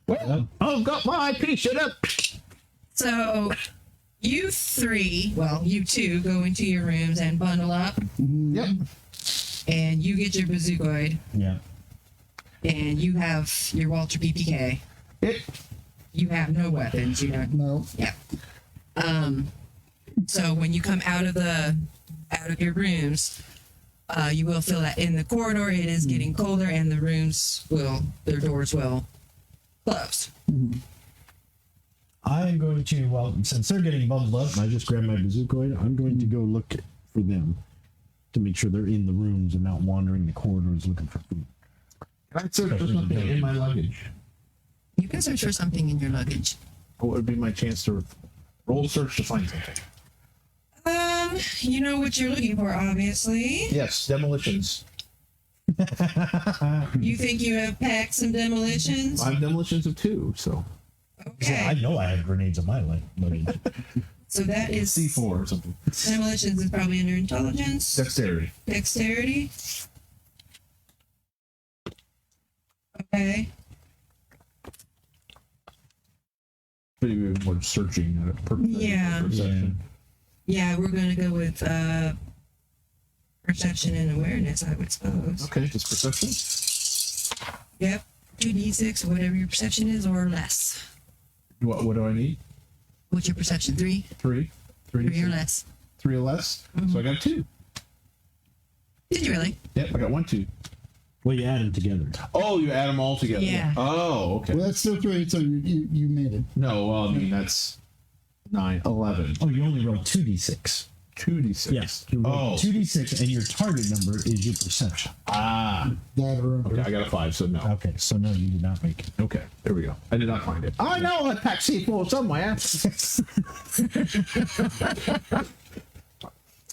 Speaker 6: Well, I've got my IP shut up.
Speaker 4: So, you three, well, you two, go into your rooms and bundle up,
Speaker 6: Yep.
Speaker 4: and you get your bazookoid,
Speaker 1: Yeah.
Speaker 4: and you have your Walter PPK.
Speaker 6: It,
Speaker 4: You have no weapons. You don't.
Speaker 3: No,
Speaker 4: Yeah. So when you come out of your rooms, you will feel that in the corridor it is getting colder, and their doors will close.
Speaker 1: I am going to, well, since they're getting bundled up, and I just grabbed my bazookoid, I'm going to go look for them to make sure they're in the rooms and not wandering the corridors looking for food.
Speaker 6: can I search for something in my luggage?
Speaker 4: You can search for something in your luggage.
Speaker 2: What would be my chance to roll search to find something?
Speaker 4: You know what you're looking for, obviously.
Speaker 2: Yes, demolitions.
Speaker 4: You think you have packed some demolitions?
Speaker 2: I have demolitions of 2, so
Speaker 1: Yeah, I
Speaker 4: Okay.
Speaker 1: know I have grenades on my luggage.
Speaker 4: So that is
Speaker 2: C4 or something.
Speaker 4: demolitions is probably under intelligence,
Speaker 2: Dexterity.
Speaker 4: dexterity. Okay.
Speaker 2: Maybe more searching.
Speaker 4: Yeah.
Speaker 2: Perception.
Speaker 4: Yeah, we're gonna go with perception and awareness, I would suppose.
Speaker 2: Okay, just perception.
Speaker 4: Yep. 2d6, whatever your perception is, or less.
Speaker 2: What do I need?
Speaker 4: What's your perception? 3?
Speaker 2: 3. 3
Speaker 4: 3 or less.
Speaker 2: 3 or less. So I got 2.
Speaker 4: Did you really?
Speaker 2: Yep, I got 1, 2.
Speaker 1: Well, you add them together.
Speaker 2: Oh, you add them all together.
Speaker 4: Yeah.
Speaker 2: Oh, okay.
Speaker 3: Well, that's still 3, so you made it.
Speaker 2: No, well, I mean, that's 9, 11.
Speaker 1: Oh, you only roll 2d6.
Speaker 2: 2d6.
Speaker 1: Yes. You roll 2d6, and your target number is your perception.
Speaker 2: Ah.
Speaker 3: That or
Speaker 2: Okay, I got a 5, so no.
Speaker 1: Okay, so no, you did not make it.
Speaker 2: Okay, there we go. I did not find it.
Speaker 6: I know I packed C4 somewhere.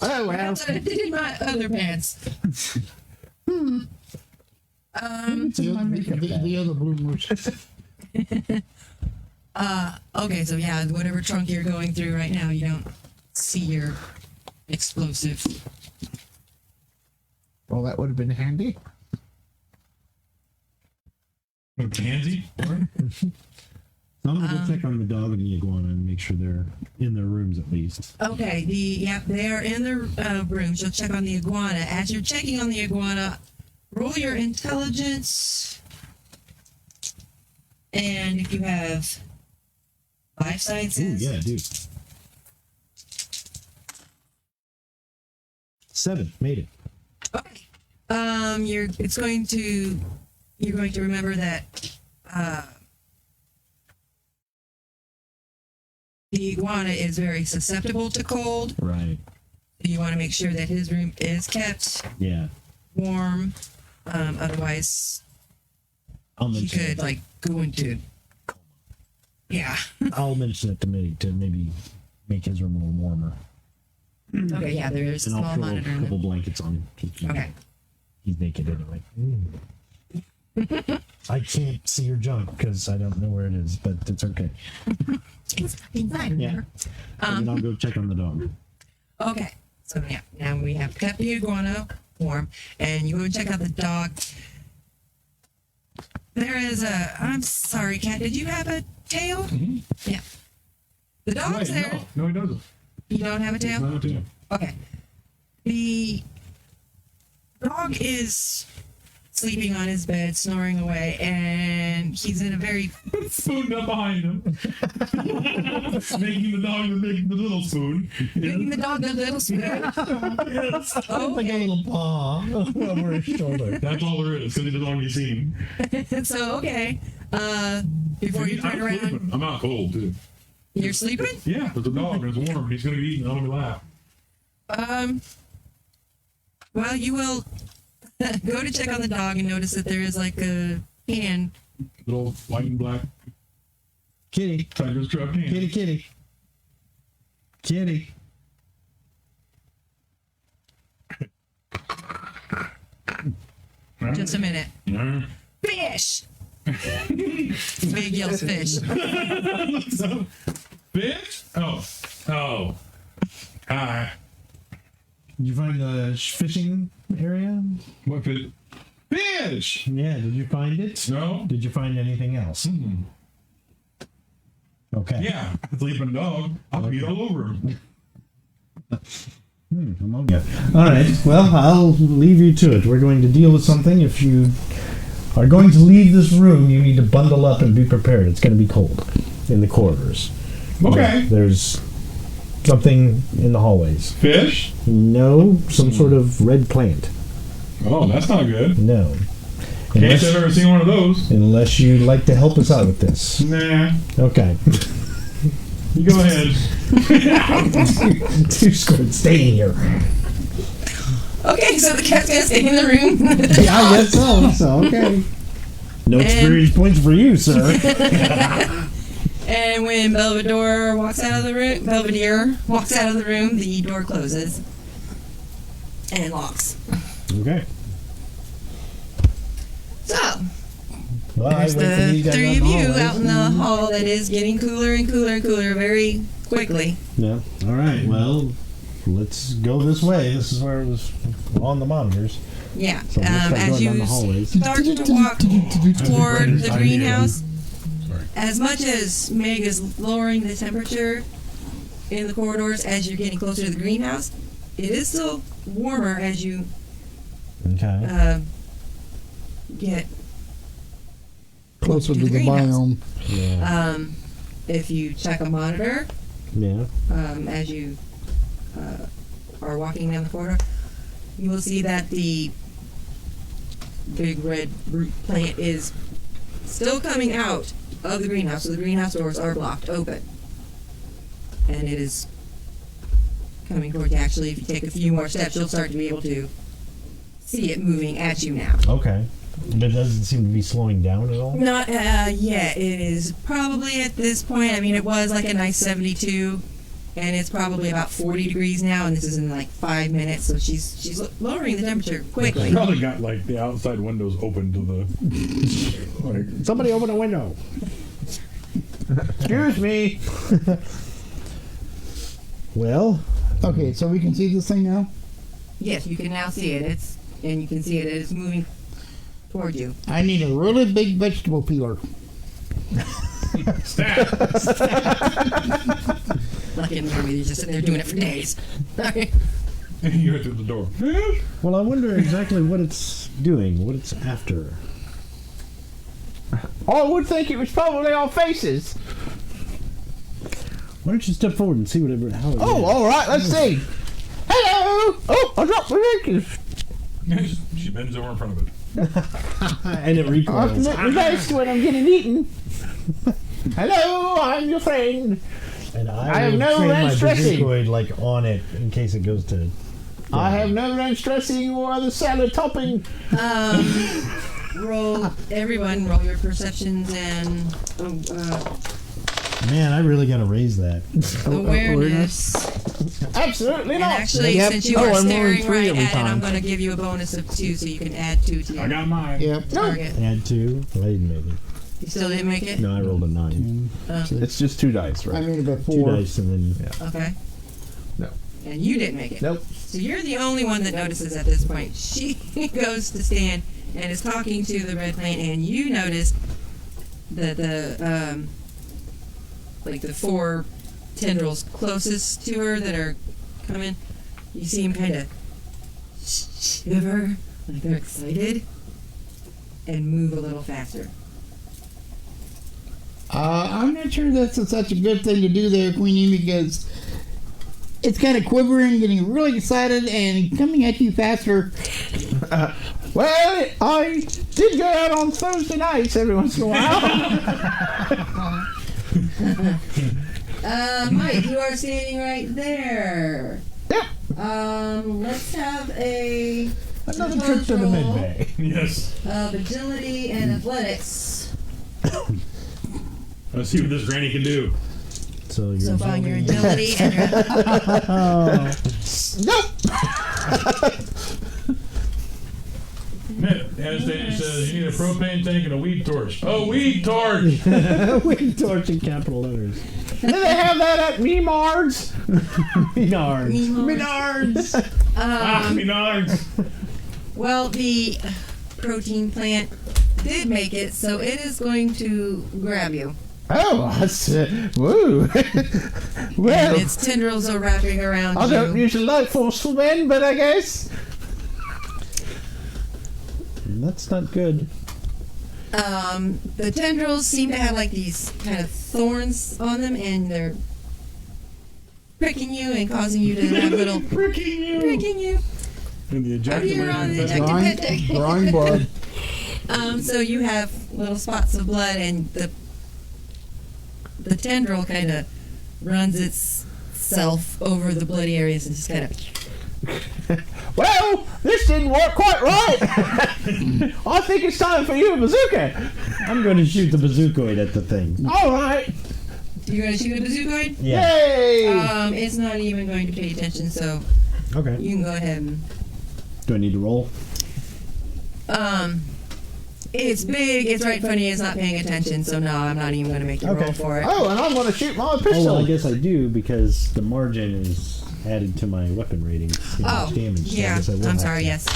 Speaker 6: Oh well.
Speaker 4: That's what I did in my other pants.
Speaker 3: the other bloomers.
Speaker 4: Okay, so yeah, whatever trunk you're going through right now, you don't see your explosive.
Speaker 6: Well, that would have been handy.
Speaker 5: Tansy?
Speaker 1: So I'm gonna go check on the dog and the iguana and make sure they're in their rooms at least.
Speaker 4: Okay, they are in the room. She'll check on the iguana. As you're checking on the iguana, roll your intelligence, and if you have life
Speaker 1: Ooh,
Speaker 4: sciences,
Speaker 1: yeah, dude. 7, made it.
Speaker 4: okay. You're going to remember that the iguana is very susceptible to cold.
Speaker 1: Right.
Speaker 4: You want to make sure that his room is kept
Speaker 1: Yeah.
Speaker 4: warm. Otherwise,
Speaker 1: I'll
Speaker 4: he
Speaker 1: mention
Speaker 4: could
Speaker 1: it.
Speaker 4: like go into. Yeah.
Speaker 1: I'll mention it to maybe make his room a little warmer.
Speaker 4: Okay. Yeah. There is a
Speaker 1: And
Speaker 4: small
Speaker 1: I'll throw
Speaker 4: monitor.
Speaker 1: a
Speaker 4: in
Speaker 1: couple
Speaker 4: it.
Speaker 1: blankets on.
Speaker 4: Okay.
Speaker 1: He's naked anyway. I can't see your junk because I don't know where it is, but it's okay.
Speaker 4: It's fucking fine.
Speaker 1: Yeah. And then I'll go check on the dog.
Speaker 4: Okay. So yeah, now we have kept the iguana warm, and you go and check out the dog. There is a. I'm sorry, Cat. Did you have a tail?
Speaker 5: Mm-hmm.
Speaker 4: Yeah. The dog's
Speaker 5: Wait,
Speaker 4: there.
Speaker 5: no, he doesn't.
Speaker 4: You don't have a tail?
Speaker 5: No, damn.
Speaker 4: Okay. The dog is sleeping on his bed, snoring away, and he's in a very
Speaker 5: Spoon up behind him. Making the dog the little spoon.
Speaker 4: making the dog the little spoon.
Speaker 1: Like a
Speaker 4: Okay.
Speaker 1: little paw over his shoulder.
Speaker 5: That's all there is, because he doesn't want to be seen.
Speaker 4: So okay. Before you turn
Speaker 5: I'm
Speaker 4: around,
Speaker 5: sleeping. I'm out cold, too.
Speaker 4: you're sleeping.
Speaker 5: Yeah, there's a dog, and it's warm, and he's going to be eating on me laugh.
Speaker 4: Well, you will go to check on the dog and notice that there is like a hand.
Speaker 5: Little white and black
Speaker 1: Kitty,
Speaker 5: tiger's truck hand.
Speaker 1: kitty, kitty. Kitty.
Speaker 4: Just a minute.
Speaker 5: Yeah.
Speaker 4: Fish. Big yells fish.
Speaker 5: Fish? Oh. Hi.
Speaker 1: Did you find the fishing area?
Speaker 5: What fish? Fish!
Speaker 1: Yeah, did you find it?
Speaker 5: No?
Speaker 1: Did you find anything else? Okay.
Speaker 5: Yeah, sleeping dog. I'll be all over him.
Speaker 1: I'm okay. All right. Well, I'll leave you to it. We're going to deal with something. If you are going to leave this room, you need to bundle up and be prepared. It's going to be cold in the corridors.
Speaker 5: Okay.
Speaker 1: There's something in the hallways.
Speaker 5: Fish?
Speaker 1: No, some sort of red plant.
Speaker 5: Oh, that's not good.
Speaker 1: No.
Speaker 5: Can't say I've ever seen one of those.
Speaker 1: Unless you'd like to help us out with this.
Speaker 5: Nah.
Speaker 1: Okay.
Speaker 5: You go ahead.
Speaker 1: 2 squared. Stay in here.
Speaker 4: Okay, so the cat's gonna stay in the room.
Speaker 1: Yeah, I guess so. So, okay. No experience points for you, sir.
Speaker 4: And when Belvedere walks out of the room, the door closes and locks.
Speaker 1: Okay.
Speaker 4: So
Speaker 1: Well,
Speaker 4: there's
Speaker 1: I wait for these
Speaker 4: the
Speaker 1: guys
Speaker 4: 3
Speaker 1: out
Speaker 4: of
Speaker 1: in the
Speaker 4: you
Speaker 1: hallways.
Speaker 4: out in the hall that is getting cooler and cooler and cooler very quickly.
Speaker 1: Yeah. All right. Well, let's go this way. This is where it was on the monitors.
Speaker 4: Yeah.
Speaker 1: So let's start
Speaker 4: As
Speaker 1: going down
Speaker 4: you
Speaker 1: the hallways.
Speaker 4: start to walk toward the
Speaker 5: Sorry.
Speaker 4: greenhouse,
Speaker 5: Sorry.
Speaker 4: as much as Meg is lowering the temperature in the corridors as you're getting closer to the greenhouse, it is still warmer as you
Speaker 1: Okay.
Speaker 4: get
Speaker 3: Closer to the
Speaker 4: greenhouse.
Speaker 3: biome.
Speaker 1: Yeah.
Speaker 4: If you check a monitor
Speaker 1: Yeah.
Speaker 4: as you are walking down the corridor, you will see that the big red root plant is still coming out of the greenhouse. So the greenhouse doors are blocked open. And it is coming toward you. Actually, if you take a few more steps, you'll start to be able to see it moving at you now.
Speaker 1: Okay. But it doesn't seem to be slowing down at all?
Speaker 4: Not yet. It is probably at this point, I mean, it was like a nice 72, and it's probably about 40 degrees now, and this is in like 5 minutes, so she's lowering the temperature quickly.
Speaker 5: Probably got like the outside windows open to the. Like,
Speaker 1: Somebody open a window.
Speaker 6: Excuse me.
Speaker 1: Well,
Speaker 3: Okay, so we can see this thing now?
Speaker 4: Yes, you can now see it. And you can see it is moving toward you.
Speaker 3: I need a really big vegetable peeler.
Speaker 5: stab!
Speaker 4: Like in the movie, you're just sitting there doing it for days.
Speaker 5: You went through the door.
Speaker 1: well, I wonder exactly what it's doing, what it's after.
Speaker 6: I would think it was probably our faces.
Speaker 1: Why don't you step forward and see whatever how it
Speaker 6: Oh,
Speaker 1: is?
Speaker 6: all right. Let's see. Hello. Oh, I dropped my necklace.
Speaker 5: She bends over in front of it.
Speaker 1: And it
Speaker 6: I
Speaker 1: recoils.
Speaker 6: have to look reversed when I'm getting eaten. Hello, I'm your friend.
Speaker 1: And
Speaker 6: I have
Speaker 1: will
Speaker 6: no
Speaker 1: train my
Speaker 6: range stressing.
Speaker 1: bazookoid like on it in case it goes to.
Speaker 6: I have no range dressing or other salad topping.
Speaker 4: Everyone roll your perceptions and
Speaker 1: Man, I really gotta raise that.
Speaker 4: awareness.
Speaker 6: Absolutely
Speaker 4: And
Speaker 6: not.
Speaker 4: actually,
Speaker 6: Yep.
Speaker 4: since you
Speaker 6: Oh,
Speaker 4: are
Speaker 6: I'm rolling
Speaker 4: staring
Speaker 6: 3
Speaker 4: right
Speaker 6: every
Speaker 4: at it, I'm
Speaker 6: time.
Speaker 4: going to give you a bonus of 2, so you can add 2 to
Speaker 5: I
Speaker 4: your
Speaker 5: got mine.
Speaker 3: Yep.
Speaker 4: target.
Speaker 1: Add 2. I didn't make it.
Speaker 4: You still didn't make it?
Speaker 1: No, I rolled a 9.
Speaker 2: It's just 2 dice,
Speaker 3: I
Speaker 2: right?
Speaker 3: made about
Speaker 1: 2
Speaker 3: 4.
Speaker 1: dice and then.
Speaker 4: Okay.
Speaker 2: No.
Speaker 4: And you didn't make it.
Speaker 2: Nope.
Speaker 4: So you're the only one that notices at this point. She goes to stand and is talking to the red plant, and you notice that the like the 4 tendrils closest to her that are coming. You see them kind of shiver, like they're excited, and move a little faster.
Speaker 3: I'm not sure that's such a good thing to do there, Queenie, because it's kind of quivering, getting really excited, and coming at you faster.
Speaker 6: Well, I did go out on Thursday nights every once in a while.
Speaker 4: Mike, you are standing right there.
Speaker 6: Yeah.
Speaker 4: Let's have
Speaker 1: Another trip to the
Speaker 4: roll
Speaker 1: mid-bay.
Speaker 5: Yes.
Speaker 4: of agility and athletics.
Speaker 5: Let's see what this granny can do.
Speaker 1: So you're
Speaker 4: So far, your agility and your
Speaker 6: Nope.
Speaker 5: Anastasia says you need a propane tank and a weed torch. Oh, weed torch!
Speaker 1: Weed torch in capital letters.
Speaker 6: Do they have that at Memards?
Speaker 1: Menards.
Speaker 4: Menards.
Speaker 5: Menards.
Speaker 4: Well, the protein plant did make it, so it is going to grab you.
Speaker 6: Oh, that's woo. Well,
Speaker 4: And its tendrils are wrapping around
Speaker 6: I don't
Speaker 4: you.
Speaker 6: usually like forceful men, but I guess.
Speaker 1: That's not good.
Speaker 4: The tendrils seem to have like these kind of thorns on them, and they're pricking you and causing you to have little
Speaker 5: Pricking you.
Speaker 4: pricking you.
Speaker 5: And the
Speaker 4: You're on the
Speaker 5: ejaculator.
Speaker 4: ejected
Speaker 3: Drawing blood.
Speaker 4: So you have little spots of blood, and the tendril kind of runs itself over the bloody areas and just kind of.
Speaker 6: Well, this didn't work quite right. I think it's time for you, bazooka.
Speaker 1: I'm going to shoot the bazookoid at the thing.
Speaker 6: All right.
Speaker 4: You're gonna shoot a bazookoid?
Speaker 1: Yeah.
Speaker 6: Yay.
Speaker 4: It's not even going to pay attention, so
Speaker 1: Okay.
Speaker 4: you can go ahead and.
Speaker 1: Do I need to roll?
Speaker 4: It's big. It's right in front of you. It's not paying attention, so no, I'm not even going to make you roll
Speaker 1: Okay.
Speaker 4: for it.
Speaker 6: Oh, and I'm going to shoot my
Speaker 1: Oh,
Speaker 6: pistol.
Speaker 1: well, I guess I do because the margin is added to my weapon rating. See how much damage. So I
Speaker 4: yeah.
Speaker 1: guess I will
Speaker 4: I'm
Speaker 1: have
Speaker 4: sorry.
Speaker 1: to.
Speaker 4: Yes.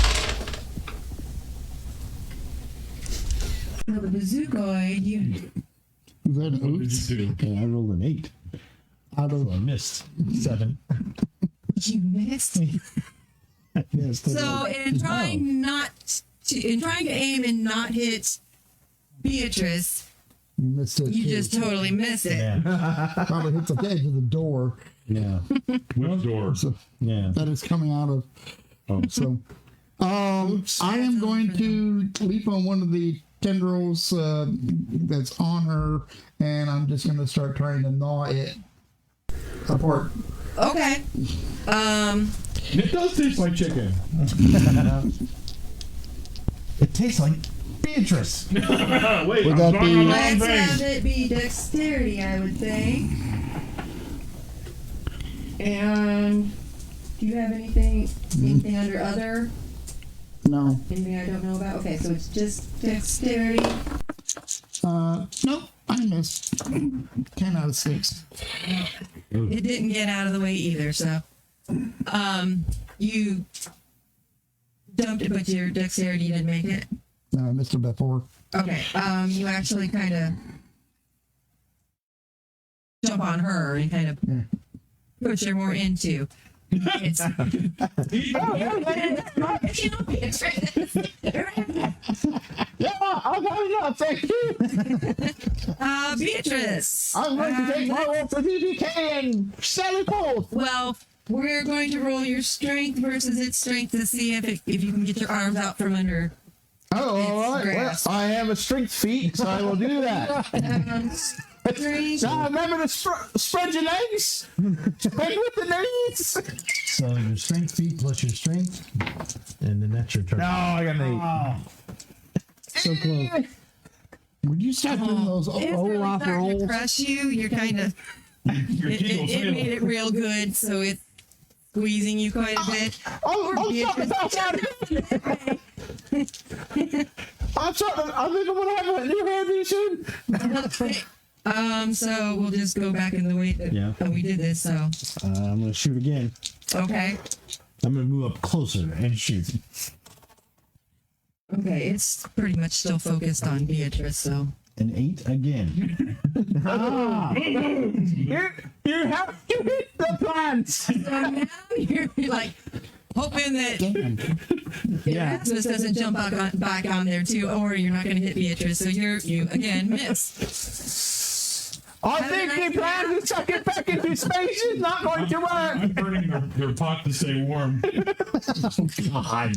Speaker 4: The bazookoid.
Speaker 3: Is that an
Speaker 5: What did
Speaker 3: oops?
Speaker 5: you do?
Speaker 1: Okay, I rolled an 8.
Speaker 3: Out of
Speaker 1: So I missed 7.
Speaker 4: You missed.
Speaker 1: Yes,
Speaker 4: So in trying to aim and not hit Beatrice,
Speaker 3: you missed it.
Speaker 4: you
Speaker 3: too.
Speaker 4: just totally miss it.
Speaker 1: Yeah.
Speaker 3: Probably hit the edge of the door
Speaker 1: Yeah.
Speaker 5: Which door?
Speaker 3: so
Speaker 1: Yeah.
Speaker 3: that is coming out of. So, I am going to leap on one of the tendrils that's on her, and I'm just going to start trying to gnaw it apart.
Speaker 4: Okay.
Speaker 5: It does taste like chicken.
Speaker 1: It tastes like Beatrice.
Speaker 5: Wait,
Speaker 3: Would
Speaker 5: I'm
Speaker 3: that
Speaker 5: drawing
Speaker 3: be-
Speaker 5: the wrong
Speaker 4: Let's
Speaker 5: thing.
Speaker 4: have it be dexterity, I would think. And do you have anything under other?
Speaker 3: No.
Speaker 4: Anything I don't know about? Okay, so it's just dexterity.
Speaker 3: Nope. I missed. 10 out of 6.
Speaker 4: It didn't get out of the way either, so you dumped it, but your dexterity didn't make it.
Speaker 3: No, I missed it by 4.
Speaker 4: Okay, you actually kind of jump on her and kind of push her more into. It's,
Speaker 6: I'll go up, thank you.
Speaker 4: Beatrice.
Speaker 6: I'm going to take my wolf to BBK and sally forth.
Speaker 4: Well, we're going to roll your strength versus its strength to see if you can get your arms out from under.
Speaker 6: Oh, all right. Well,
Speaker 4: grasp.
Speaker 6: I have a strength feat, so I will do that.
Speaker 4: Strength.
Speaker 6: So remember to spread your legs. Spread with the knees.
Speaker 1: So your strength feat plus your strength, and then that's your turn.
Speaker 6: No, I got an 8.
Speaker 1: So close.
Speaker 3: Would you stop doing those
Speaker 4: It's really
Speaker 3: Olaf
Speaker 4: starting to
Speaker 3: rolls?
Speaker 4: crush you. You're kind of. It made it real good, so it's squeezing you quite a bit.
Speaker 6: I'm sorry. I think I'm gonna have a new hairdo soon.
Speaker 4: So we'll just go back in the way that we did this. So
Speaker 1: I'm gonna shoot again.
Speaker 4: okay,
Speaker 1: I'm gonna move up closer and shoot.
Speaker 4: okay, it's pretty much still focused on Beatrice. So
Speaker 1: An 8 again.
Speaker 6: You have to hit the plants.
Speaker 4: so now you're like hoping that Erasmus doesn't jump back on there too, or you're not going to hit Beatrice. So you again miss.
Speaker 6: I think the plan to chuck it back into space is not going to work.
Speaker 5: I'm burning their pot to stay warm.
Speaker 1: God.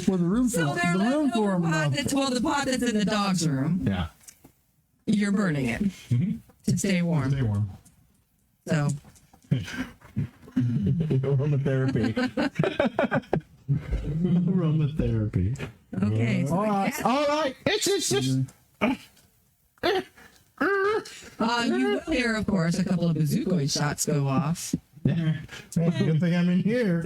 Speaker 3: For the room
Speaker 4: So
Speaker 3: for
Speaker 4: they're
Speaker 3: the room
Speaker 4: left
Speaker 3: for
Speaker 4: over
Speaker 3: him.
Speaker 4: pot the pot that's in the dog's room.
Speaker 5: Yeah.
Speaker 4: You're burning it to stay warm.
Speaker 5: Stay warm.
Speaker 4: So
Speaker 1: Aromatherapy. Aromatherapy.
Speaker 4: okay. So
Speaker 6: All right. It's just.
Speaker 4: you will hear, of course, a couple of bazookoid shots go off.
Speaker 1: Good thing I'm in here.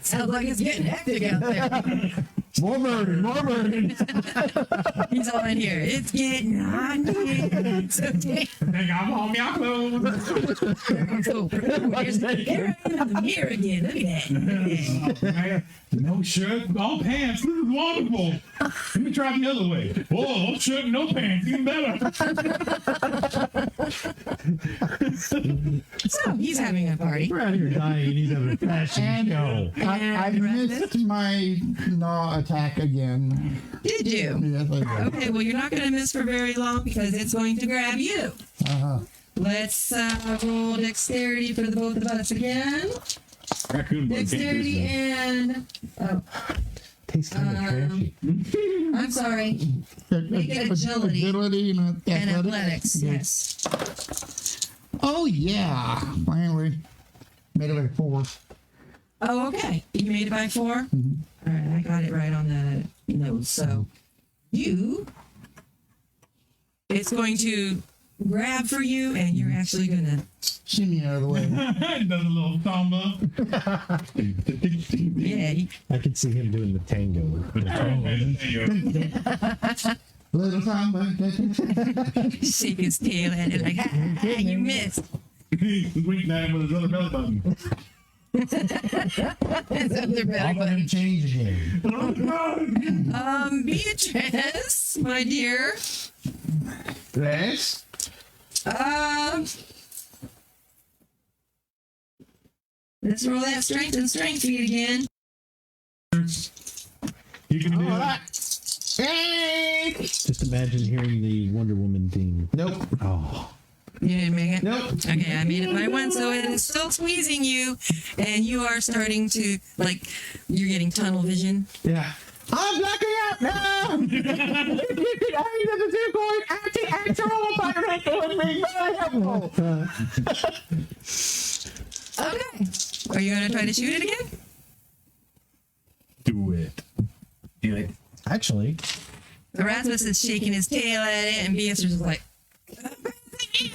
Speaker 4: Sounds like it's getting hectic out there.
Speaker 1: More burning, more burning.
Speaker 4: He's all in here. It's getting hot in here. It's okay.
Speaker 5: Take off all my clothes.
Speaker 4: So, here I am here again. Look at that.
Speaker 5: No shirt, all pants. This is wonderful. Let me try the other way. Oh, no shirt, no pants. Even better.
Speaker 4: So he's having a party.
Speaker 1: We're out here dying. You need to have a fashion show.
Speaker 3: I missed my gnaw attack again.
Speaker 4: Did you?
Speaker 3: Yes, I did.
Speaker 4: Okay, well, you're not going to miss for very long because it's going to grab you.
Speaker 3: Uh-huh.
Speaker 4: Let's roll dexterity for the both of us again.
Speaker 5: Raccoon bug
Speaker 4: Dexterity and
Speaker 1: Tastes kind of trashy.
Speaker 4: I'm sorry, Make it agility.
Speaker 3: Agility and
Speaker 4: and
Speaker 3: athletics.
Speaker 4: athletics. Yes.
Speaker 3: Oh, yeah. Finally. Made it like 4.
Speaker 4: Oh, okay. You made it by 4. All right, I got it right on the nose. So it's going to grab for you, and you're actually gonna.
Speaker 3: Shimmy out of the way.
Speaker 5: Does a little samba.
Speaker 4: Yeah.
Speaker 1: I can see him doing the tango.
Speaker 3: Little samba.
Speaker 4: Shake his tail and it like, you missed.
Speaker 5: He's winking at him with his other belly button.
Speaker 4: His other belly
Speaker 1: I'm
Speaker 4: button.
Speaker 1: gonna change again.
Speaker 4: Beatrice, my dear.
Speaker 6: Yes.
Speaker 4: Let's roll that strength and strength feat again.
Speaker 5: You can do
Speaker 6: All
Speaker 5: it.
Speaker 6: right. Hey.
Speaker 1: Just imagine hearing the Wonder Woman theme.
Speaker 6: Nope.
Speaker 1: Oh,
Speaker 4: You didn't make it?
Speaker 2: Nope.
Speaker 4: Okay, I made it by one, so it is still squeezing you, and you are starting to, like, you're getting tunnel vision.
Speaker 2: Yeah. I'm blacking out now! You can aim at the two-point anti-actual environment would be very helpful.
Speaker 4: Okay. Are you going to try to shoot it again?
Speaker 5: Do it.
Speaker 2: Do it.
Speaker 1: Actually,
Speaker 4: Erasmus is shaking his tail at it, and Beatrice is like,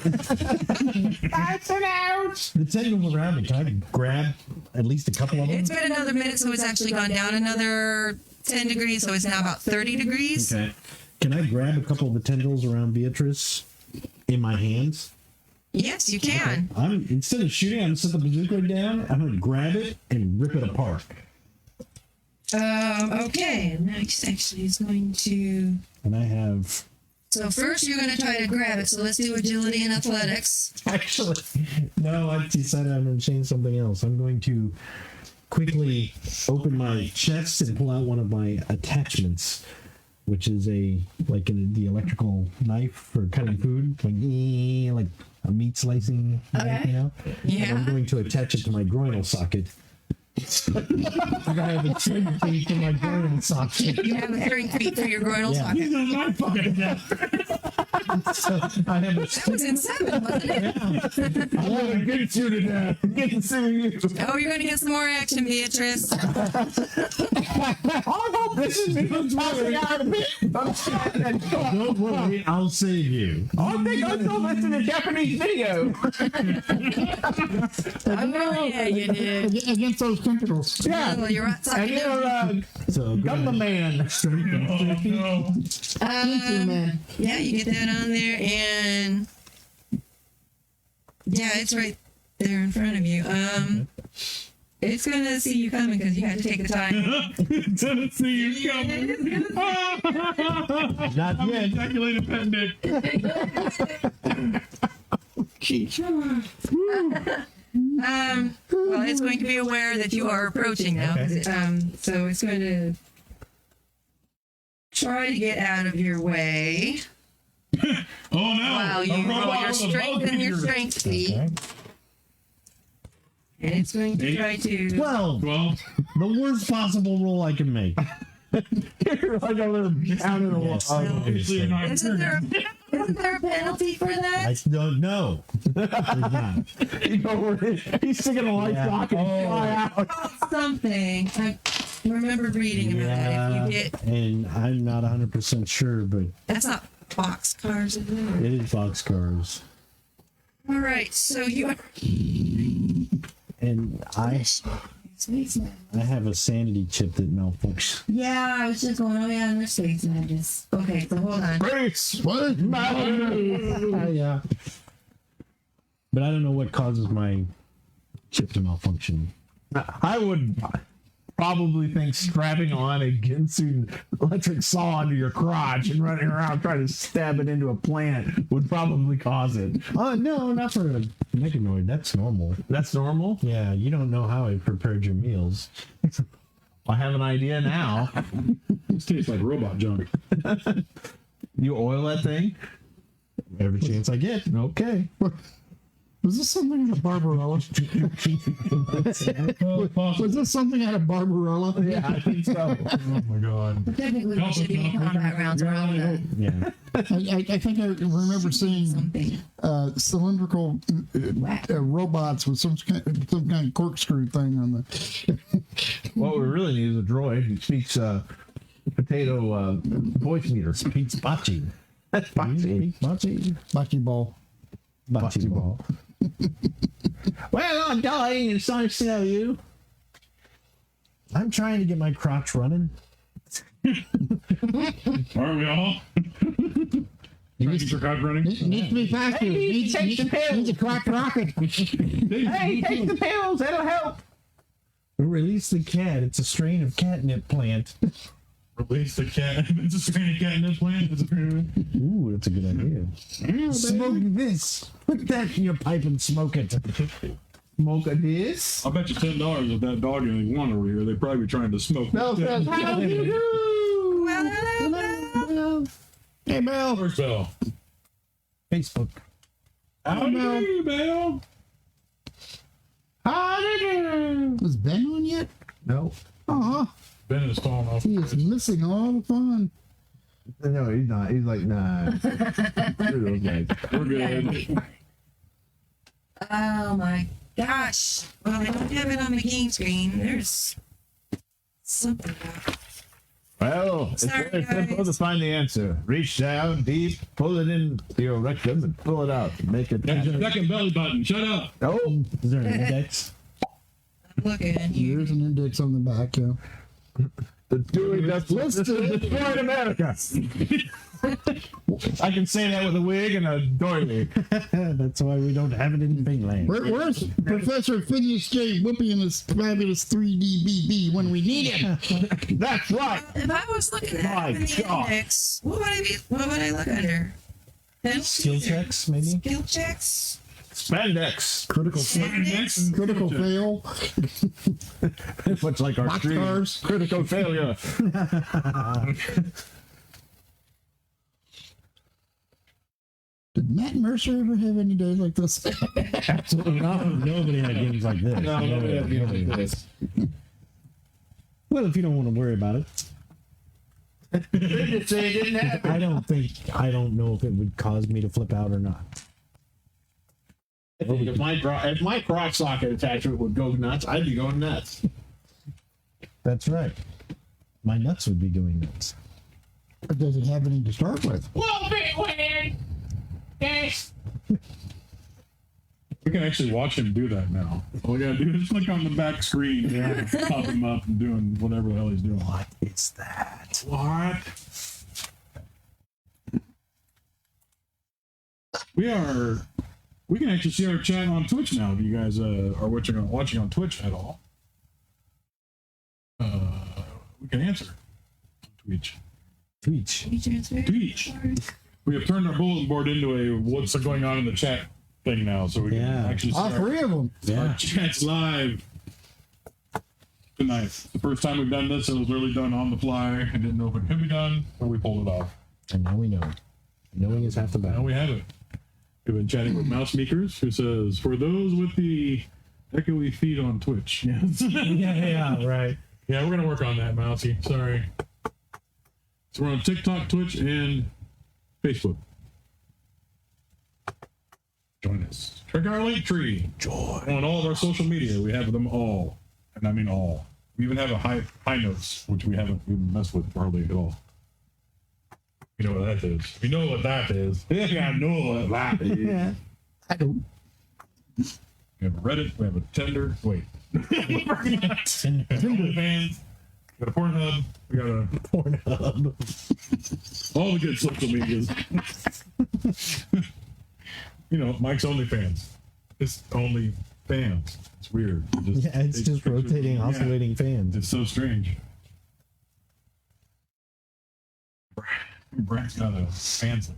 Speaker 2: That's an ouch!
Speaker 1: the tendrils around it. Can I grab at least a couple of them?
Speaker 4: it's been another minute, so it's actually gone down another 10 degrees, so it's now about 30 degrees.
Speaker 1: Okay. Can I grab a couple of the tendrils around Beatrice in my hands?
Speaker 4: Yes, you can.
Speaker 1: I'm instead of shooting, I'm gonna set the bazooka down. I'm gonna grab it and rip it apart.
Speaker 4: Okay. Next, actually, is going to.
Speaker 1: And I have
Speaker 4: So first, you're going to try to grab it. So let's do agility and athletics.
Speaker 1: actually no. I decided I'm gonna change something else. I'm going to quickly open my chest and pull out one of my attachments, which is the electrical knife for cutting food, like a meat slicing knife, you know.
Speaker 4: Yeah.
Speaker 1: And I'm going to attach it to my groinal socket. I have a trigger feed for my groinal socket.
Speaker 4: You have a 30 feet for your groinal
Speaker 1: Yeah.
Speaker 4: socket.
Speaker 5: These are my fucking death.
Speaker 1: So I have a
Speaker 4: That was in 7, wasn't it?
Speaker 5: I'm gonna get you to death.
Speaker 2: Get to see you.
Speaker 4: Oh, you're going to get some more action, Beatrice.
Speaker 2: I hope this is me tossing out a bit.
Speaker 1: Don't worry, I'll save you.
Speaker 2: I think I saw this in a Japanese video.
Speaker 4: Oh, yeah, you did.
Speaker 3: Against those tentacles.
Speaker 2: Yeah.
Speaker 4: Well, you're right.
Speaker 2: And
Speaker 4: Sorry.
Speaker 2: you're
Speaker 1: So go
Speaker 2: Gumba
Speaker 1: ahead.
Speaker 2: Man.
Speaker 5: Oh no.
Speaker 4: Yeah, you get that on there, and yeah, it's right there in front of you. It's gonna see you coming because you had to take the time.
Speaker 5: Didn't see you coming.
Speaker 1: Not
Speaker 5: I'm
Speaker 1: yet.
Speaker 5: ejaculated appendix.
Speaker 4: Well, it's going to be aware that you are approaching now. 'Cause it, so it's going to try to get out of your way.
Speaker 5: Oh no.
Speaker 4: While you
Speaker 5: A
Speaker 4: roll
Speaker 5: robot
Speaker 4: your
Speaker 5: with a
Speaker 4: strength
Speaker 5: bug
Speaker 4: and your
Speaker 5: eater.
Speaker 4: strength feat.
Speaker 1: Okay.
Speaker 4: And it's going to try to.
Speaker 1: 12.
Speaker 5: 12.
Speaker 1: The worst possible roll I can make.
Speaker 2: You're like a little down in the wall.
Speaker 1: Yes.
Speaker 5: Obviously you're not
Speaker 4: Isn't there a penalty for that?
Speaker 1: I don't know. There's not.
Speaker 2: He's sticking a light
Speaker 1: Yeah.
Speaker 2: socket and fly out.
Speaker 4: Something. I remembered reading about that. If you get.
Speaker 1: And I'm not 100% sure, but
Speaker 4: That's not boxcars, is it?
Speaker 1: it is boxcars.
Speaker 4: All right, so you are.
Speaker 1: And I have a sanity chip that malfunctions.
Speaker 4: Yeah, I was just going, oh yeah, there's space edges. Okay, so hold on.
Speaker 2: Grace.
Speaker 3: What?
Speaker 1: Yeah. But I don't know what causes my chip to malfunction.
Speaker 2: I would probably think strapping on a Ginsu electric saw under your crotch and running around trying to stab it into a plant would probably cause it.
Speaker 1: Oh, no, not for a mechanoid. That's normal.
Speaker 2: That's normal.
Speaker 1: Yeah, you don't know how I prepared your meals.
Speaker 2: I have an idea now.
Speaker 5: This tastes like robot junk.
Speaker 2: You oil that thing?
Speaker 1: Every chance I get.
Speaker 2: Okay.
Speaker 3: Was this something out of Barbarella? Was this something out of Barbarella?
Speaker 2: Yeah, I think so.
Speaker 5: Oh my god.
Speaker 4: Technically, we should be in combat rounds around that.
Speaker 1: Yeah.
Speaker 3: I think I remember seeing
Speaker 4: Something.
Speaker 3: cylindrical robots with some kind of corkscrew thing on the.
Speaker 2: What we really need is a droid who speaks potato voice meter.
Speaker 1: Speaks bocce.
Speaker 2: That's boxy.
Speaker 1: Bocce.
Speaker 3: Bocce ball.
Speaker 1: Bocce ball.
Speaker 2: Well, I'm dying. It's nice to know you.
Speaker 1: I'm trying to get my crotch running.
Speaker 5: Aren't we all? Trying to get your cod running?
Speaker 3: Needs to be faster.
Speaker 2: Hey,
Speaker 3: Needs
Speaker 2: take the pills.
Speaker 3: needs a crack rocket.
Speaker 2: Hey, take the pills. That'll help.
Speaker 1: Release the cat. It's a strain of catnip plant.
Speaker 5: Release the cat. It's a strain of catnip plant. It's apparently.
Speaker 1: Ooh, that's a good idea. Smoke this. Put that in your pipe and smoke it.
Speaker 2: Smoke a this.
Speaker 5: I'll bet you $10 if that dog and iguana were here, they'd probably be trying to smoke.
Speaker 2: Bell says, how do you do?
Speaker 3: Hey, Bill.
Speaker 5: Where's Bell?
Speaker 1: Facebook.
Speaker 5: How
Speaker 3: Mel.
Speaker 5: do you, Mel?
Speaker 6: How did you?
Speaker 3: Was Ben on yet?
Speaker 6: No.
Speaker 3: Aw,
Speaker 5: Ben is falling off.
Speaker 3: he is missing all the fun.
Speaker 6: No, he's not. He's like, nah. Screw those guys.
Speaker 5: We're good.
Speaker 4: Oh my gosh. Well, I don't have it on the game screen. There's something about it.
Speaker 6: Well, it's
Speaker 4: Sorry,
Speaker 6: very simple
Speaker 4: guys.
Speaker 6: to find the answer. Reach down deep, pull it into your rectum, and pull it out. Make it.
Speaker 5: There's your second belly button. Shut up.
Speaker 6: Oh,
Speaker 1: Is there an index?
Speaker 4: I'm looking here.
Speaker 3: Here's an index on the back, yeah.
Speaker 6: the Dewey Decimal System destroyed America. I can say that with a wig and a doily.
Speaker 1: That's why we don't have it in Finland.
Speaker 3: Where's Professor Phineas J. Whoopi and his fabulous 3D BB when we need him?
Speaker 6: That's right.
Speaker 4: If I was looking at
Speaker 6: My
Speaker 4: it in the
Speaker 6: God.
Speaker 4: index, what would I look under? Penalties
Speaker 1: Skill
Speaker 4: or
Speaker 1: checks, maybe?
Speaker 4: Skill checks?
Speaker 6: Spandex.
Speaker 3: Critical
Speaker 4: Index?
Speaker 3: critical fail.
Speaker 6: Much like our stream.
Speaker 3: Boxcars.
Speaker 6: Critical failure.
Speaker 3: Did Matt Mercer ever have any days like this?
Speaker 1: Absolutely not. Nobody had games like this.
Speaker 6: No, nobody had games like this.
Speaker 1: Well, if you don't want to worry about it,
Speaker 6: They just say it didn't happen.
Speaker 1: I don't know if it would cause me to flip out or not.
Speaker 6: If my crotch socket attachment would go nuts, I'd be going nuts.
Speaker 1: That's right. My nuts would be going nuts.
Speaker 3: It doesn't have any to start with.
Speaker 6: Well, big weird. Yes.
Speaker 5: We can actually watch him do that now. All we gotta do is click on the back screen, pop him up, and doing whatever the hell he's doing.
Speaker 1: What is that?
Speaker 5: What? We can actually see our chat on Twitch now. If you guys are watching on Twitch at all, we can answer. Twitch.
Speaker 1: Twitch.
Speaker 4: You transfer?
Speaker 5: Twitch. We have turned our bulletin board into a what's going on in the chat thing now, so we can
Speaker 1: Yeah.
Speaker 5: actually see
Speaker 3: All
Speaker 5: our,
Speaker 3: three of them.
Speaker 5: our chats live tonight. The first time we've done this, it was literally done on the fly. I didn't know if it could be done, but we pulled it off.
Speaker 1: And now we know. Knowing is half the
Speaker 5: Now
Speaker 1: battle.
Speaker 5: we have it. We've been chatting with Mouse Meekers, who says, for those with the echoey feed on Twitch. Yes.
Speaker 1: Yeah, right.
Speaker 5: Yeah, we're going to work on that, Mousy. Sorry. So we're on TikTok, Twitch, and Facebook. Join us. Check our Linktree.
Speaker 1: Joy.
Speaker 5: On all of our social media, we have them all. And I mean all. We even have a high notes, which we haven't even messed with hardly at all. You know what that is. You know what that is. Yeah, I know what that is.
Speaker 3: I don't.
Speaker 5: We have a Reddit. We have a Tinder. Wait. OnlyFans. We got a Pornhub. We got a
Speaker 1: Pornhub.
Speaker 5: all the good social medias. You know, Mike's OnlyFans. It's only fans. It's weird.
Speaker 1: Yeah, it's just rotating, oscillating fans.
Speaker 5: It's so strange. Brad's got a fancy.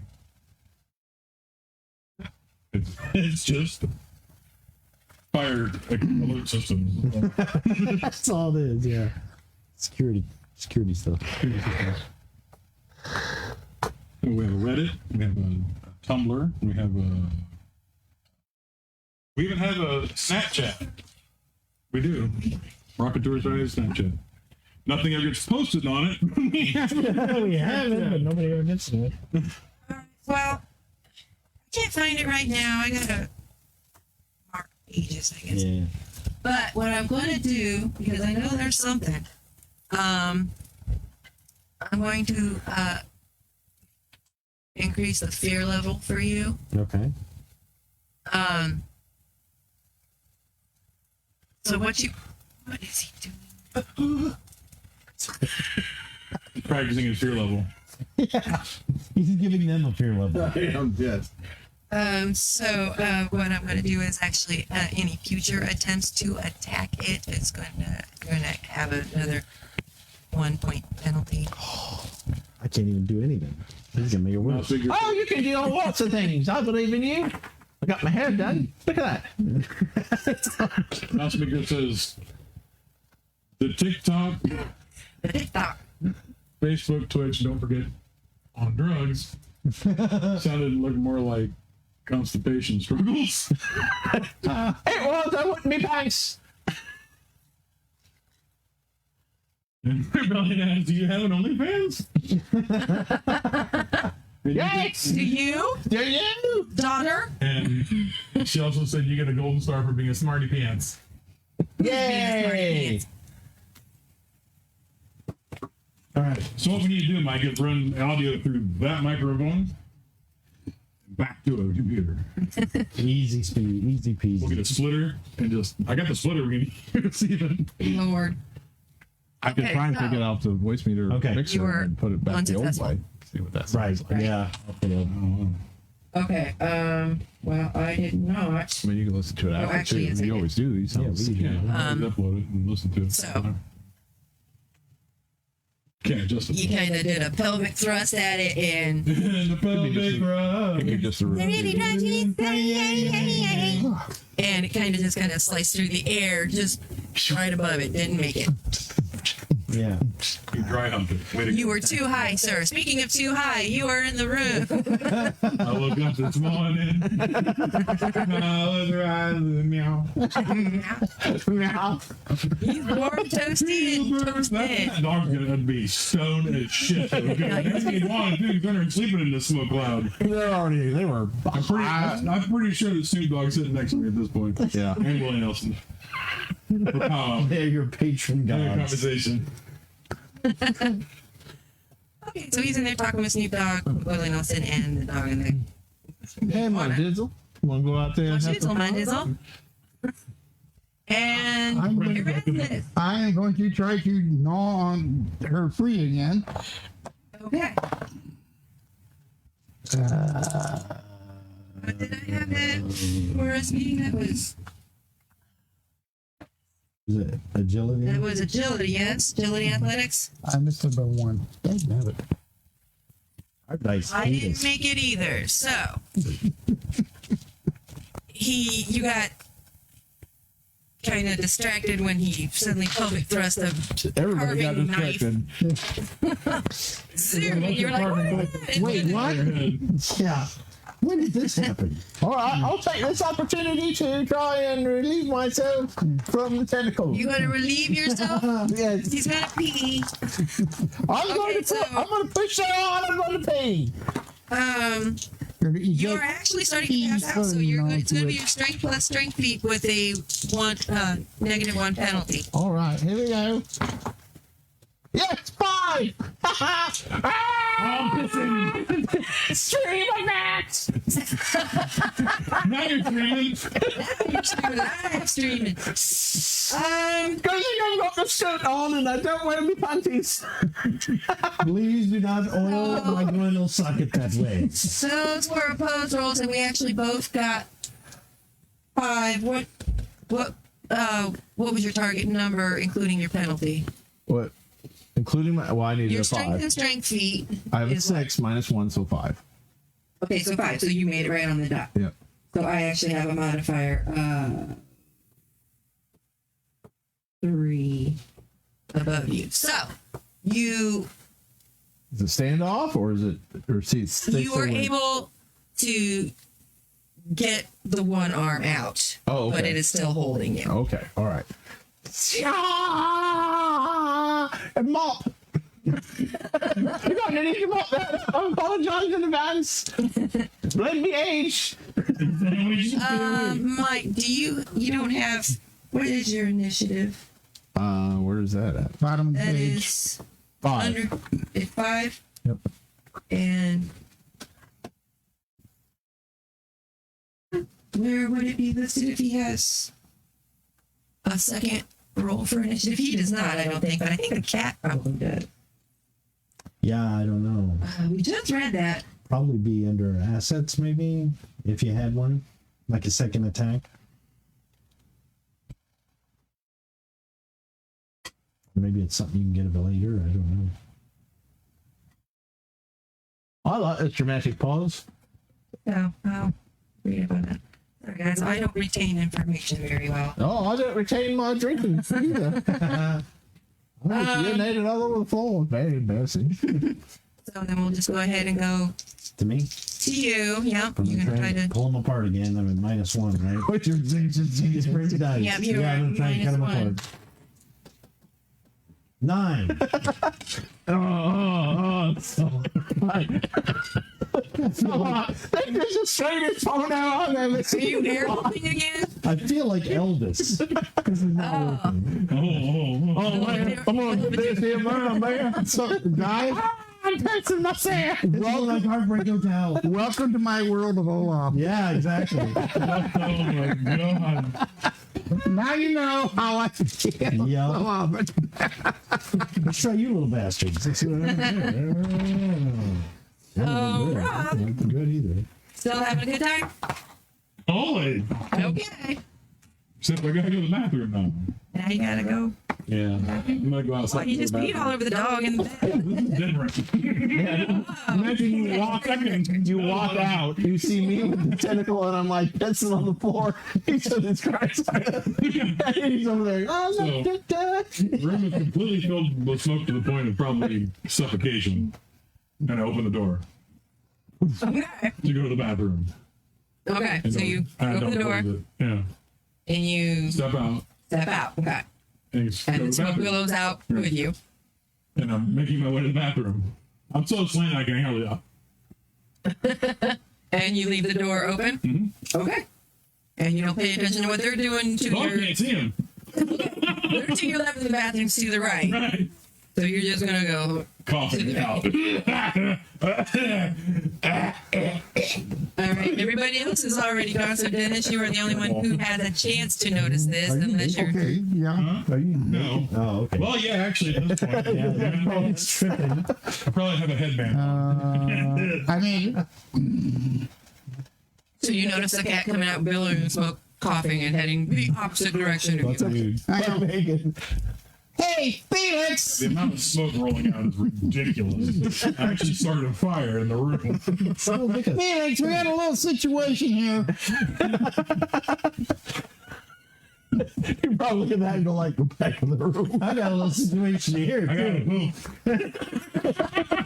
Speaker 5: It's just fire alert systems.
Speaker 1: That's all it is, yeah. Security stuff.
Speaker 5: We have a Reddit. We have a Tumblr. We even have a Snapchat. We do. Raconteur Society Snapchat. Nothing ever gets posted on it.
Speaker 1: We have it, but nobody ever gets to it.
Speaker 4: Well, I can't find it right now. I gotta mark pages, I guess.
Speaker 1: Yeah.
Speaker 4: But what I'm going to do, because I know there's something, I'm going to increase the fear level for you.
Speaker 1: Okay.
Speaker 4: So what is he doing?
Speaker 5: Practicing his fear level.
Speaker 1: Yeah. He's giving them a fear level.
Speaker 6: I am, yes.
Speaker 4: So what I'm going to do is actually any future attempts to attack it is going to have another 1 point penalty.
Speaker 1: I can't even do anything. He's gonna make it
Speaker 5: Mouse
Speaker 1: worse.
Speaker 5: figure.
Speaker 6: Oh, you can do lots of things. I believe in you. I got my hair done. Look at that.
Speaker 5: Mouse Maker says the TikTok, Facebook, Twitch, don't forget on drugs. Sounded like more like constipation struggles.
Speaker 6: It was, I wouldn't be pants.
Speaker 5: And Rebellion asks, do you have an OnlyFans?
Speaker 6: Yes!
Speaker 4: Do you,
Speaker 6: Do you?
Speaker 4: daughter?
Speaker 5: And she also said you get a golden star for being a smarty pants.
Speaker 6: Yay!
Speaker 5: All right. So what we need to do, Mike, is run audio through that microphone back to a computer.
Speaker 1: Easy speed, easy peasy.
Speaker 5: We'll get a splitter and just. I got the splitter. We can see it.
Speaker 4: Lord.
Speaker 6: I could
Speaker 4: Okay,
Speaker 6: try and
Speaker 4: so-
Speaker 6: take it off the voice meter
Speaker 1: Okay.
Speaker 4: You
Speaker 6: mixer
Speaker 4: were
Speaker 6: and put it back the old
Speaker 4: unsuccessful.
Speaker 6: way. See what that
Speaker 1: Right.
Speaker 6: sounds like.
Speaker 1: Yeah. Okay.
Speaker 4: Okay, well, I did not.
Speaker 6: I mean, you can listen to it after
Speaker 4: actually,
Speaker 6: too.
Speaker 4: yes, I
Speaker 6: You
Speaker 4: did.
Speaker 6: always do these.
Speaker 1: Yeah,
Speaker 6: sounds.
Speaker 1: we do.
Speaker 5: Yeah, we'll upload it and listen to it.
Speaker 4: So-
Speaker 5: Can't adjust
Speaker 4: He
Speaker 5: it.
Speaker 4: kind of did a pelvic thrust at it, and
Speaker 5: And the pelvic rub.
Speaker 6: Maybe just a
Speaker 4: and it kind of sliced through the air, just right above it. Didn't make it.
Speaker 1: Yeah.
Speaker 5: You dry humped it. Way to
Speaker 4: You
Speaker 5: go.
Speaker 4: were too high, sir. Speaking of too high, you are in the room.
Speaker 5: I woke up this morning. I was rising, meow.
Speaker 4: He's warm, toasty, and toasted.
Speaker 5: That dog's gonna be stoned as shit. That's what he wanted to do. He's under and sleeping in this smoke cloud.
Speaker 6: They were.
Speaker 5: I'm pretty sure that Snoop Dogg's sitting next to me at this point.
Speaker 6: Yeah.
Speaker 5: And Willie Nelson. For power.
Speaker 1: They're your patron
Speaker 5: Another
Speaker 1: gods.
Speaker 5: conversation.
Speaker 4: Okay, so he's in there talking with Snoop Dogg, Willie Nelson, and the dog in there.
Speaker 6: Hey, my dizzle. Want to go out there and have
Speaker 4: Dizzle,
Speaker 6: some
Speaker 4: my
Speaker 6: fun?
Speaker 4: dizzle. And Erasmus.
Speaker 3: I am going to try to gnaw on her free again.
Speaker 4: Okay. What did I have that for us meeting? That was
Speaker 1: Is it agility?
Speaker 4: agility, yes? Agility athletics?
Speaker 3: I missed it by one.
Speaker 1: Have it. Our dice
Speaker 4: I
Speaker 1: hate
Speaker 4: didn't
Speaker 1: us.
Speaker 4: make it either. So you got kind of distracted when he suddenly pelvic thrust a
Speaker 6: Everybody got
Speaker 4: carving knife.
Speaker 6: distracted.
Speaker 4: Zoom, you're like, what?
Speaker 1: Wait, what? Yeah. When did this happen?
Speaker 6: All right, I'll take this opportunity to try and relieve myself from the tentacles.
Speaker 4: You gonna relieve yourself?
Speaker 6: Yes.
Speaker 4: He's gonna pee.
Speaker 6: I'm going to push that on. I'm going to pee.
Speaker 4: You're actually starting to pass out, so it's gonna be your strength plus strength feat with a -1 penalty.
Speaker 6: All right, here we go. Yes, 5!
Speaker 5: I'm pissing.
Speaker 6: Stream of Max!
Speaker 5: Now you're screaming.
Speaker 4: You're streaming. I'm streaming.
Speaker 6: Because I've got the skirt on and I don't wear my panties.
Speaker 1: Please do not oil my groinal socket that way.
Speaker 4: So those were opposed rolls, and we actually both got 5. What was your target number, including your penalty?
Speaker 6: What? Including my. Well, I needed
Speaker 4: Your
Speaker 6: a
Speaker 4: strength
Speaker 6: 5.
Speaker 4: and strength feat.
Speaker 6: I have a
Speaker 4: is
Speaker 6: 6 minus 1, so 5.
Speaker 4: Okay, so 5. So you made it right on the dot.
Speaker 6: Yep.
Speaker 4: So I actually have a modifier 3 above you. So you
Speaker 6: Is it standoff or is it. Or see,
Speaker 4: you were able to get the one arm out.
Speaker 6: Oh, okay.
Speaker 4: But it is still holding you.
Speaker 6: Okay, all right. And mop. You're going to need to mop that. I apologize in advance. Blame me age.
Speaker 4: Mike, you don't have, what is your initiative?
Speaker 6: Where is that at?
Speaker 3: Bottom of the
Speaker 4: That
Speaker 3: page.
Speaker 4: is
Speaker 6: 5.
Speaker 4: under at 5.
Speaker 6: Yep.
Speaker 4: And where would it be listed if he has a second roll for initiative? He does not, I don't think, but I think the cat probably does.
Speaker 1: Yeah, I don't know.
Speaker 4: We just read that.
Speaker 1: Probably be under assets, maybe, if you had one, like a second attack. Maybe it's something you can get a bit later. I don't know.
Speaker 6: I like this dramatic pause.
Speaker 4: So I'll read about that. Sorry guys, I don't retain information very well.
Speaker 6: Oh, I don't retain my drinking either. I urinated all over the floor. Very embarrassing.
Speaker 4: So then we'll just go ahead and go
Speaker 1: To me?
Speaker 4: to you. Yep.
Speaker 1: I'm
Speaker 4: You're gonna try to.
Speaker 1: pull them apart again. I'm at -1, right?
Speaker 6: What's your
Speaker 1: Just bring the dice.
Speaker 4: Yep, you're
Speaker 1: I'm gonna try and cut them
Speaker 4: -1.
Speaker 1: apart. 9.
Speaker 6: so that's the straightest photo I've ever
Speaker 4: Are
Speaker 6: seen.
Speaker 4: you air holding again?
Speaker 1: I feel like Elvis. This is not working.
Speaker 6: Oh, man. I'm going to this here, man. So, guys, I'm touching myself.
Speaker 1: Well, like Heartbreak Hotel.
Speaker 3: Welcome to my world of Olaf.
Speaker 1: Yeah, exactly.
Speaker 5: Oh my god.
Speaker 6: Now you know how I feel.
Speaker 1: Yeah.
Speaker 6: Oh, but
Speaker 1: Let's try you little bastards.
Speaker 4: Oh, Rob.
Speaker 1: Not good either.
Speaker 4: Still having a good time?
Speaker 5: Always.
Speaker 4: Okay.
Speaker 5: Except I gotta go to the bathroom now.
Speaker 4: Now you gotta go.
Speaker 5: Yeah. I'm gonna go outside.
Speaker 4: Well, you just peed all over the dog in the bed.
Speaker 5: This is different.
Speaker 6: imagine you walk out, you see me with the tentacle, and I'm like pissing on the floor. He's just Christ. And he's over there. Oh,
Speaker 5: So-
Speaker 6: look at that.
Speaker 5: The room is completely filled with smoke to the point of probably suffocation. And I open the door
Speaker 4: Okay.
Speaker 5: to go to the bathroom.
Speaker 4: Okay.
Speaker 5: And
Speaker 4: So you
Speaker 5: I
Speaker 4: open
Speaker 5: don't
Speaker 4: the door
Speaker 5: close it. Yeah.
Speaker 4: and you
Speaker 5: Step out.
Speaker 4: step out. Okay.
Speaker 5: And, go to
Speaker 4: And the
Speaker 5: the
Speaker 4: smoke
Speaker 5: bathroom.
Speaker 4: billows out with you.
Speaker 5: And I'm making my way to the bathroom. I'm so slanted I can hardly.
Speaker 4: And you leave the door open.
Speaker 5: Mm-hmm.
Speaker 4: Okay. And you don't pay attention to what they're doing to
Speaker 5: Oh, I
Speaker 4: your.
Speaker 5: can't see him.
Speaker 4: They're to your left and the bathroom's to the right.
Speaker 5: Right.
Speaker 4: So you're just gonna go.
Speaker 5: Coughing out.
Speaker 4: All right. Everybody else is already gone. So Dennis, you are the only one who has a chance to notice this, unless you're.
Speaker 3: Okay, yeah.
Speaker 1: Are you?
Speaker 5: No.
Speaker 1: Oh, okay.
Speaker 5: Well, yeah, actually, at this point,
Speaker 1: Yeah, it's tripping.
Speaker 5: I probably have a headband.
Speaker 3: I mean,
Speaker 4: So you notice the cat coming out, billowing smoke, coughing, and heading the opposite direction of
Speaker 1: That's
Speaker 4: you.
Speaker 1: weird.
Speaker 3: I know.
Speaker 6: Megan.
Speaker 3: Hey, Felix!
Speaker 5: The amount of smoke rolling out is ridiculous. I actually started a fire in the room.
Speaker 1: Oh, look at
Speaker 3: Felix, we got a little situation here.
Speaker 6: You're probably looking at him to like go back in the room.
Speaker 1: I got a little situation here,
Speaker 5: I gotta
Speaker 1: too.
Speaker 5: move.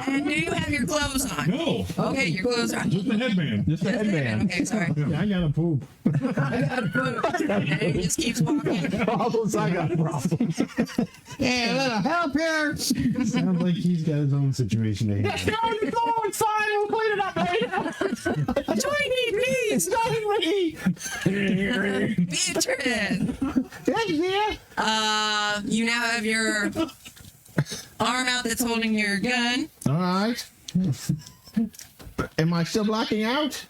Speaker 4: And do you have your clothes on?
Speaker 5: No,
Speaker 4: Okay, your clothes are on.
Speaker 5: just a headband.
Speaker 6: Just a headband.
Speaker 4: Okay, sorry.
Speaker 1: I gotta poop.
Speaker 4: And he just keeps walking.
Speaker 6: Problems, I got problems.
Speaker 3: Yeah, a little help here.
Speaker 1: Sounds like he's got his own situation to handle.
Speaker 6: No, it's fine. We'll clean it up later.
Speaker 4: Join me, please.
Speaker 6: Join me.
Speaker 4: Beatrice.
Speaker 6: Yeah.
Speaker 4: You now have your arm out that's holding your gun.
Speaker 6: All right. Am I still blacking out?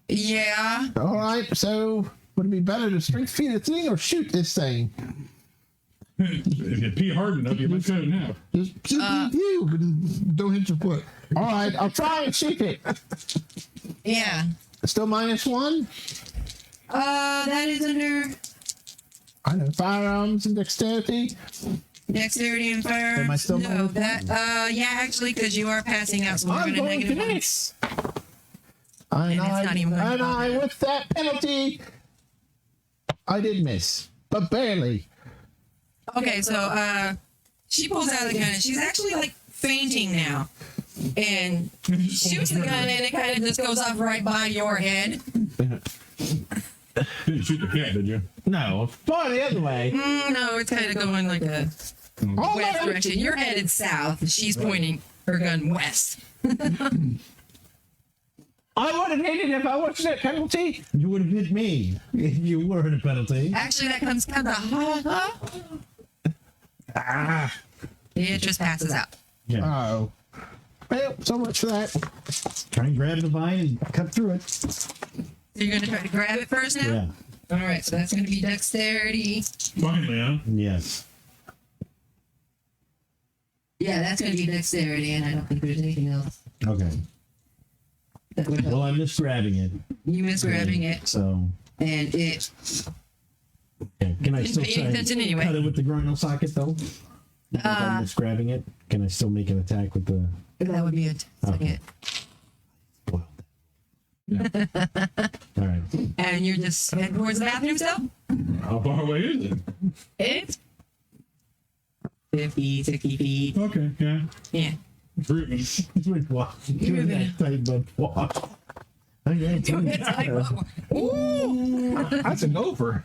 Speaker 4: Yeah.
Speaker 6: All right. So would it be better to strength feed the thing or shoot this thing?
Speaker 5: If you pee hard enough, you might cut it in half.
Speaker 3: Just pew, pew, but don't hit your foot.
Speaker 6: All right. I'll try and shoot it.
Speaker 4: Yeah.
Speaker 6: Still -1.
Speaker 4: That is under
Speaker 6: I know. Firearms and dexterity.
Speaker 4: dexterity and firearms.
Speaker 6: Am I still
Speaker 4: no,
Speaker 6: minus
Speaker 4: that yeah, actually, because you are passing out, so we're
Speaker 6: I'm
Speaker 4: going to
Speaker 6: going to
Speaker 4: negative one.
Speaker 6: miss.
Speaker 4: And it's not even going to bother.
Speaker 6: with that penalty, I did miss, but barely.
Speaker 4: Okay, so she pulls out the gun and she's actually like fainting now. And shoots the gun and it kind of just goes off right by your head.
Speaker 5: Didn't shoot the cat, did you?
Speaker 6: No, far the other way.
Speaker 4: No, it's kind of going like a
Speaker 6: Oh,
Speaker 4: west
Speaker 6: no.
Speaker 4: direction. You're headed south. She's pointing her gun west.
Speaker 6: I would have hit it if I wasn't at penalty.
Speaker 1: You would have hit me if you weren't a penalty.
Speaker 4: Actually, that comes kind of it just passes out.
Speaker 1: Yeah.
Speaker 6: Oh. Well, so much for that.
Speaker 1: Try and grab the vine and cut through it.
Speaker 4: So you're going to try to grab it first now?
Speaker 1: Yeah.
Speaker 4: All right, so that's going to be dexterity.
Speaker 5: Finally, huh?
Speaker 1: Yes.
Speaker 4: Yeah, that's going to be dexterity, and I don't think there's anything else
Speaker 1: Okay.
Speaker 4: that would help.
Speaker 1: Well, I'm just grabbing it.
Speaker 4: You miss grabbing it,
Speaker 1: So,
Speaker 4: and it.
Speaker 1: okay. Can I
Speaker 4: Didn't
Speaker 1: still
Speaker 4: pay
Speaker 1: try
Speaker 4: attention
Speaker 1: and
Speaker 4: anyway.
Speaker 1: cut it with the groinal socket, though? If I'm just grabbing it, can I still make an attack with the...
Speaker 4: That would be a second.
Speaker 1: Well, all right.
Speaker 4: And you're just heading towards the bathroom still?
Speaker 5: How far away is it?
Speaker 4: It's 50, 60 feet.
Speaker 5: Okay, yeah.
Speaker 4: Yeah.
Speaker 5: Grooving.
Speaker 1: With walk. Doing that type of walk. Okay,
Speaker 4: It's like, ooh,
Speaker 2: That's an over.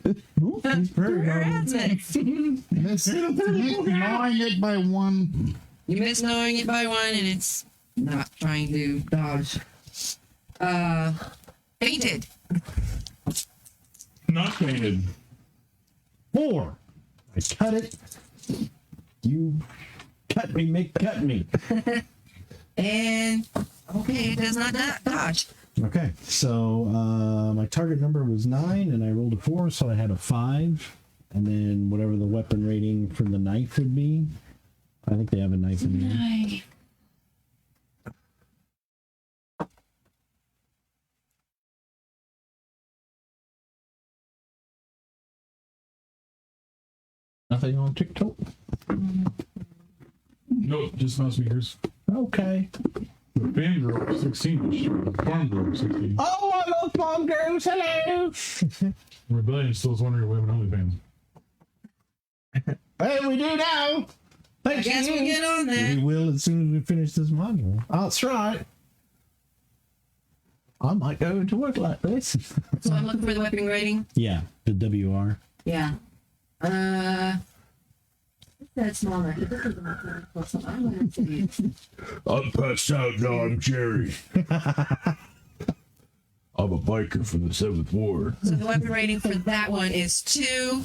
Speaker 1: he's very
Speaker 4: where
Speaker 1: hard.
Speaker 4: is it?
Speaker 3: Miss gnawing it by one.
Speaker 4: You miss knowing it by one, and it's not trying to dodge. Fainted.
Speaker 5: Not painted.
Speaker 1: 4. I cut it. You cut me, make cut me.
Speaker 4: And okay, it does not dodge.
Speaker 1: Okay, so my target number was 9, and I rolled a 4, so I had a 5. And then whatever the weapon rating for the knife would be. I think they have a knife in there.
Speaker 2: Nothing on TikTok.
Speaker 5: Nope, just mouse meters.
Speaker 2: Okay.
Speaker 5: The fan girl 16-ish. Farm girl 16.
Speaker 2: Oh, I love farm girls. Hello.
Speaker 5: Rebellion still is wondering if we have an OnlyFans.
Speaker 2: Hey, we do now.
Speaker 4: I
Speaker 2: Thanks
Speaker 4: guess
Speaker 2: you.
Speaker 4: we'll get on
Speaker 1: We
Speaker 4: that.
Speaker 1: will as soon as we finish this module.
Speaker 2: That's right. I might go to work like this.
Speaker 4: So I'm looking for the weapon rating.
Speaker 1: Yeah, the WR.
Speaker 4: Yeah. That's smaller. This is not I'm gonna see.
Speaker 7: I'm passed out now. I'm Jerry. I'm a biker from the 7th Ward.
Speaker 4: So the weapon rating for that one is 2.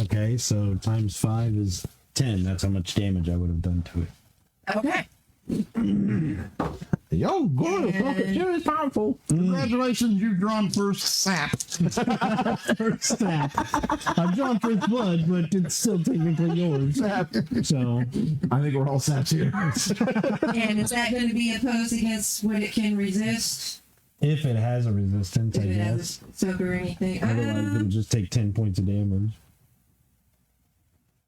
Speaker 1: Okay, so times 5 is 10. That's how much damage I would have done to it.
Speaker 4: Okay.
Speaker 2: Yo, good. Rocket sure is powerful.
Speaker 3: Congratulations, you've drawn first sap.
Speaker 1: First snap. I've drawn first blood, but it's still technically yours. So,
Speaker 2: I think we're all saps here.
Speaker 4: And is that going to be opposed against what it can resist?
Speaker 1: if it has a resistance,
Speaker 4: If
Speaker 1: I
Speaker 4: it
Speaker 1: guess.
Speaker 4: has a soak or anything.
Speaker 1: Otherwise, it'll just take 10 points of damage.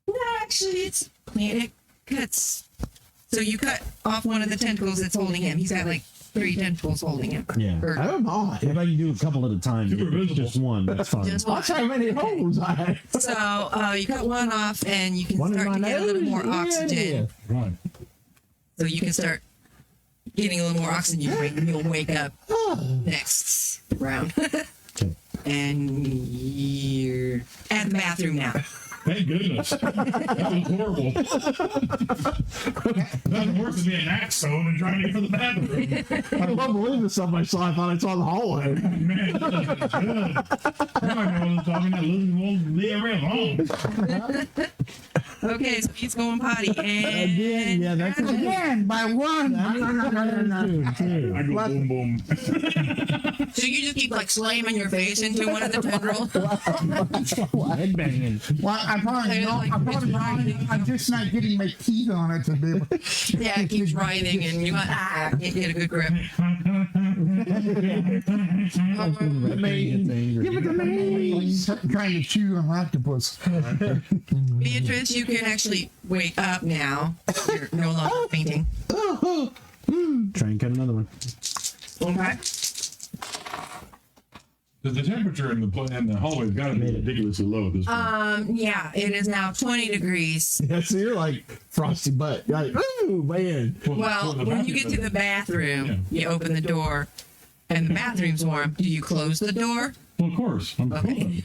Speaker 4: No, actually, it's it cuts. So you cut off one of the tentacles that's holding him. He's got like 3 tentacles holding him.
Speaker 1: Yeah.
Speaker 4: Or
Speaker 2: Oh my.
Speaker 1: If I can do a couple at a time,
Speaker 5: Super
Speaker 1: if it's
Speaker 5: visible.
Speaker 1: just one, that's fine.
Speaker 4: just one.
Speaker 2: That's how many holes I have.
Speaker 4: So you cut one off, and you can
Speaker 2: One in
Speaker 4: start to
Speaker 2: my
Speaker 4: get a little
Speaker 2: nose.
Speaker 4: more
Speaker 2: Yeah,
Speaker 4: oxygen.
Speaker 5: Right.
Speaker 4: So you can start getting a little more oxygen, and you'll wake up next round.
Speaker 1: Okay.
Speaker 4: And you're at the bathroom now.
Speaker 5: Thank goodness. That was horrible. Nothing worse than being an axe stone and trying to get to the bathroom.
Speaker 2: I don't believe the stuff I saw. I thought I saw the hallway.
Speaker 5: Man, this is good. Now I know what I'm talking about. Losing won't leave me alone.
Speaker 4: Okay, so he's going potty. And
Speaker 1: Again, yeah, that's
Speaker 3: Again, by one.
Speaker 1: Two.
Speaker 5: I go boom boom.
Speaker 4: so you just keep like slamming your face into one of the tendrils.
Speaker 1: Headbanging.
Speaker 3: Well, I'm just not getting my teeth on it to be able.
Speaker 4: Yeah, it keeps writhing, and you can't get a good grip.
Speaker 1: Give it to me.
Speaker 3: Trying to chew on octopus.
Speaker 4: Beatrice, you can actually wake up now. You're no longer fainting.
Speaker 1: Try and cut another one.
Speaker 4: Okay.
Speaker 5: The temperature in the hallway's got to be ridiculously low at this point.
Speaker 4: Yeah, it is now 20 degrees.
Speaker 2: Yeah, so you're like frosty butt. You're like, ooh, man.
Speaker 4: Well, when you get to the bathroom, you open the door, and the bathroom's warm. Do you close the door?
Speaker 5: Well, of course. I'm
Speaker 4: Okay.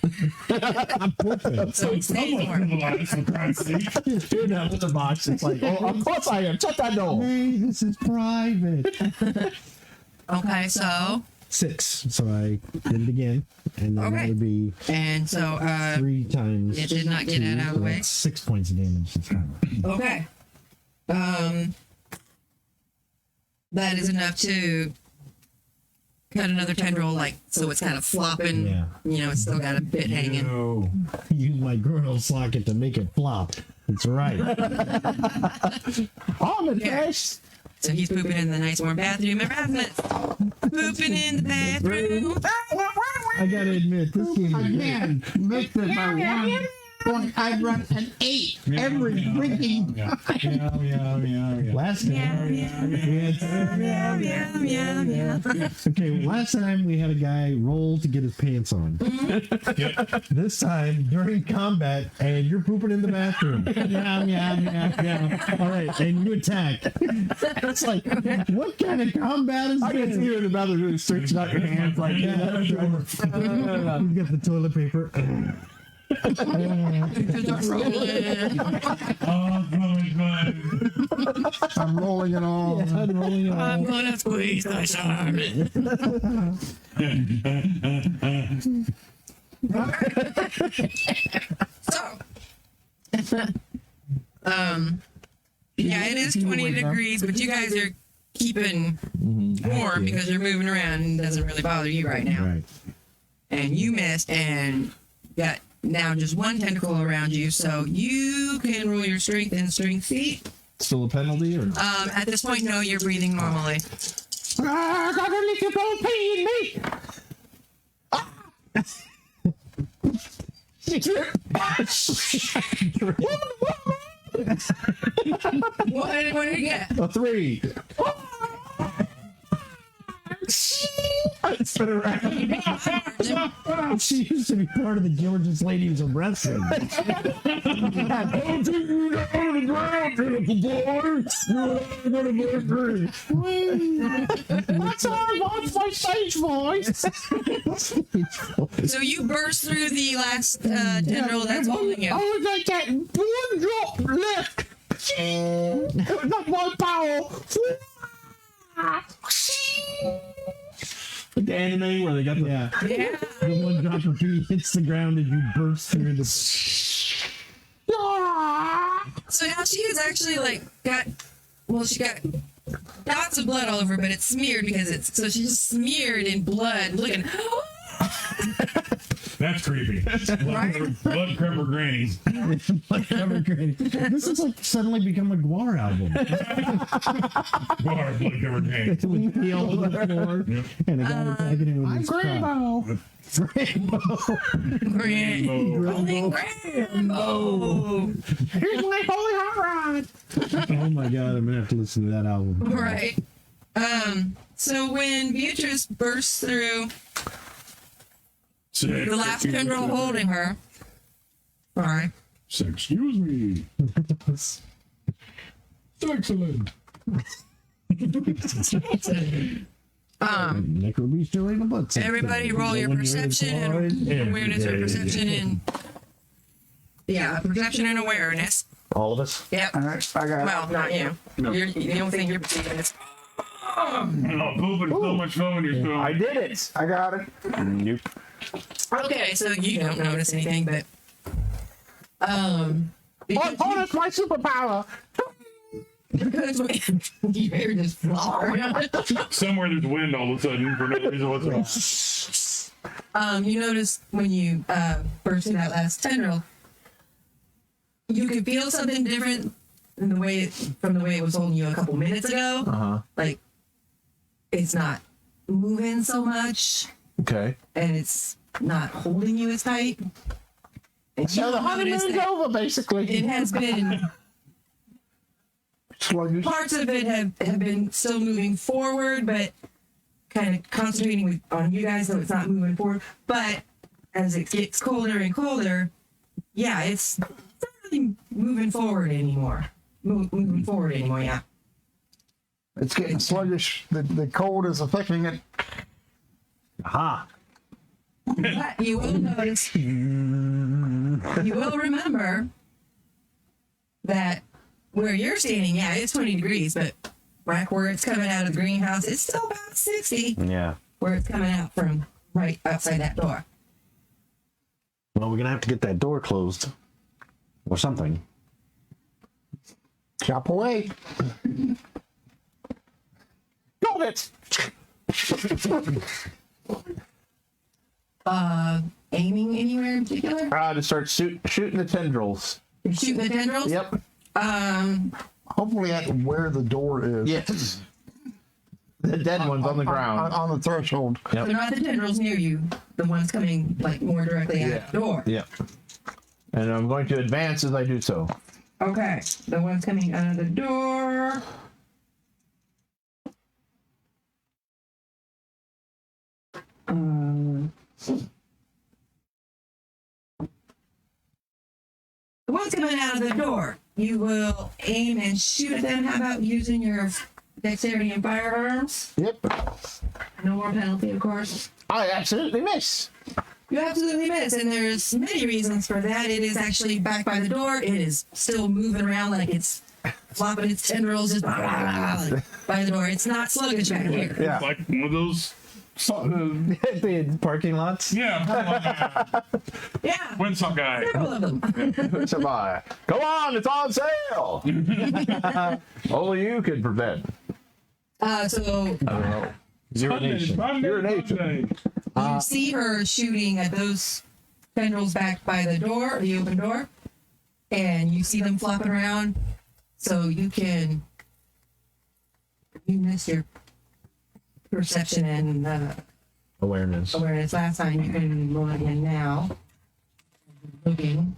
Speaker 4: So it stays warm.
Speaker 5: for Christ's sake.
Speaker 2: You're in that litter box. It's like, oh, of course I am. Shut that door.
Speaker 1: Hey, this is private.
Speaker 4: Okay, so
Speaker 1: 6. So I did it again. And then
Speaker 4: Okay.
Speaker 1: that would be
Speaker 4: and so
Speaker 1: 3 times.
Speaker 4: it did not get
Speaker 1: 2,
Speaker 4: it out of
Speaker 1: so
Speaker 4: the way.
Speaker 1: that's 6 points of damage this time.
Speaker 4: okay. That is enough to cut another tendril, like so it's kind of flopping.
Speaker 1: Yeah.
Speaker 4: You know, it's still got a bit hanging.
Speaker 5: No.
Speaker 1: Use my girdle socket to make it flop. That's right.
Speaker 2: I'm in
Speaker 4: Yeah.
Speaker 2: fresh.
Speaker 4: So he's pooping in the nice warm bathroom. Pooping in the bathroom.
Speaker 1: I gotta admit, this game is
Speaker 3: Again, missed it by one. I'd run an 8 every freaking.
Speaker 1: Last time, okay, last time we had a guy roll to get his pants on. This time during combat, and you're pooping in the bathroom. All right, and you attack. It's like, what kind of combat is
Speaker 6: I can
Speaker 1: this?
Speaker 6: see you in the bathroom stretching out your hands like
Speaker 1: You got the toilet paper.
Speaker 3: I'm rolling it all.
Speaker 1: I'm rolling it
Speaker 4: I'm
Speaker 1: all.
Speaker 4: gonna squeeze the shark. So, yeah, it is 20 degrees, but you guys are keeping warm because you're moving around and it doesn't really bother you right now.
Speaker 1: Right.
Speaker 4: And you missed and got now just one tentacle around you, so you can roll your strength and strength feat.
Speaker 2: Still a penalty or?
Speaker 4: At this point, no, you're breathing normally.
Speaker 6: I got a little bit of pee in me.
Speaker 4: What did you get?
Speaker 2: A 3. Spin around.
Speaker 1: She used to be part of the George's Ladies of Wrestling.
Speaker 7: I'll take you down on the ground, beautiful boy. You're gonna be agree.
Speaker 6: That's all I want, my stage voice.
Speaker 4: So you burst through the last tendril that's holding you.
Speaker 6: I was like that one drop left. It was not my power.
Speaker 2: The anime where they got the.
Speaker 1: Yeah.
Speaker 4: Yeah.
Speaker 1: The one drop of pee hits the ground and you burst through the.
Speaker 4: So now she is actually she got dots of blood all over, but it's smeared so she's just smeared in blood, looking.
Speaker 5: That's creepy.
Speaker 4: Right?
Speaker 5: Blood covered grannies.
Speaker 1: This is like suddenly become a Gwar album.
Speaker 5: Blood covered grannies.
Speaker 1: With pee all over the floor and a guy attacking him with his crop.
Speaker 4: Rambo.
Speaker 6: Here's my holy hot rod.
Speaker 1: Oh my god, I'm gonna have to listen to that album.
Speaker 4: Right. So when Beatrice bursts through the last tendril holding her. Sorry.
Speaker 7: Excuse me. Excellent.
Speaker 1: Necrobestial in the butt.
Speaker 4: Everybody roll your perception and awareness or perception and perception and awareness.
Speaker 2: All of us?
Speaker 4: Yep.
Speaker 3: All right, I got
Speaker 4: Well, not you. You're, the only thing you're perceiving is
Speaker 5: Oh, pooping so much foam in your stomach.
Speaker 2: I did it.
Speaker 3: I got it.
Speaker 2: Nope.
Speaker 4: okay. So you don't notice anything, but because
Speaker 6: That's my superpower.
Speaker 4: you hear this flower.
Speaker 5: Somewhere there's wind all of a sudden for no reason whatsoever.
Speaker 4: You notice when you burst through that last tendril, you could feel something different from the way it was holding you a couple minutes ago. Like it's not moving so much,
Speaker 2: Okay.
Speaker 4: and it's not holding you as tight. And
Speaker 6: So
Speaker 4: you
Speaker 6: the
Speaker 4: notice
Speaker 6: honeymoon's
Speaker 4: that
Speaker 6: over, basically.
Speaker 4: it has been
Speaker 3: Sluggish.
Speaker 4: parts of it have been still moving forward, but kind of concentrating on you guys, so it's not moving forward. But as it gets colder and colder, yeah, it's not really moving forward anymore. Moving forward anymore, yeah.
Speaker 3: It's getting sluggish. The cold is affecting it.
Speaker 2: Aha.
Speaker 4: But you will notice, you will remember that where you're standing, yeah, it's 20 degrees, but back where it's coming out of the greenhouse, it's still about 60
Speaker 2: Yeah.
Speaker 4: where it's coming out from right outside that door.
Speaker 2: Well, we're gonna have to get that door closed, or something.
Speaker 3: Chop away.
Speaker 6: Got it.
Speaker 4: Aiming anywhere in particular?
Speaker 2: To start shooting the tendrils.
Speaker 4: You're shooting the tendrils?
Speaker 2: Yep.
Speaker 3: Hopefully at where the door is.
Speaker 2: Yes. The dead ones on the ground.
Speaker 3: On the threshold.
Speaker 4: They're not the tendrils near you. The ones coming like more directly at the door.
Speaker 2: Yep. And I'm going to advance as I do so.
Speaker 4: Okay, the one's coming out of the door. The one's coming out of the door. You will aim and shoot at them. How about using your dexterity and firearms?
Speaker 2: Yep.
Speaker 4: No more penalty, of course.
Speaker 2: I absolutely miss.
Speaker 4: You absolutely miss, and there's many reasons for that. It is actually back by the door. It is still moving around like it's flopping its tendrils just by the door. It's not sluggish back here.
Speaker 2: Yeah.
Speaker 5: Like one of those.
Speaker 2: The parking lots.
Speaker 5: Yeah.
Speaker 4: Yeah,
Speaker 5: Windsock guy.
Speaker 4: several of them.
Speaker 2: Survive. Come on, it's on sale. Only you can prevent.
Speaker 4: So
Speaker 2: I don't know.
Speaker 5: Urination.
Speaker 2: Urination.
Speaker 4: you see her shooting at those tendrils back by the door, the open door, and you see them flopping around. So you miss your perception and
Speaker 2: Awareness.
Speaker 4: last time. You can roll it again now. Looking.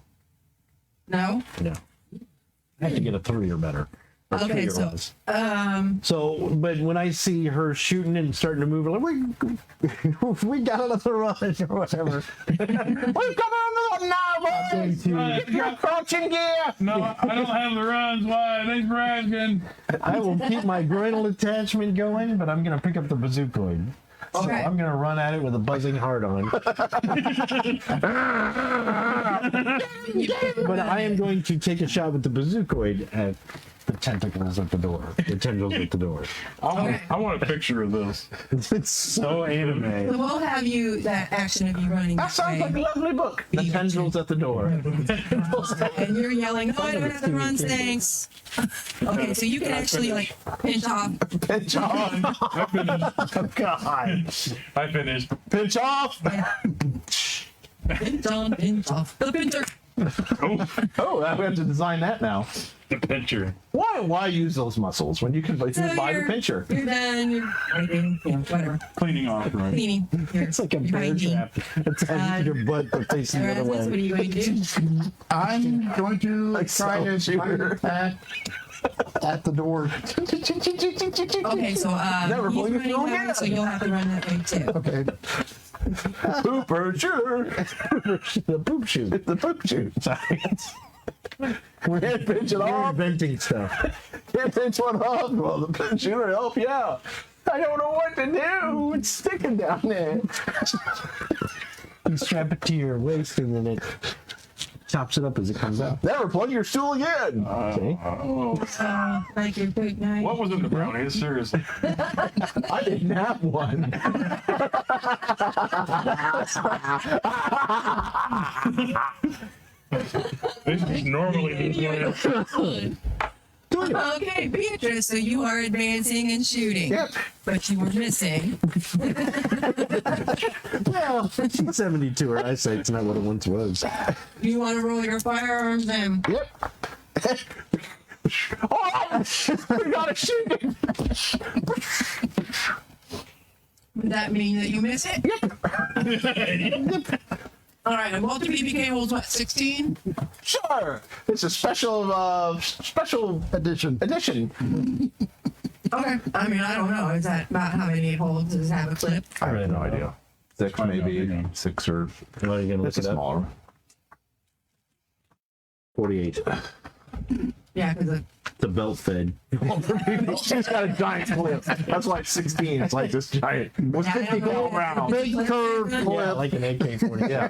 Speaker 4: No?
Speaker 2: No. I have to get a 3 or better. Or
Speaker 4: Okay,
Speaker 2: 3 or
Speaker 4: so,
Speaker 2: less. But when I see her shooting and starting to move, like we got another run or whatever. We've got another now, boys. You're crouching gear.
Speaker 5: No, I don't have the runs. Why? Thanks for asking.
Speaker 2: I will keep my groinal attachment going, but I'm gonna pick up the bazookoid. So
Speaker 4: Okay.
Speaker 2: I'm gonna run at it with a buzzing heart on. But I am going to take a shot with the bazookoid at the tentacles at the door. The tendrils at the door.
Speaker 5: I want a picture of this.
Speaker 2: It's so anime.
Speaker 4: So we'll have you, that action of you running
Speaker 2: That
Speaker 4: that
Speaker 2: sounds like a
Speaker 4: way.
Speaker 2: lovely book. The tendrils at the door.
Speaker 4: And you're yelling, oh, I don't have the run, thanks. Okay, so you can actually like pinch off.
Speaker 2: Pinch off.
Speaker 5: I finished.
Speaker 2: Oh, God.
Speaker 5: I finished.
Speaker 2: Pinch off.
Speaker 4: Pinch on, pinch off. The pincher.
Speaker 5: Oh,
Speaker 2: Oh, we have to design that now.
Speaker 5: the picture.
Speaker 2: Why use those muscles when you can buy the
Speaker 4: you're-
Speaker 2: pincher?
Speaker 4: You're done. You're wiping, yeah, whatever.
Speaker 5: Cleaning off, right?
Speaker 4: Cleaning. You're,
Speaker 2: It's like a
Speaker 4: you're
Speaker 2: bear
Speaker 4: hygiene.
Speaker 2: trap attached to your butt but facing the other
Speaker 4: Erasmus, what are
Speaker 2: way.
Speaker 4: you going to do?
Speaker 3: I'm going to
Speaker 2: Like
Speaker 3: try to
Speaker 2: shooter.
Speaker 3: fire at the door.
Speaker 4: Okay, so
Speaker 2: Never
Speaker 4: he's
Speaker 2: going to
Speaker 4: running
Speaker 2: throw
Speaker 4: that way,
Speaker 2: again.
Speaker 4: so you'll have to run that way too.
Speaker 3: Okay.
Speaker 2: Pooper shooter. The poop shoot. It's the poop shoot. Science. Can't pinch it off. Inventing stuff. Can't pinch one off. Well, the pinch shooter help you out. I don't know what to do. It's sticking down there. You strap it to your waist and then it chops it up as it comes out. Never plug your stool again. See?
Speaker 4: Like your big night.
Speaker 5: What was in the brownies? Seriously.
Speaker 2: I didn't have one.
Speaker 5: This is normally this way.
Speaker 4: Okay, Beatrice, so you are advancing and shooting.
Speaker 2: Yep.
Speaker 4: But you were missing.
Speaker 2: Well, 72 her eyesight's not what it once was.
Speaker 4: You want to roll your firearms then?
Speaker 2: Yep. Oh, we gotta shoot it.
Speaker 4: Would that mean that you miss it? Yep. All right, and Walter BBK holds what, 16?
Speaker 2: Sure. It's a special
Speaker 3: Edition.
Speaker 2: edition.
Speaker 4: Okay. I mean, I don't know. Is that about how many it holds? Does it have a clip?
Speaker 2: I have no idea. 6 maybe. 6 or. What are you gonna look it up? Smaller. 48.
Speaker 4: Yeah, because
Speaker 2: The belt fed. She's got a giant clip. That's why it's 16. It's like this giant. What's
Speaker 4: Yeah, I don't
Speaker 2: 50
Speaker 4: know.
Speaker 2: go around?
Speaker 3: Big curve
Speaker 2: Yeah,
Speaker 3: clip.
Speaker 2: like an AK-40. Yeah.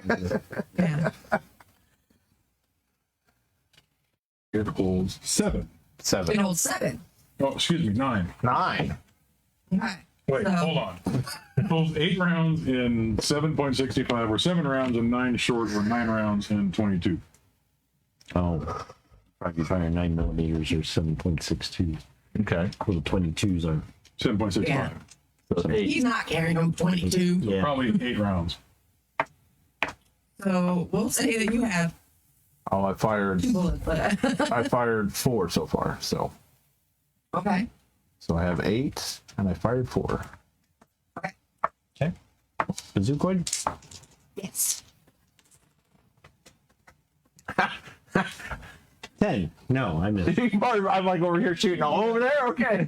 Speaker 4: yeah.
Speaker 5: It holds 7.
Speaker 4: It
Speaker 2: 7.
Speaker 4: holds 7.
Speaker 5: Oh, excuse me, 9.
Speaker 2: 9.
Speaker 4: Okay.
Speaker 5: Wait,
Speaker 4: So-
Speaker 5: hold on. It holds 8 rounds in 7.65, or 7 rounds in 9 short, or 9 rounds in 22.
Speaker 2: Oh. Probably fire 9 millimeters or 7.62.
Speaker 5: Okay.
Speaker 2: Well, the 22s are.
Speaker 5: 7.65.
Speaker 4: Yeah.
Speaker 2: So 8.
Speaker 4: He's not carrying them 22.
Speaker 2: Yeah.
Speaker 5: Probably 8 rounds.
Speaker 4: So we'll say that you have
Speaker 2: Oh, I fired.
Speaker 4: 2 bullets. But
Speaker 2: I fired 4 so far. So
Speaker 4: okay.
Speaker 2: I have 8, and I fired 4.
Speaker 4: Okay.
Speaker 2: Okay. Bazookoid.
Speaker 4: Yes.
Speaker 1: 10. No, I missed.
Speaker 6: I'm like over here shooting all over there. Okay.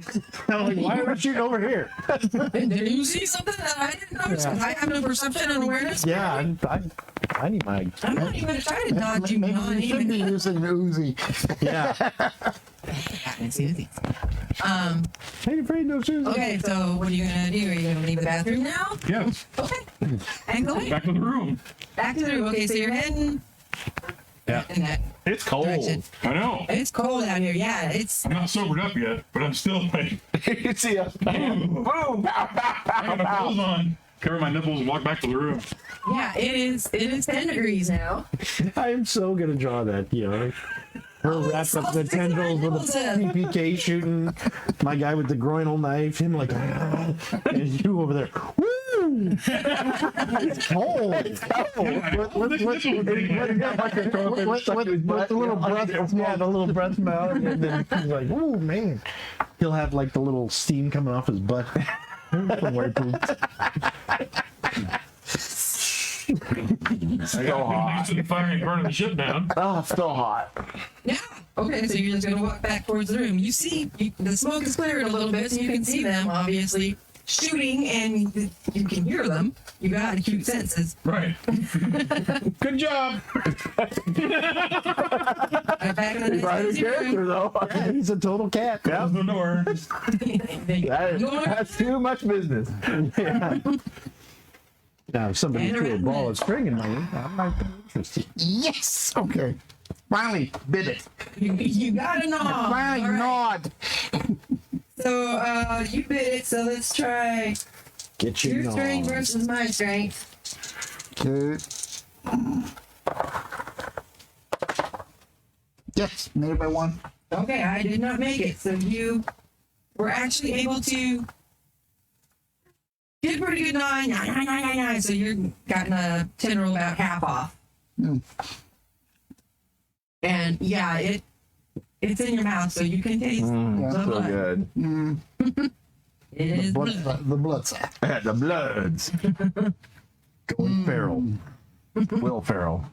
Speaker 1: I'm like, why are we shooting over here?
Speaker 4: Did you see something that I didn't notice? Because I have no perception and awareness.
Speaker 1: Yeah, I need my.
Speaker 4: I'm not even going to try to dodge you.
Speaker 3: Maybe
Speaker 4: Not
Speaker 3: you should
Speaker 4: even.
Speaker 3: be using Uzi.
Speaker 1: Yeah. Hey, afraid no shoes.
Speaker 4: Okay, so what are you going to do? Are you going to leave the bathroom now?
Speaker 5: Yes.
Speaker 4: Okay. And go in.
Speaker 5: Back to the room.
Speaker 4: Back to the room. Okay, so you're heading
Speaker 2: Yeah.
Speaker 4: in that
Speaker 2: It's cold.
Speaker 4: direction.
Speaker 5: I know.
Speaker 4: It's cold out here. Yeah, it's.
Speaker 5: I'm not sobered up yet, but I'm still like,
Speaker 2: You see us.
Speaker 5: boom,
Speaker 2: Boom. Pow, pow,
Speaker 5: I got
Speaker 2: pow,
Speaker 5: my
Speaker 2: pow.
Speaker 5: clothes on, cover my nipples, and walk back to the room.
Speaker 4: Yeah, it is. It is 10 degrees now.
Speaker 1: I am so gonna draw that, her wrapped up the tendrils with a PPK shooting, my guy with the groinal knife, him like, and you over there. Woo! It's cold. It's cold. With the little breath, yeah, the little breath smell, and then he's like, oh man. He'll have like the little steam coming off his butt from where he pooped.
Speaker 2: Still hot.
Speaker 5: Next to the fire and burning the ship down.
Speaker 2: Oh, still hot.
Speaker 4: Yeah. Okay, so you're just going to walk back towards the room. You see, the smoke is clearing a little bit, so you can see them, obviously, shooting, and you can hear them. You got acute senses.
Speaker 5: Right.
Speaker 2: Good job.
Speaker 4: Back in the
Speaker 2: Right in
Speaker 4: nice
Speaker 2: character,
Speaker 4: room.
Speaker 2: though.
Speaker 1: Yeah, he's a total cat.
Speaker 5: Close the door.
Speaker 2: That's too much business.
Speaker 1: Now, if somebody
Speaker 4: And
Speaker 1: threw a
Speaker 4: around
Speaker 1: ball
Speaker 4: it.
Speaker 1: of string in my room, I might be interested.
Speaker 3: Yes. Okay. Finally, bit it.
Speaker 4: You got a knob.
Speaker 3: Finally,
Speaker 4: All right.
Speaker 3: gnawed.
Speaker 4: So, you bit it, so let's try
Speaker 1: Get
Speaker 4: your
Speaker 1: your
Speaker 4: strength
Speaker 1: knob.
Speaker 4: versus my strength.
Speaker 3: Okay. Yes, made it by 1.
Speaker 4: Okay, I did not make it, so you were actually able to get a pretty good 9. So you're gotten a 10 roll about half off.
Speaker 3: Hmm.
Speaker 4: And yeah, it's in your mouth, so you can taste the
Speaker 2: So
Speaker 4: blood.
Speaker 2: good.
Speaker 4: It is blood.
Speaker 3: The blood sack.
Speaker 2: The Bloods.
Speaker 1: Going feral.
Speaker 2: Will Ferrell.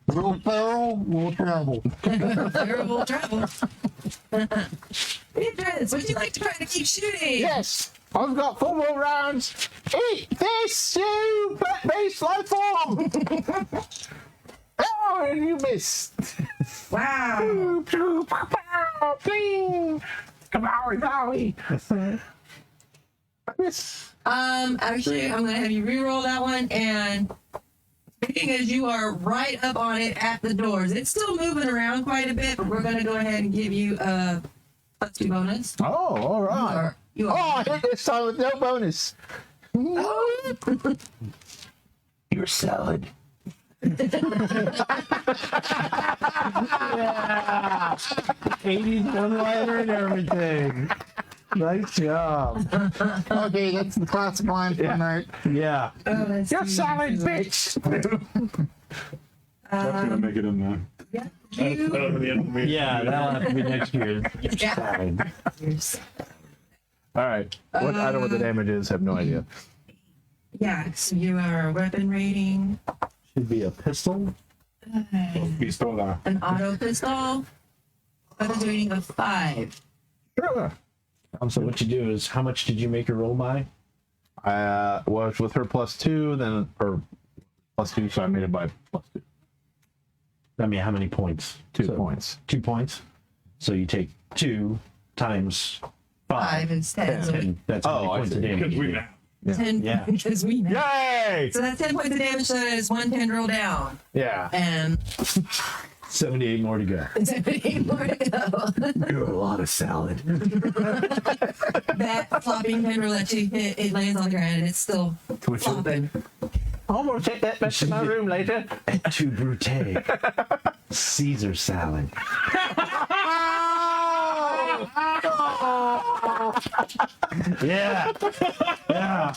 Speaker 3: Little Ferrell will travel.
Speaker 4: Terrible travel. Beatrice, would you like to try to keep shooting?
Speaker 2: Yes, I've got 4 more rounds. Eat this, you plant-based life form. Oh, and you missed.
Speaker 4: Wow.
Speaker 2: Bing. Wowie. I miss.
Speaker 4: Actually, I'm gonna have you re-roll that one, and speaking as you are right up on it at the doors, it's still moving around quite a bit, but we're gonna go ahead and give you a +2 bonus.
Speaker 2: Oh, all right.
Speaker 4: You
Speaker 2: Oh,
Speaker 4: are.
Speaker 2: I hit this time with no bonus. You're salad.
Speaker 1: Yeah. 80s one-liner and everything. Nice job.
Speaker 3: Okay, that's the classic line for tonight.
Speaker 1: Yeah.
Speaker 2: You're salad, bitch.
Speaker 5: That's gonna make it in there.
Speaker 1: Yeah, that'll have to be next year.
Speaker 4: Yeah.
Speaker 2: All right. What, I don't know what the damage is. Have no idea.
Speaker 4: Yeah, so you are weapon rating,
Speaker 1: Should be a pistol.
Speaker 5: Pistola.
Speaker 4: an auto pistol, weapon rating of 5.
Speaker 2: Sure.
Speaker 1: So what you do is, how much did you make your roll by?
Speaker 2: Was with her +2, then or +2, so I made it by +2.
Speaker 1: I mean, how many points?
Speaker 2: 2
Speaker 1: So,
Speaker 2: points.
Speaker 1: 2 points. So you take 2 times 5.
Speaker 4: 5 is 10. So
Speaker 1: And that's how
Speaker 2: Oh,
Speaker 1: many
Speaker 2: I
Speaker 1: points of
Speaker 5: Because
Speaker 2: see.
Speaker 1: damage.
Speaker 5: we
Speaker 1: you do.
Speaker 5: now.
Speaker 4: 10
Speaker 1: Yeah.
Speaker 4: because we know.
Speaker 2: Yay!
Speaker 4: So that's 10 points of damage, so that is 1 tendril down.
Speaker 2: Yeah.
Speaker 4: And
Speaker 1: 78 more to go.
Speaker 4: 78 more to go.
Speaker 1: You're a lot of salad.
Speaker 4: That flopping tendril that you hit, it lands on the ground and it's still flopping.
Speaker 2: I'm gonna take that back to my room later.
Speaker 1: Et tu brute. Caesar salad. Yeah. Yeah.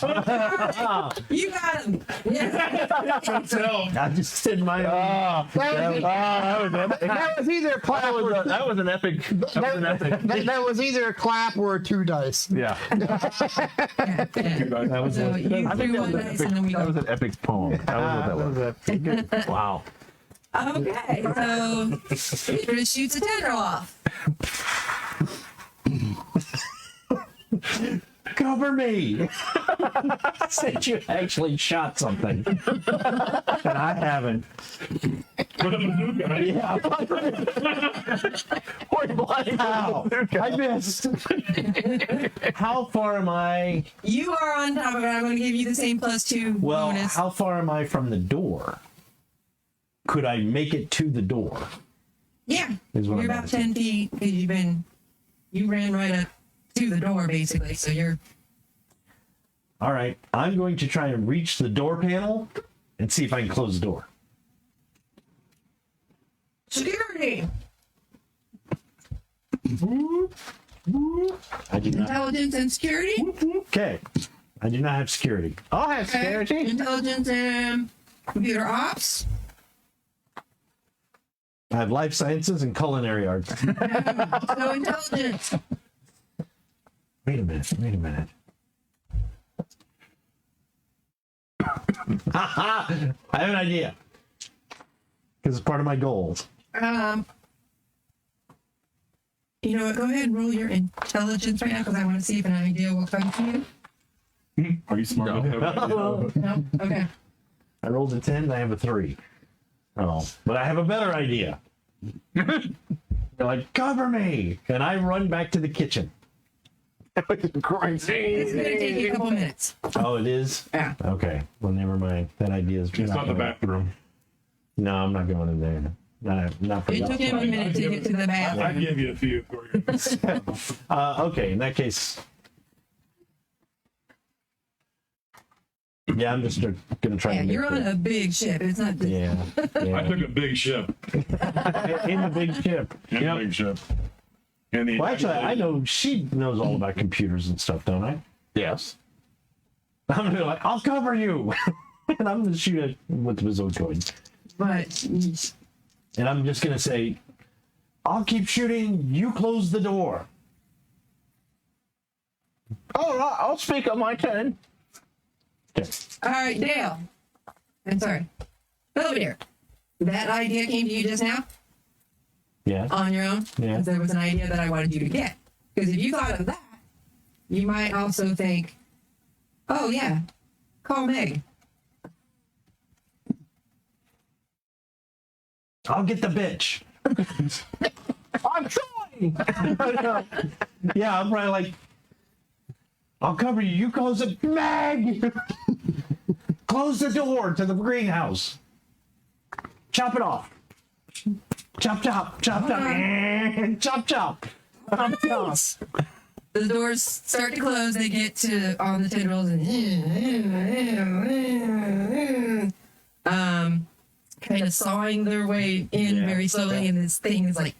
Speaker 4: You got him. Yeah.
Speaker 1: I just did my own.
Speaker 3: That was either a clap or
Speaker 2: That was an epic. That was an epic.
Speaker 3: that was either a clap or 2 dice.
Speaker 2: Yeah.
Speaker 1: That was
Speaker 4: So
Speaker 1: it.
Speaker 4: you
Speaker 2: I think
Speaker 4: threw
Speaker 2: that
Speaker 4: one
Speaker 2: was,
Speaker 4: dice and then we
Speaker 2: that was
Speaker 4: go.
Speaker 2: an epic poem. That was what that was.
Speaker 1: Wow.
Speaker 4: Okay, so Idris shoots a tendril off.
Speaker 1: Cover me! Since you actually shot something. And I haven't.
Speaker 5: With a bazooka.
Speaker 1: Yeah.
Speaker 6: Point blank.
Speaker 1: Ow! I missed. How far am I?
Speaker 4: You are on top of it. I'm going to give you the same +2
Speaker 1: Well,
Speaker 4: bonus.
Speaker 1: how far am I from the door? Could I make it to the door?
Speaker 4: Yeah,
Speaker 1: Is what
Speaker 4: you're
Speaker 1: I'm
Speaker 4: about
Speaker 1: asking.
Speaker 4: 10 feet because you ran right up to the door basically. So you're
Speaker 1: All right, I'm going to try and reach the door panel and see if I can close the door.
Speaker 4: security,
Speaker 1: I do not.
Speaker 4: intelligence, and security.
Speaker 1: Okay, I do not have security.
Speaker 6: I'll have
Speaker 4: Okay.
Speaker 6: security.
Speaker 4: Intelligence and computer ops.
Speaker 1: I have life sciences and culinary arts.
Speaker 4: So intelligence.
Speaker 1: Wait a minute. I have an idea. Because it's part of my goals.
Speaker 4: You know what? Go ahead and roll your intelligence right now because I want to see if an idea will come to you.
Speaker 5: Are you smart enough to have an idea?
Speaker 4: No. Okay.
Speaker 1: I rolled a 10, I have a 3. Oh, but I have a better idea. They're like, cover me! And I run back to the kitchen.
Speaker 4: It's going to take you a couple minutes.
Speaker 1: Oh, it is?
Speaker 4: Yeah.
Speaker 1: Okay. Well, never mind. That idea is
Speaker 5: It's not the bathroom.
Speaker 1: No, I'm not going in there. Not for
Speaker 4: It took him a minute to get to the
Speaker 5: I'd
Speaker 4: bathroom.
Speaker 5: give you a few for you.
Speaker 1: Okay, in that case. Yeah, I'm just going to try
Speaker 4: Yeah,
Speaker 1: and
Speaker 4: you're on a big ship. It's not.
Speaker 1: Yeah.
Speaker 5: I took a big ship.
Speaker 1: In the big ship.
Speaker 5: In a big ship. And the
Speaker 1: Well, actually, I know she knows all about computers and stuff, don't I?
Speaker 6: Yes.
Speaker 1: I'm gonna be like, I'll cover you, and I'm gonna shoot it with the bazooka,
Speaker 4: But
Speaker 1: and I'm just gonna say, I'll keep shooting. You close the door.
Speaker 6: All right, I'll speak on my turn.
Speaker 1: Okay.
Speaker 4: all right, Dale. I'm sorry. Belvedere. That idea came to you just now
Speaker 1: Yeah.
Speaker 4: on your own.
Speaker 1: Yeah.
Speaker 4: There was an idea that I wanted you to get because if you thought of that, you might also think, "Oh yeah, call Meg."
Speaker 1: I'll get the bitch.
Speaker 6: I'm trying.
Speaker 1: Yeah, I'm probably like, I'll cover you. You close it, Meg. Close the door to the greenhouse. Chop it off. Chop, chop, chop, chop, chop, chop. Chop, chop.
Speaker 4: The doors start to close. They get to on the tendrils and kind of sawing their way in
Speaker 1: Yeah.
Speaker 4: very slowly. And this thing is like,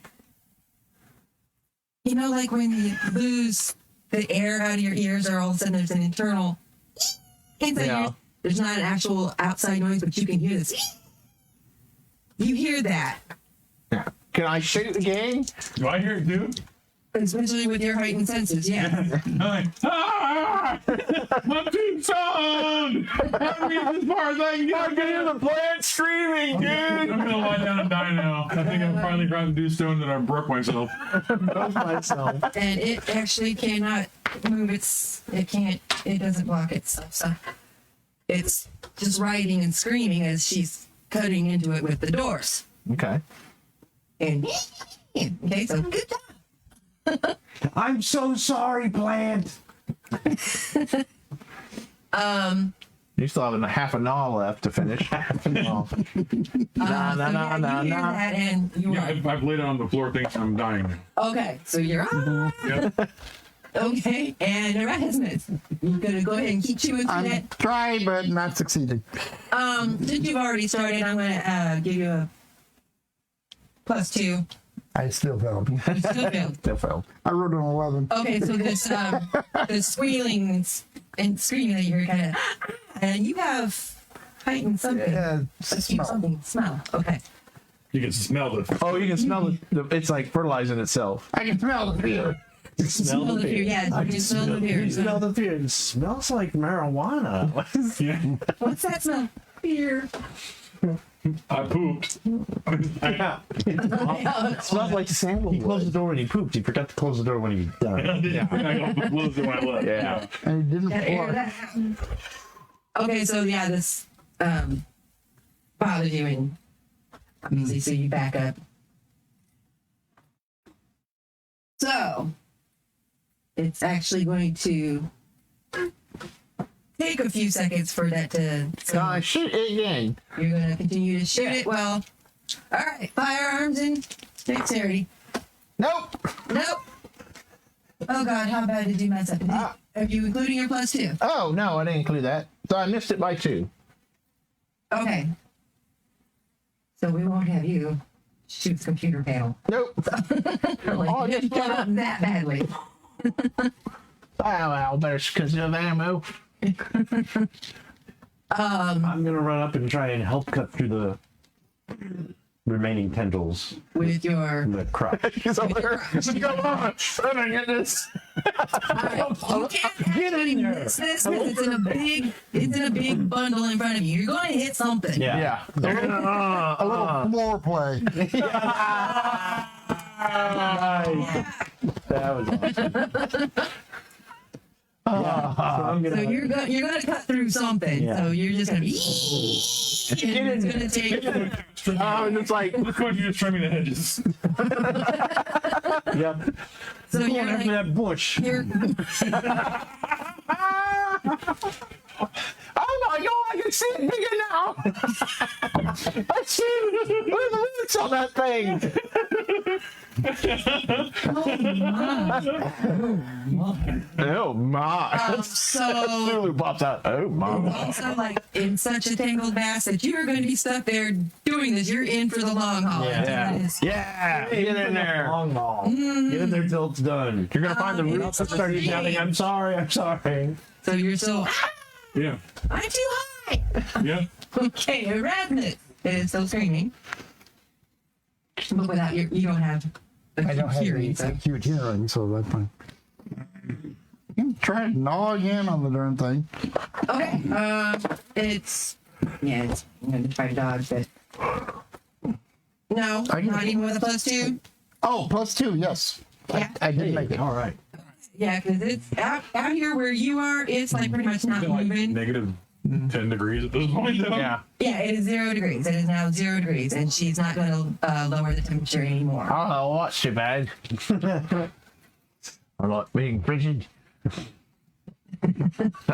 Speaker 4: you know, like when you lose the air out of your ears, or all of a sudden there's an internal inside
Speaker 6: Yeah.
Speaker 4: your, there's not an actual outside noise, but you can hear this. You hear that,
Speaker 6: Can I shoot again?
Speaker 5: Do I hear it too?
Speaker 4: especially with your heightened senses. Yeah.
Speaker 5: I'm like, ah! My theme song! Let me get as far as I can get. I can hear the plant screaming, dude! I'm gonna lie down and die now. I think I've finally gotten due stone that I broke myself.
Speaker 1: Myself.
Speaker 4: And it actually cannot move it doesn't block itself. So it's just writhing and screaming as she's cutting into it with the doors.
Speaker 6: Okay.
Speaker 4: And okay, so good job.
Speaker 1: I'm so sorry, plant.
Speaker 6: You still have a half an hour left to finish.
Speaker 4: So yeah, you hear that and you
Speaker 5: Yeah,
Speaker 4: are
Speaker 5: I've laid it on the floor thinking I'm dying.
Speaker 4: okay. So you're on.
Speaker 5: Yep.
Speaker 4: Okay, and Erasmus, you're gonna go ahead and keep chewing through
Speaker 3: I'm
Speaker 4: that.
Speaker 3: trying, but not succeeding.
Speaker 4: Since you've already started, I'm gonna give you a +2.
Speaker 3: I still failed.
Speaker 4: You still failed.
Speaker 6: Still failed.
Speaker 3: I rolled an 11.
Speaker 4: Okay, so this the squealing and screaming that you hear kind of, and you have heightened something.
Speaker 3: Smell.
Speaker 4: Smell. Okay.
Speaker 5: You can smell it.
Speaker 6: Oh, you can smell it. It's like fertilizing itself.
Speaker 3: I can smell the fear.
Speaker 1: Smell
Speaker 4: the fear. Yeah, you smell the fear.
Speaker 1: You smell the fear. It smells like marijuana.
Speaker 5: Yeah.
Speaker 4: What's that smell? Fear.
Speaker 5: I pooped.
Speaker 8: Yeah. It smells like sandalwood.
Speaker 1: He closed the door when he pooped. He forgot to close the door when he was done.
Speaker 5: Yeah. I closed it when I left.
Speaker 8: Yeah.
Speaker 3: And he didn't
Speaker 4: Gotta air
Speaker 3: flush.
Speaker 4: that out. Okay, so yeah, this bothers you, and obviously, so you back up. So it's actually going to take a few seconds for that to. So
Speaker 6: Shoot it again.
Speaker 4: you're going to continue to shoot it. Well, all right, firearms and dexterity.
Speaker 6: Nope.
Speaker 4: Nope. Oh God, how bad did you mess up? Are you including your +2?
Speaker 6: Oh, no, I didn't include that. So I missed it by 2.
Speaker 4: Okay. So we won't have you shoot the computer panel.
Speaker 6: Nope.
Speaker 4: Like, you didn't get up that badly.
Speaker 6: Wow, better conserve ammo.
Speaker 1: I'm gonna run up and try and help cut through the remaining tendrils
Speaker 4: With your.
Speaker 1: in the crop.
Speaker 6: He's over there. Come on. Oh my goodness.
Speaker 4: You can't actually miss this because it's in a big bundle in front of you. You're going to hit something.
Speaker 6: Yeah.
Speaker 3: A little floor play.
Speaker 1: Nice. That was awesome. So I'm
Speaker 4: So
Speaker 1: gonna.
Speaker 4: you're going to cut through something.
Speaker 1: Yeah.
Speaker 4: So you're just going to be. And it's going to take.
Speaker 6: Oh, and it's like,
Speaker 5: Look what you're just trimming the hedges.
Speaker 1: Yep.
Speaker 4: So
Speaker 1: Going
Speaker 4: you're
Speaker 1: after
Speaker 4: like.
Speaker 1: that bush.
Speaker 4: You're,
Speaker 6: oh my god, I can see it bigger now. I see it. Look at the roots on that thing. Oh my.
Speaker 4: so.
Speaker 6: Lulu pops out. Oh my.
Speaker 4: Also, like in such a tangled mass that you are going to be stuck there doing this. You're in for the long haul.
Speaker 1: Yeah.
Speaker 4: It is.
Speaker 6: Yeah, get in there.
Speaker 1: Long ball. Get in there till it's done.
Speaker 6: You're gonna find the
Speaker 4: it
Speaker 6: roots.
Speaker 4: is
Speaker 1: Start
Speaker 4: a
Speaker 1: shouting,
Speaker 4: shame.
Speaker 1: I'm sorry, I'm sorry.
Speaker 4: So you're still.
Speaker 5: Yeah.
Speaker 4: I'm too high.
Speaker 5: Yeah.
Speaker 4: Okay, Erasmus is still screaming. But without your, you don't have.
Speaker 3: I don't have
Speaker 4: hearing,
Speaker 3: any
Speaker 4: so.
Speaker 3: acute hearing, so that's fine. You can try to gnaw again on the darn thing.
Speaker 4: Okay. It's. Yeah, it's. I'm going to try to dodge, but. No, not even with a +2.
Speaker 3: Oh, +2, yes.
Speaker 4: Yeah.
Speaker 3: I did make it.
Speaker 1: All right.
Speaker 4: Yeah, because it's out here where you are, it's like pretty much not
Speaker 5: Like
Speaker 4: moving.
Speaker 5: negative 10 degrees at this point. Though.
Speaker 6: Yeah.
Speaker 4: Yeah, it is 0 degrees. It is now 0 degrees, and she's not going to lower the temperature anymore.
Speaker 6: Oh, what's too bad? I like being frigid.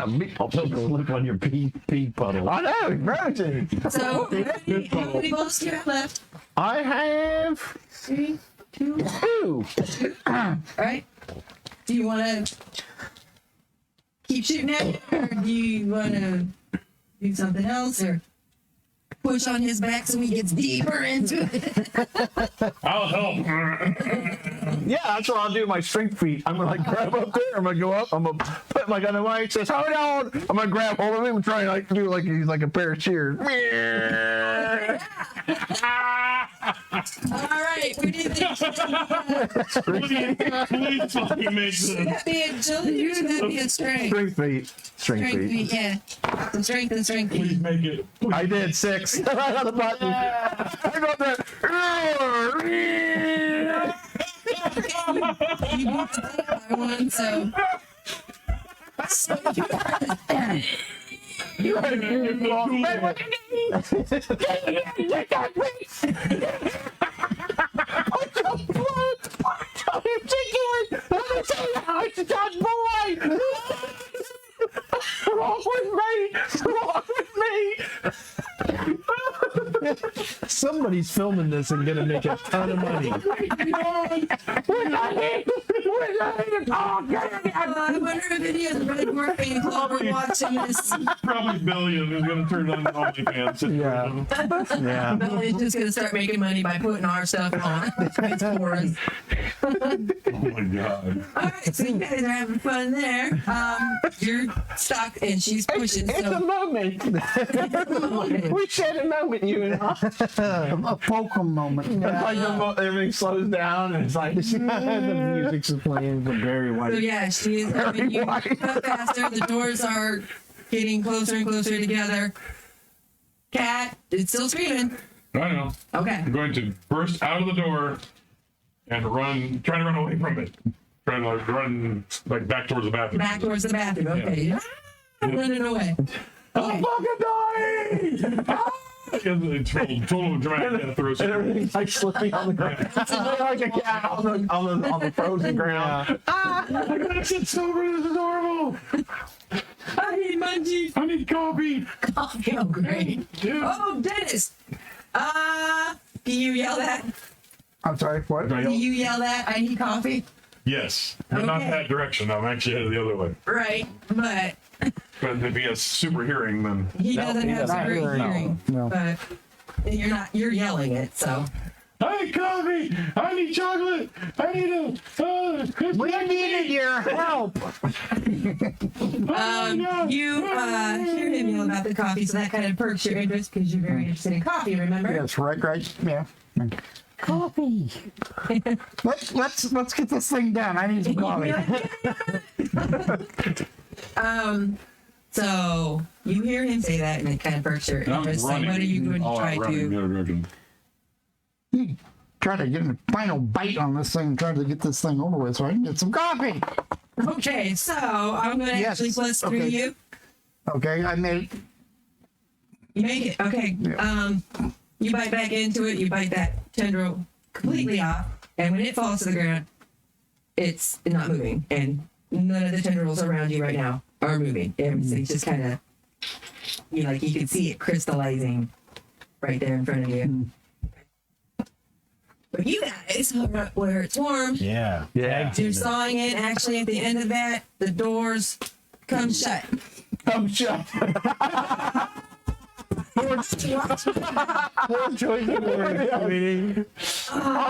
Speaker 6: Meat pops.
Speaker 1: Look on your pee puddle.
Speaker 6: I know, it's frozen.
Speaker 4: So, how many balls do you have left?
Speaker 6: I have
Speaker 4: 3, 2.
Speaker 6: 2.
Speaker 4: All right. Do you want to keep shooting at it, or do you want to do something else, or push on his back so he gets deeper into it?
Speaker 5: I'll help.
Speaker 6: Yeah, that's what I'll do. My strength feat. I'm gonna like grab up there. I'm gonna go up. I'm gonna put my gun away. It says, "Hold on." I'm gonna grab hold of him and try and like do like he's like a pair of shears.
Speaker 4: All right. What do you think?
Speaker 5: Please fucking make this.
Speaker 4: That'd be agility or should that be a strength?
Speaker 6: Strength feat. Strength
Speaker 4: Strength
Speaker 6: feat.
Speaker 4: feet, yeah. Some strength and strength
Speaker 5: Please
Speaker 4: feet.
Speaker 5: make it.
Speaker 6: I did 6. I got the button. I got that.
Speaker 4: You want to take my one, so. So you are
Speaker 1: Somebody's filming this and gonna make a ton of money.
Speaker 4: I wonder if any of the Red Dwarf fan club are watching this.
Speaker 5: Probably Billion is going to turn on OnlyFans.
Speaker 1: Yeah. Yeah.
Speaker 4: Billy's just gonna start making money by putting our stuff on. It's for us.
Speaker 5: Oh my god.
Speaker 4: All right, so you guys are having fun there. You're stuck and she's pushing.
Speaker 6: It's a
Speaker 4: So
Speaker 6: moment. We shared a moment, you and I.
Speaker 3: A fulcrum moment.
Speaker 6: It's like everything slows down and it's like
Speaker 1: The music's playing, but very
Speaker 4: So
Speaker 1: white.
Speaker 4: yeah, she is having you cut faster. The doors are getting closer and closer together. cat. It's still screaming.
Speaker 5: I know.
Speaker 4: Okay.
Speaker 5: I'm going to burst out of the door and try to run away from it. Trying to run like back towards the bathroom.
Speaker 4: Back towards the bathroom. Okay. Running away.
Speaker 5: I'm fucking dying! It's total dramatic death throws.
Speaker 8: And everything's like slipping on the ground. It's like a cat on the frozen ground.
Speaker 5: I gotta sit sober. This is horrible.
Speaker 4: I need munchies.
Speaker 5: I need coffee.
Speaker 4: Coffee. Oh, great.
Speaker 5: Dude.
Speaker 4: Oh, Dennis. Do you yell that?
Speaker 3: I'm sorry, what?
Speaker 5: Do I
Speaker 4: Do
Speaker 5: yell?
Speaker 4: you yell that? I need coffee.
Speaker 5: Yes, but not
Speaker 4: Okay.
Speaker 5: that direction. I'm actually headed the other way.
Speaker 4: Right, but
Speaker 5: But if he has super hearing, then
Speaker 4: he
Speaker 8: No,
Speaker 4: doesn't
Speaker 8: he
Speaker 4: have
Speaker 8: doesn't.
Speaker 4: super hearing.
Speaker 3: No.
Speaker 4: But you're yelling it, so.
Speaker 5: I need coffee. I need chocolate. I need a.
Speaker 3: We needed your help.
Speaker 4: You hear him yell about the coffee, so that kind of perks your interest because you're very interested in coffee. Remember?
Speaker 3: Yes, right, yeah. Coffee. let's get this thing done. I need some coffee.
Speaker 4: So you hear him say that, and it kind of perks your
Speaker 5: I'm
Speaker 4: interest. So
Speaker 5: running.
Speaker 4: what are you going to
Speaker 5: All
Speaker 4: try
Speaker 5: out running the
Speaker 4: to?
Speaker 5: other direction.
Speaker 3: Try to get a final bite on this thing, try to get this thing over with so I can get some coffee.
Speaker 4: Okay, so I'm going to
Speaker 3: Yes,
Speaker 4: actually plus 3
Speaker 3: okay.
Speaker 4: you.
Speaker 3: Okay, I made it.
Speaker 4: You make it. Okay.
Speaker 3: Yeah.
Speaker 4: You bite back into it. You bite that tendril completely off, and when it falls to the ground, it's not moving, and none of the tendrils around you right now are moving. It's just kind of, you can see it crystallizing right there in front of you. But you guys are up where it's warm.
Speaker 1: Yeah.
Speaker 8: Yeah.
Speaker 4: You're sawing it. Actually, at the end of that, the doors come shut.
Speaker 8: Come shut. Poor choice of words, sweetie. Oh,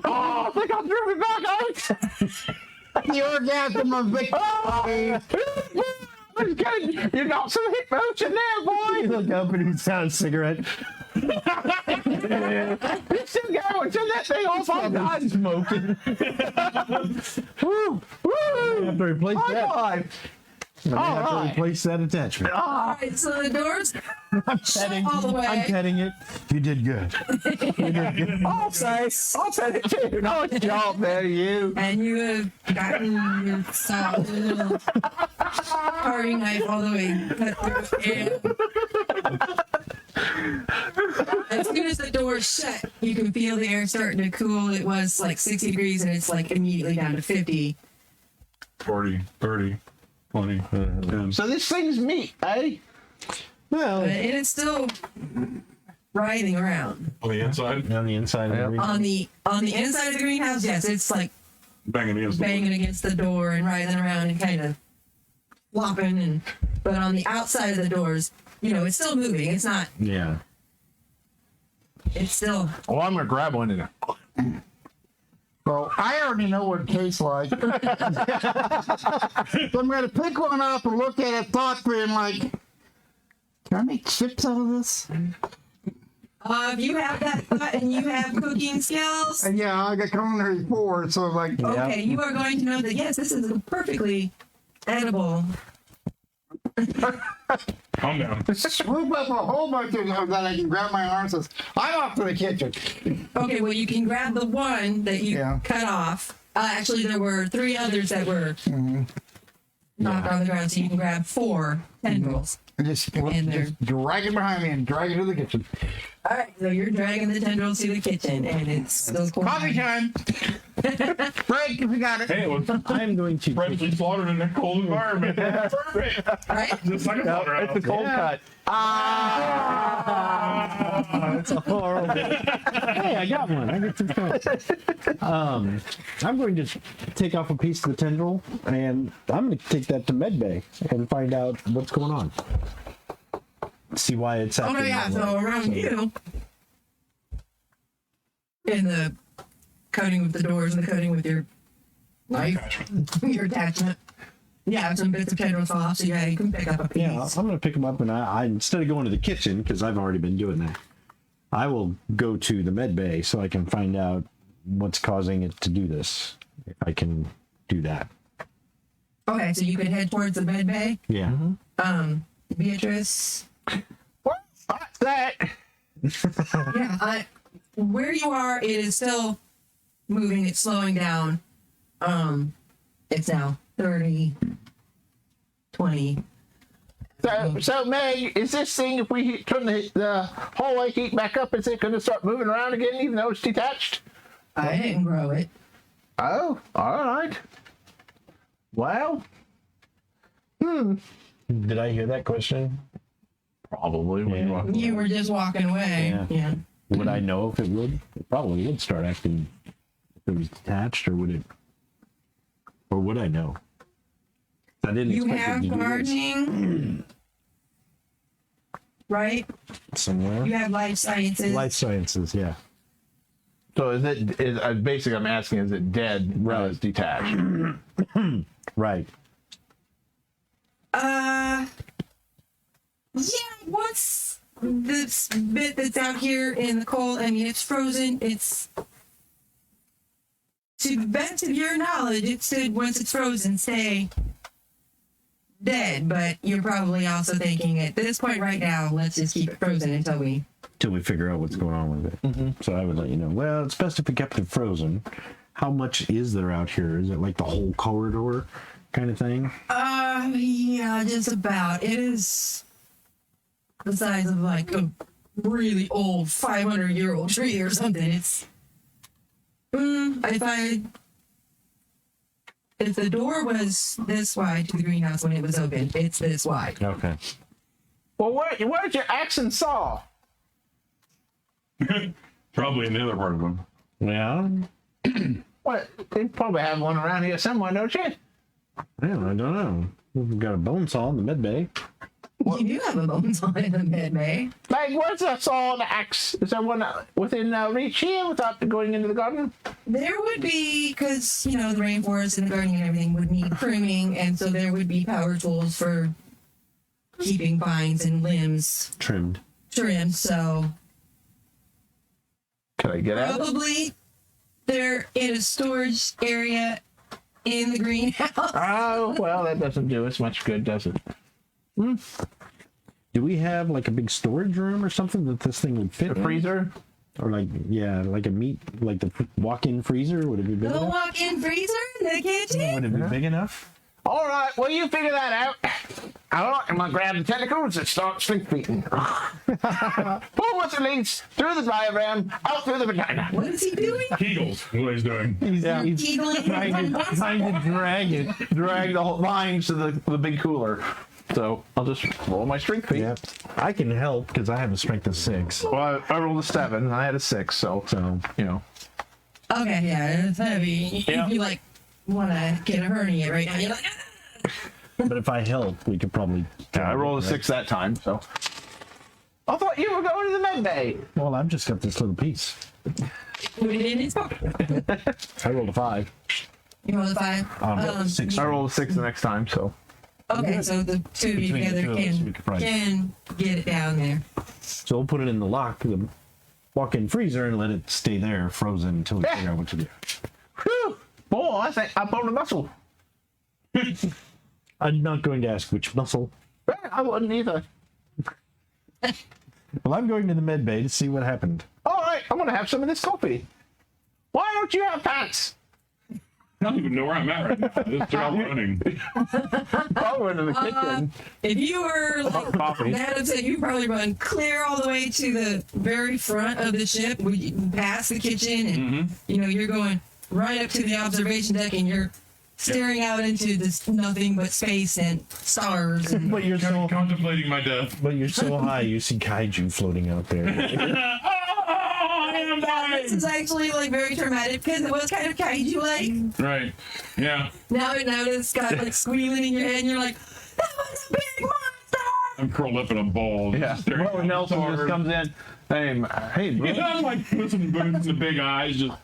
Speaker 8: I think I'll throw me back out.
Speaker 3: The orgasm of victory.
Speaker 8: You got some hip motion there, boy.
Speaker 1: You look up and he's found a cigarette.
Speaker 8: You still going? Turn that thing off. I'm not smoking. Woo, woo.
Speaker 1: You have to replace
Speaker 8: High
Speaker 1: that.
Speaker 8: five.
Speaker 1: I may have to
Speaker 8: right.
Speaker 1: replace that attachment.
Speaker 4: All right, so the doors
Speaker 1: I'm petting.
Speaker 4: all the way.
Speaker 1: I'm petting it. You did good.
Speaker 8: I'll say it too. Nice job there, you.
Speaker 4: And you have gotten your little carving knife all the way cut through. And as soon as the door is shut, you can feel the air starting to cool. It was like 60 degrees, and it's like immediately down to 50.
Speaker 5: 40, 30, 20, 10.
Speaker 8: So this thing's meat, eh?
Speaker 1: Well,
Speaker 4: But it is still writhing around.
Speaker 5: On the inside,
Speaker 1: on the inside of the
Speaker 4: On the inside of the greenhouse, yes, it's like
Speaker 5: banging against the
Speaker 4: banging against the door and writhing around and kind of flopping. But on the outside of the doors, it's still moving. It's not.
Speaker 1: Yeah.
Speaker 4: It's still.
Speaker 2: Oh, I'm gonna grab one and
Speaker 3: Well, I already know what it tastes like. So I'm going to pick one up and look at it thoughtfully and like, can I make chips out of this?
Speaker 4: If you have that thought and you have cooking skills,
Speaker 3: And yeah, I got culinary forward, so like,
Speaker 4: okay, you are going to know that yes, this is perfectly edible.
Speaker 5: Calm down.
Speaker 3: swoop up a whole bunch of them that I can grab my arms and says, I'm off to the kitchen.
Speaker 4: Okay, well you can grab the one that you
Speaker 3: Yeah.
Speaker 4: cut off. Actually, there were 3 others that were knocked on the ground, so you can grab 4 tendrils.
Speaker 3: And just
Speaker 4: there.
Speaker 3: drag it behind me and drag it to the kitchen.
Speaker 4: All right, so you're dragging the tendrils to the kitchen, and it's still cold.
Speaker 3: Coffee time! Break if you got it.
Speaker 5: Hey, it was
Speaker 1: I'm going to.
Speaker 5: freshly slaughtered in a cold environment. Perfect.
Speaker 4: Right?
Speaker 5: Just like a slaughterhouse.
Speaker 8: It's a cold cut.
Speaker 1: That's a horrible. Hey, I got one. I get some fun. I'm going to take off a piece of the tendril, and I'm going to take that to medbay and find out what's going on. See why it's
Speaker 4: Oh no,
Speaker 1: acting
Speaker 4: yeah.
Speaker 1: that
Speaker 4: So
Speaker 1: way.
Speaker 4: around you, in the coating with the doors and the coating with your knife, your attachment, you have some bits of tendrils fall off, so yeah, you can pick up a piece.
Speaker 1: Yeah, I'm going to pick them up, and I instead of going to the kitchen because I've already been doing that, I will go to the med bay so I can find out what's causing it to do this. If I can do that.
Speaker 4: Okay, so you could head towards the med bay.
Speaker 1: Yeah.
Speaker 4: Beatrice,
Speaker 6: that.
Speaker 4: Yeah, where you are, it is still moving. It's slowing down. It's now 30, 20.
Speaker 6: So Meg, is this thing, if we turn the hallway heat back up, is it going to start moving around again, even though it's detached?
Speaker 4: I didn't grow it.
Speaker 6: Oh, all right. Well,
Speaker 1: Did I hear that question?
Speaker 2: Probably. When
Speaker 1: Yeah.
Speaker 4: You were just walking away. Yeah.
Speaker 1: Would I know if it would? It probably would start acting if it was detached, or would it? Or would I know? I didn't
Speaker 4: You
Speaker 1: expect it
Speaker 4: have
Speaker 1: to do this.
Speaker 4: gardening, right?
Speaker 1: Somewhere.
Speaker 4: You have life sciences.
Speaker 1: Life sciences, yeah.
Speaker 2: So basically I'm asking, is it dead when it's detached?
Speaker 1: Right.
Speaker 4: Yeah, once this bit that's out here in the cold, I mean, it's frozen. It's, to the best of your knowledge, it should, once it's frozen, stay dead. But you're probably also thinking at this point right now, let's just keep it frozen until we...
Speaker 1: Till we figure out what's going on with it. So I would let you know. Well, it's best if we kept it frozen. How much is there out here? Is it like the whole corridor kind of thing?
Speaker 4: Yeah, just about. It is the size of like a really old 500-year-old tree or something. It's if the door was this wide to the greenhouse when it was open, it's this wide.
Speaker 1: Okay.
Speaker 6: well, where's your axe and saw?
Speaker 5: Probably in the other part of them.
Speaker 1: Yeah.
Speaker 6: What? You probably have one around here somewhere, don't you?
Speaker 1: Yeah, I don't know. We've got a bone saw in the med bay.
Speaker 4: You do have a bone saw in the med bay.
Speaker 6: Meg, where's the saw and the axe? Is there one within reach here without going into the garden?
Speaker 4: There would be, because, you know, the rainforest and the gardening and everything would need pruning, and so there would be power tools for keeping vines and limbs
Speaker 1: Trimmed.
Speaker 4: trimmed, so...
Speaker 6: Can I get at it?
Speaker 4: Probably they're in a storage area in the greenhouse.
Speaker 6: Oh, well, that doesn't do us much good, does it?
Speaker 1: Do we have like a big storage room or something that this thing would fit
Speaker 6: A
Speaker 1: in?
Speaker 6: freezer?
Speaker 1: Or like, yeah, like a meat, like the walk-in freezer? Would it be big
Speaker 4: The
Speaker 1: enough?
Speaker 4: walk-in freezer in the kitchen.
Speaker 1: Would it be big enough?
Speaker 6: All right, well, you figure that out. All right, I'm going to grab the tentacles and start strength beating. Pull with the links, through the diaphragm, out through the vagina.
Speaker 4: What is he doing?
Speaker 5: Kegels is what he's doing.
Speaker 1: He's
Speaker 4: Giggling.
Speaker 1: trying to
Speaker 2: Drag the whole lines to the big cooler. So I'll just roll my strength feat.
Speaker 1: Yeah. I can help because I have a strength of 6.
Speaker 2: Well, I rolled a 7 and I had a 6, so you know.
Speaker 4: Okay, yeah, it's heavy.
Speaker 2: Yeah.
Speaker 4: If you like want to get a hernia right now, you're like,
Speaker 1: But if I help, we could probably.
Speaker 2: Yeah, I rolled a 6 that time, so.
Speaker 6: I thought you were going to the med bay.
Speaker 1: Well, I've just got this little piece.
Speaker 4: put it in his pocket.
Speaker 1: I rolled a 5.
Speaker 4: You roll the 5.
Speaker 1: 6.
Speaker 2: I rolled a 6 the next time, so.
Speaker 4: Okay, so the two of you
Speaker 1: Between the
Speaker 4: together
Speaker 1: two of us, we could probably-
Speaker 4: can get it down there.
Speaker 1: So we'll put it in the the walk-in freezer, and let it stay there frozen until we figure out what to do.
Speaker 6: Whew. Boy, I think I pulled a muscle.
Speaker 1: I'm not going to ask which muscle.
Speaker 6: I wouldn't either.
Speaker 1: Well, I'm going to the med bay to see what happened.
Speaker 6: All right, I'm going to have some of this coffee. Why don't you have pants?
Speaker 5: I don't even know where I'm at right now. This job running.
Speaker 6: Oh, we're in the kitchen.
Speaker 4: If you were like
Speaker 6: Coffee.
Speaker 4: that upset, you probably run clear all the way to the very front of the ship, where you pass the kitchen, and you know you're going right up to the observation deck, and you're staring out into this nothing but space and stars. And
Speaker 1: But you're so
Speaker 5: Contemplating my death.
Speaker 1: high, you see kaiju floating out there.
Speaker 4: this is actually like very traumatic because it was kind of kaiju-like.
Speaker 5: Right. Yeah.
Speaker 4: Now it's got like squealing in your head, and you're like, that was a big monster.
Speaker 5: I'm curled up in a ball.
Speaker 2: Yeah.
Speaker 5: just staring
Speaker 2: Well,
Speaker 5: at the
Speaker 2: Nelson just
Speaker 5: stars.
Speaker 2: comes in. Hey, bro.
Speaker 5: I'm like listening to the big eyes. Just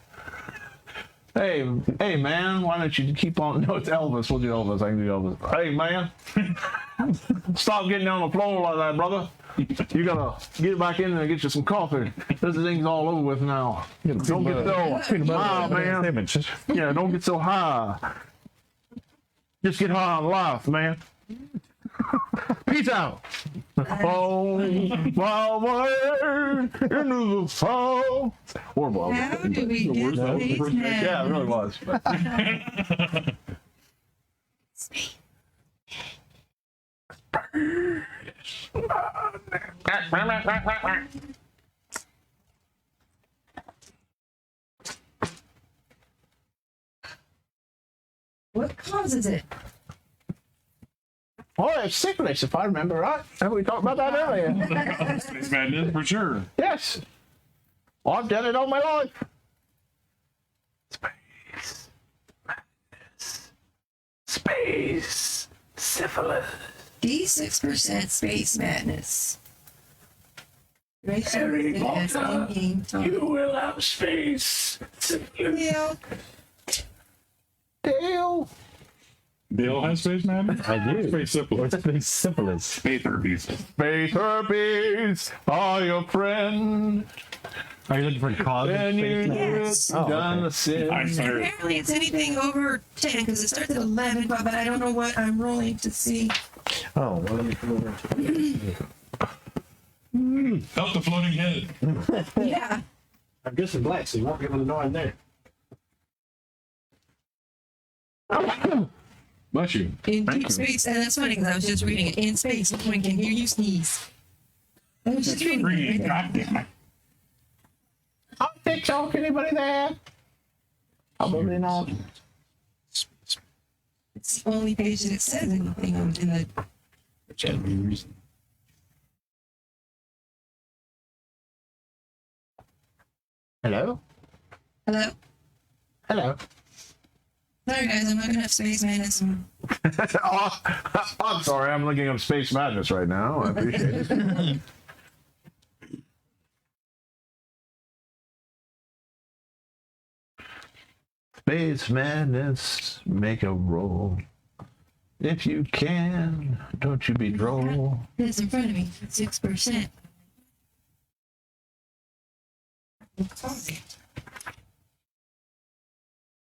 Speaker 2: Hey, man, why don't you keep on? No, it's Elvis. We'll do Elvis. I can do Elvis. Hey, man, stop getting on the floor like that, brother. You gotta get back in there and get you some coffee. This thing's all over with now. Don't get so high, man. Yeah, don't get so high. Just get high on life, man. Peace out.
Speaker 8: Oh, my way into the fall. Horrible.
Speaker 4: How do we get space madness?
Speaker 8: Yeah, it really was.
Speaker 4: What causes it?
Speaker 6: Oh, it's syphilis, if I remember right. We talked about that earlier.
Speaker 5: Space Madness for sure.
Speaker 6: Yes. I've done it all my life.
Speaker 8: Space madness. Space syphilis.
Speaker 4: D6% space madness.
Speaker 8: Harry Potter, you will have space syphilis.
Speaker 4: Yeah.
Speaker 6: Dale.
Speaker 5: Bill has Space Madness?
Speaker 7: I do.
Speaker 5: Space syphilis.
Speaker 7: Space syphilis.
Speaker 5: Space herpes.
Speaker 8: Space herpes are your friend.
Speaker 7: Are you looking for cause?
Speaker 8: And you
Speaker 4: Yes.
Speaker 8: done the sin.
Speaker 5: I'm sorry.
Speaker 4: Apparently it's anything over 10 because it starts at 11, but I don't know what I'm rolling to see.
Speaker 7: Oh, well, let me come over to
Speaker 5: Help the floating head.
Speaker 4: Yeah.
Speaker 1: I'm guessing black, so you won't be able to know I'm there.
Speaker 5: Bless you.
Speaker 4: In
Speaker 5: Thank
Speaker 4: deep
Speaker 5: you.
Speaker 4: space, and that's funny because I was just reading it. In space, no one can hear you sneeze. I was just reading
Speaker 5: Free.
Speaker 4: it. Right
Speaker 5: God damn it.
Speaker 6: I'll fix off anybody there. Probably not.
Speaker 4: It's the only page that it says anything on in the.
Speaker 6: Hello?
Speaker 4: Hello?
Speaker 6: Hello?
Speaker 4: Sorry guys, I'm looking up space madness.
Speaker 8: Oh, I'm sorry, I'm looking up Space Madness right now. I appreciate it. Space Madness, make a roll. If you can, don't you be droll.
Speaker 4: It's in front of me. 6%.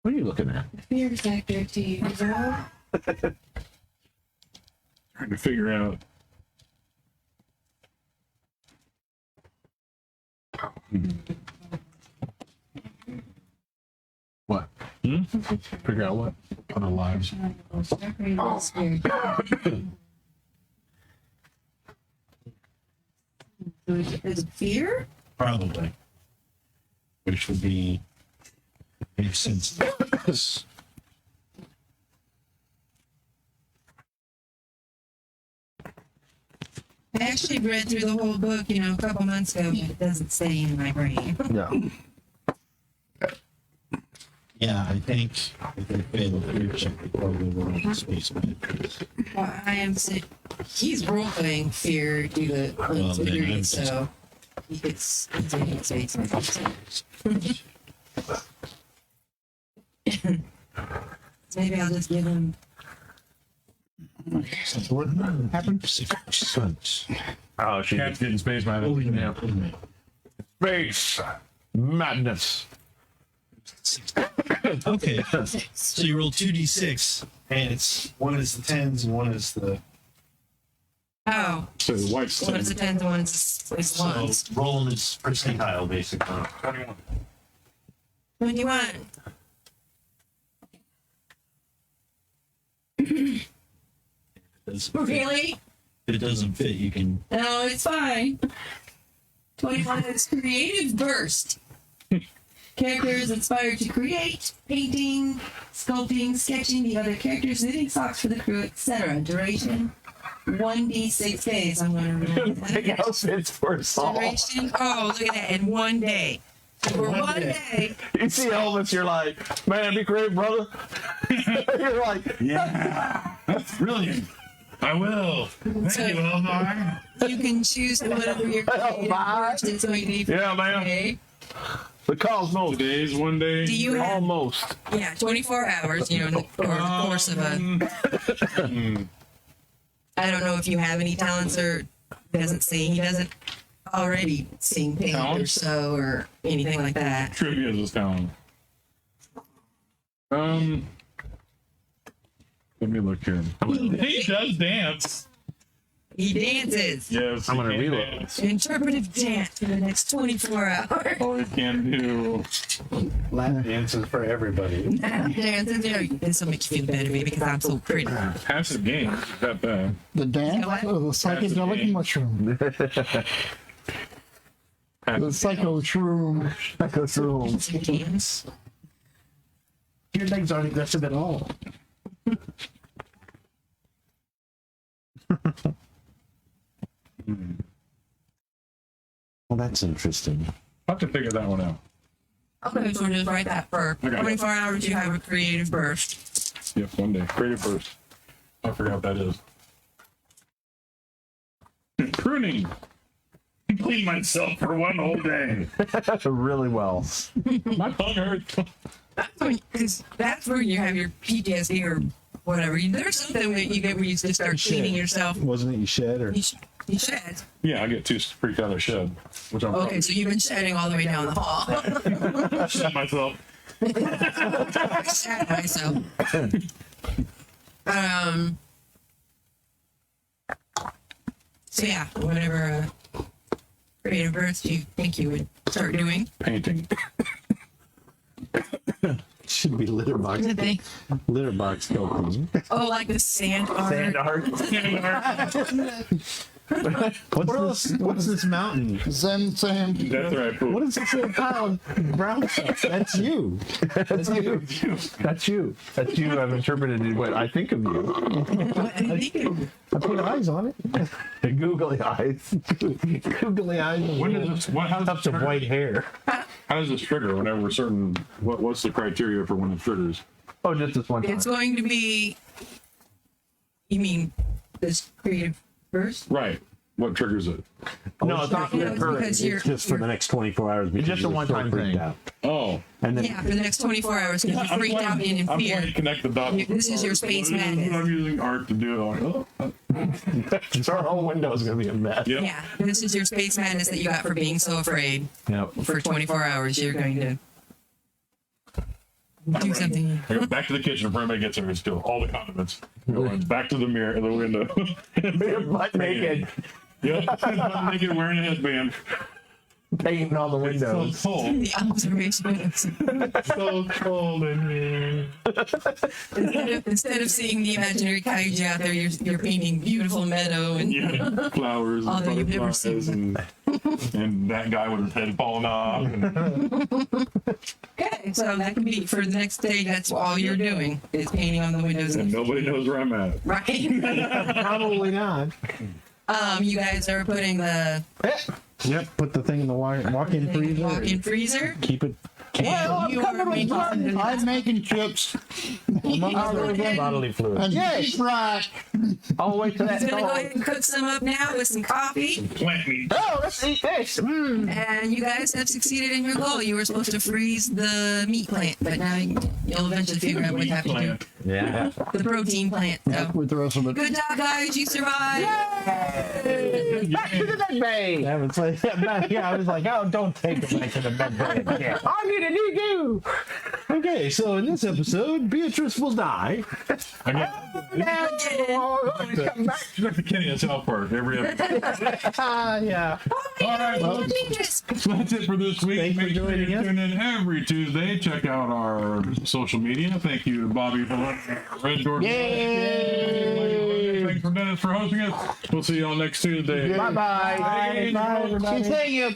Speaker 8: What are you looking at?
Speaker 4: Fear factor to you.
Speaker 5: Trying to figure out.
Speaker 8: What? Figure out what?
Speaker 5: On our lives.
Speaker 4: Is it fear?
Speaker 9: Probably. Which would be makes sense.
Speaker 4: I actually read through the whole book, a couple months ago, but it doesn't stay in my brain.
Speaker 8: No.
Speaker 9: Yeah, I think if they fail the fear check, they probably will on space madness.
Speaker 4: Well, he's role playing fear due to
Speaker 9: Well, then
Speaker 4: insecurity,
Speaker 9: I'm
Speaker 4: so he gets space. Maybe I'll just give him.
Speaker 9: What happened?
Speaker 8: Oh, she
Speaker 5: Cat's getting Space Madness.
Speaker 8: yeah. Space Madness.
Speaker 9: Okay, so you roll 2d6.
Speaker 1: And it's one is the tens and one is the
Speaker 4: Oh,
Speaker 5: So the wife's
Speaker 4: one is the tens and one is
Speaker 9: So
Speaker 4: ones.
Speaker 9: rolling is percentile, basically.
Speaker 5: 21.
Speaker 4: 21. Really?
Speaker 9: If it doesn't fit, you can.
Speaker 4: No, it's fine. 21 is creative burst. Characters inspired to create, painting, sculpting, sketching the other characters, knitting socks for the crew, etc. Duration 1d6 days. I'm going to roll
Speaker 8: Big
Speaker 4: that.
Speaker 8: outfits for us all.
Speaker 4: Duration. Oh, look at that. In one day. For one day.
Speaker 8: You see Elvis, you're like, man, be creative, brother. You're like,
Speaker 9: Yeah, that's brilliant. I will. Thank
Speaker 4: So-
Speaker 9: you, Elmar.
Speaker 4: You can choose whatever your creative burst is going to be for
Speaker 8: yeah, man.
Speaker 4: today.
Speaker 8: The cosmos.
Speaker 5: Today's one day.
Speaker 4: Do you have,
Speaker 8: Almost.
Speaker 4: yeah, 24 hours, in the course of a. I don't know if you have any talents or doesn't sing. He doesn't already sing, paint, or
Speaker 5: Talents?
Speaker 4: sew, or anything like that.
Speaker 5: Trivia is his talent. Let me look here. He does dance.
Speaker 4: He dances.
Speaker 5: Yes,
Speaker 8: I'm gonna
Speaker 5: he can
Speaker 8: reload.
Speaker 5: dance.
Speaker 4: Interpretive dance for the next 24 hours.
Speaker 5: Oh, he can do.
Speaker 8: Lap dances for everybody.
Speaker 4: Dances. This will make you feel better, baby, because I'm so pretty.
Speaker 5: Passive game. Is that bad?
Speaker 3: The dance of the psychedelic
Speaker 5: game.
Speaker 3: mushroom. The psycho shroom.
Speaker 4: Games.
Speaker 1: Your legs aren't aggressive at all.
Speaker 8: Well, that's interesting.
Speaker 5: I'll have to figure that one out.
Speaker 4: Okay, so just write that for
Speaker 5: Okay.
Speaker 4: 24 hours. You have a creative burst.
Speaker 5: Yep, one day. Creative burst. I forgot what that is. Pruning. Clean myself for one whole day.
Speaker 8: Really well.
Speaker 5: My tongue hurts.
Speaker 4: Because that's where you have your PTSD or whatever. There's something that you get where you just start cleaning yourself.
Speaker 1: Wasn't it you shed or?
Speaker 4: You shed.
Speaker 5: Yeah, I get too freaked out of shed. Which I'm
Speaker 4: Okay, so you've been shedding all the way down the hall.
Speaker 5: I shed myself.
Speaker 4: I shed myself. So yeah, whatever creative burst you think you would start doing.
Speaker 5: Painting.
Speaker 8: Should be litter box.
Speaker 4: Did they?
Speaker 8: Litter box cleaning.
Speaker 4: Oh, like the sand art.
Speaker 8: Sand art.
Speaker 1: What's this mountain?
Speaker 3: Zen sand.
Speaker 5: That's right. Cool.
Speaker 1: What is this little pile of brown stuff? That's you.
Speaker 8: That's you. That's you. That's you. I've interpreted what I think of you.
Speaker 1: I put eyes on it.
Speaker 8: The googly eyes. Googly eyes.
Speaker 5: When does this? What? How does
Speaker 8: Tufts
Speaker 5: this
Speaker 8: of
Speaker 5: trigger?
Speaker 8: white hair.
Speaker 5: How does this trigger? Whenever we're certain. What's the criteria for when it triggers?
Speaker 8: Oh, just this one time.
Speaker 4: It's going to be. You mean this creative burst?
Speaker 5: Right. What triggers it?
Speaker 8: No, it's not
Speaker 4: No, it's
Speaker 8: recurring.
Speaker 4: because you're,
Speaker 1: It's just for the next 24 hours. because
Speaker 8: just a
Speaker 1: you're so
Speaker 8: one-time
Speaker 1: freaked
Speaker 8: thing.
Speaker 1: out.
Speaker 5: Oh.
Speaker 8: And then
Speaker 4: yeah, for the next 24 hours because you're freaked out and in
Speaker 5: I'm
Speaker 4: fear.
Speaker 5: trying to connect the dots.
Speaker 4: This is your space
Speaker 5: This is
Speaker 4: madness.
Speaker 5: what I'm using art to do. Oh.
Speaker 8: so our whole window is going to be a mess.
Speaker 5: Yep.
Speaker 4: Yeah, this is your space madness that you got for being so afraid.
Speaker 8: Yep.
Speaker 4: For 24 hours, you're going to do something.
Speaker 5: I go back to the kitchen before anybody gets there and steal all the condiments. Going back to the mirror, the window.
Speaker 8: Butt naked,
Speaker 5: Yep. Butt naked, wearing a headband.
Speaker 8: painting all the windows.
Speaker 5: So cold.
Speaker 4: The observation of
Speaker 5: So cold in here.
Speaker 4: instead of seeing the imaginary kaiju out there, you're painting beautiful meadow and
Speaker 5: Yeah. Flowers and
Speaker 4: Although you've never
Speaker 5: butterflies
Speaker 4: seen
Speaker 5: and that guy with his head falling off. And,
Speaker 4: okay. So that can be for the next day. That's all you're doing is painting on the windows.
Speaker 5: and nobody knows where I'm at.
Speaker 4: Right.
Speaker 1: Probably not.
Speaker 4: You guys are putting the
Speaker 1: Yep. Put the thing in the walk-in freezer.
Speaker 4: walk-in freezer.
Speaker 1: Keep it.
Speaker 4: And you are making something.
Speaker 3: I'm making chips
Speaker 8: Bodily fluid.
Speaker 3: and deep fried.
Speaker 8: All the way to that
Speaker 4: He's gonna go
Speaker 8: dog.
Speaker 4: ahead and cook some up now with some coffee.
Speaker 5: Plant meat.
Speaker 8: Oh, let's eat this.
Speaker 4: And you guys have succeeded in your goal. You were supposed to freeze the meat plant, but now you'll eventually figure out what you have to do.
Speaker 5: Plant.
Speaker 8: Yeah.
Speaker 4: The protein plant. So.
Speaker 3: With the rest of it.
Speaker 4: Good job, guys. You survived.
Speaker 8: Back to the med bay.
Speaker 1: Yeah, it's like, yeah, I was like, oh, don't take it back to the bed. Yeah.
Speaker 8: I need a new do.
Speaker 1: Okay, so in this episode, Beatrice will die.
Speaker 5: Again.
Speaker 8: Come back.
Speaker 5: She's like the Kenny in South Park every episode.
Speaker 1: Yeah.
Speaker 5: All right, well,
Speaker 4: Dangerous.
Speaker 5: so that's it for this week.
Speaker 1: Thanks for
Speaker 5: Make sure
Speaker 1: joining
Speaker 5: you
Speaker 1: us.
Speaker 5: tune in every Tuesday. Check out our social media. Thank you to Bobby for running Red Dwarf.
Speaker 8: Yay!
Speaker 5: Thanks for Dennis for hosting us. We'll see you all next Tuesday.
Speaker 8: Bye-bye.
Speaker 5: Bye, everybody.
Speaker 8: See you.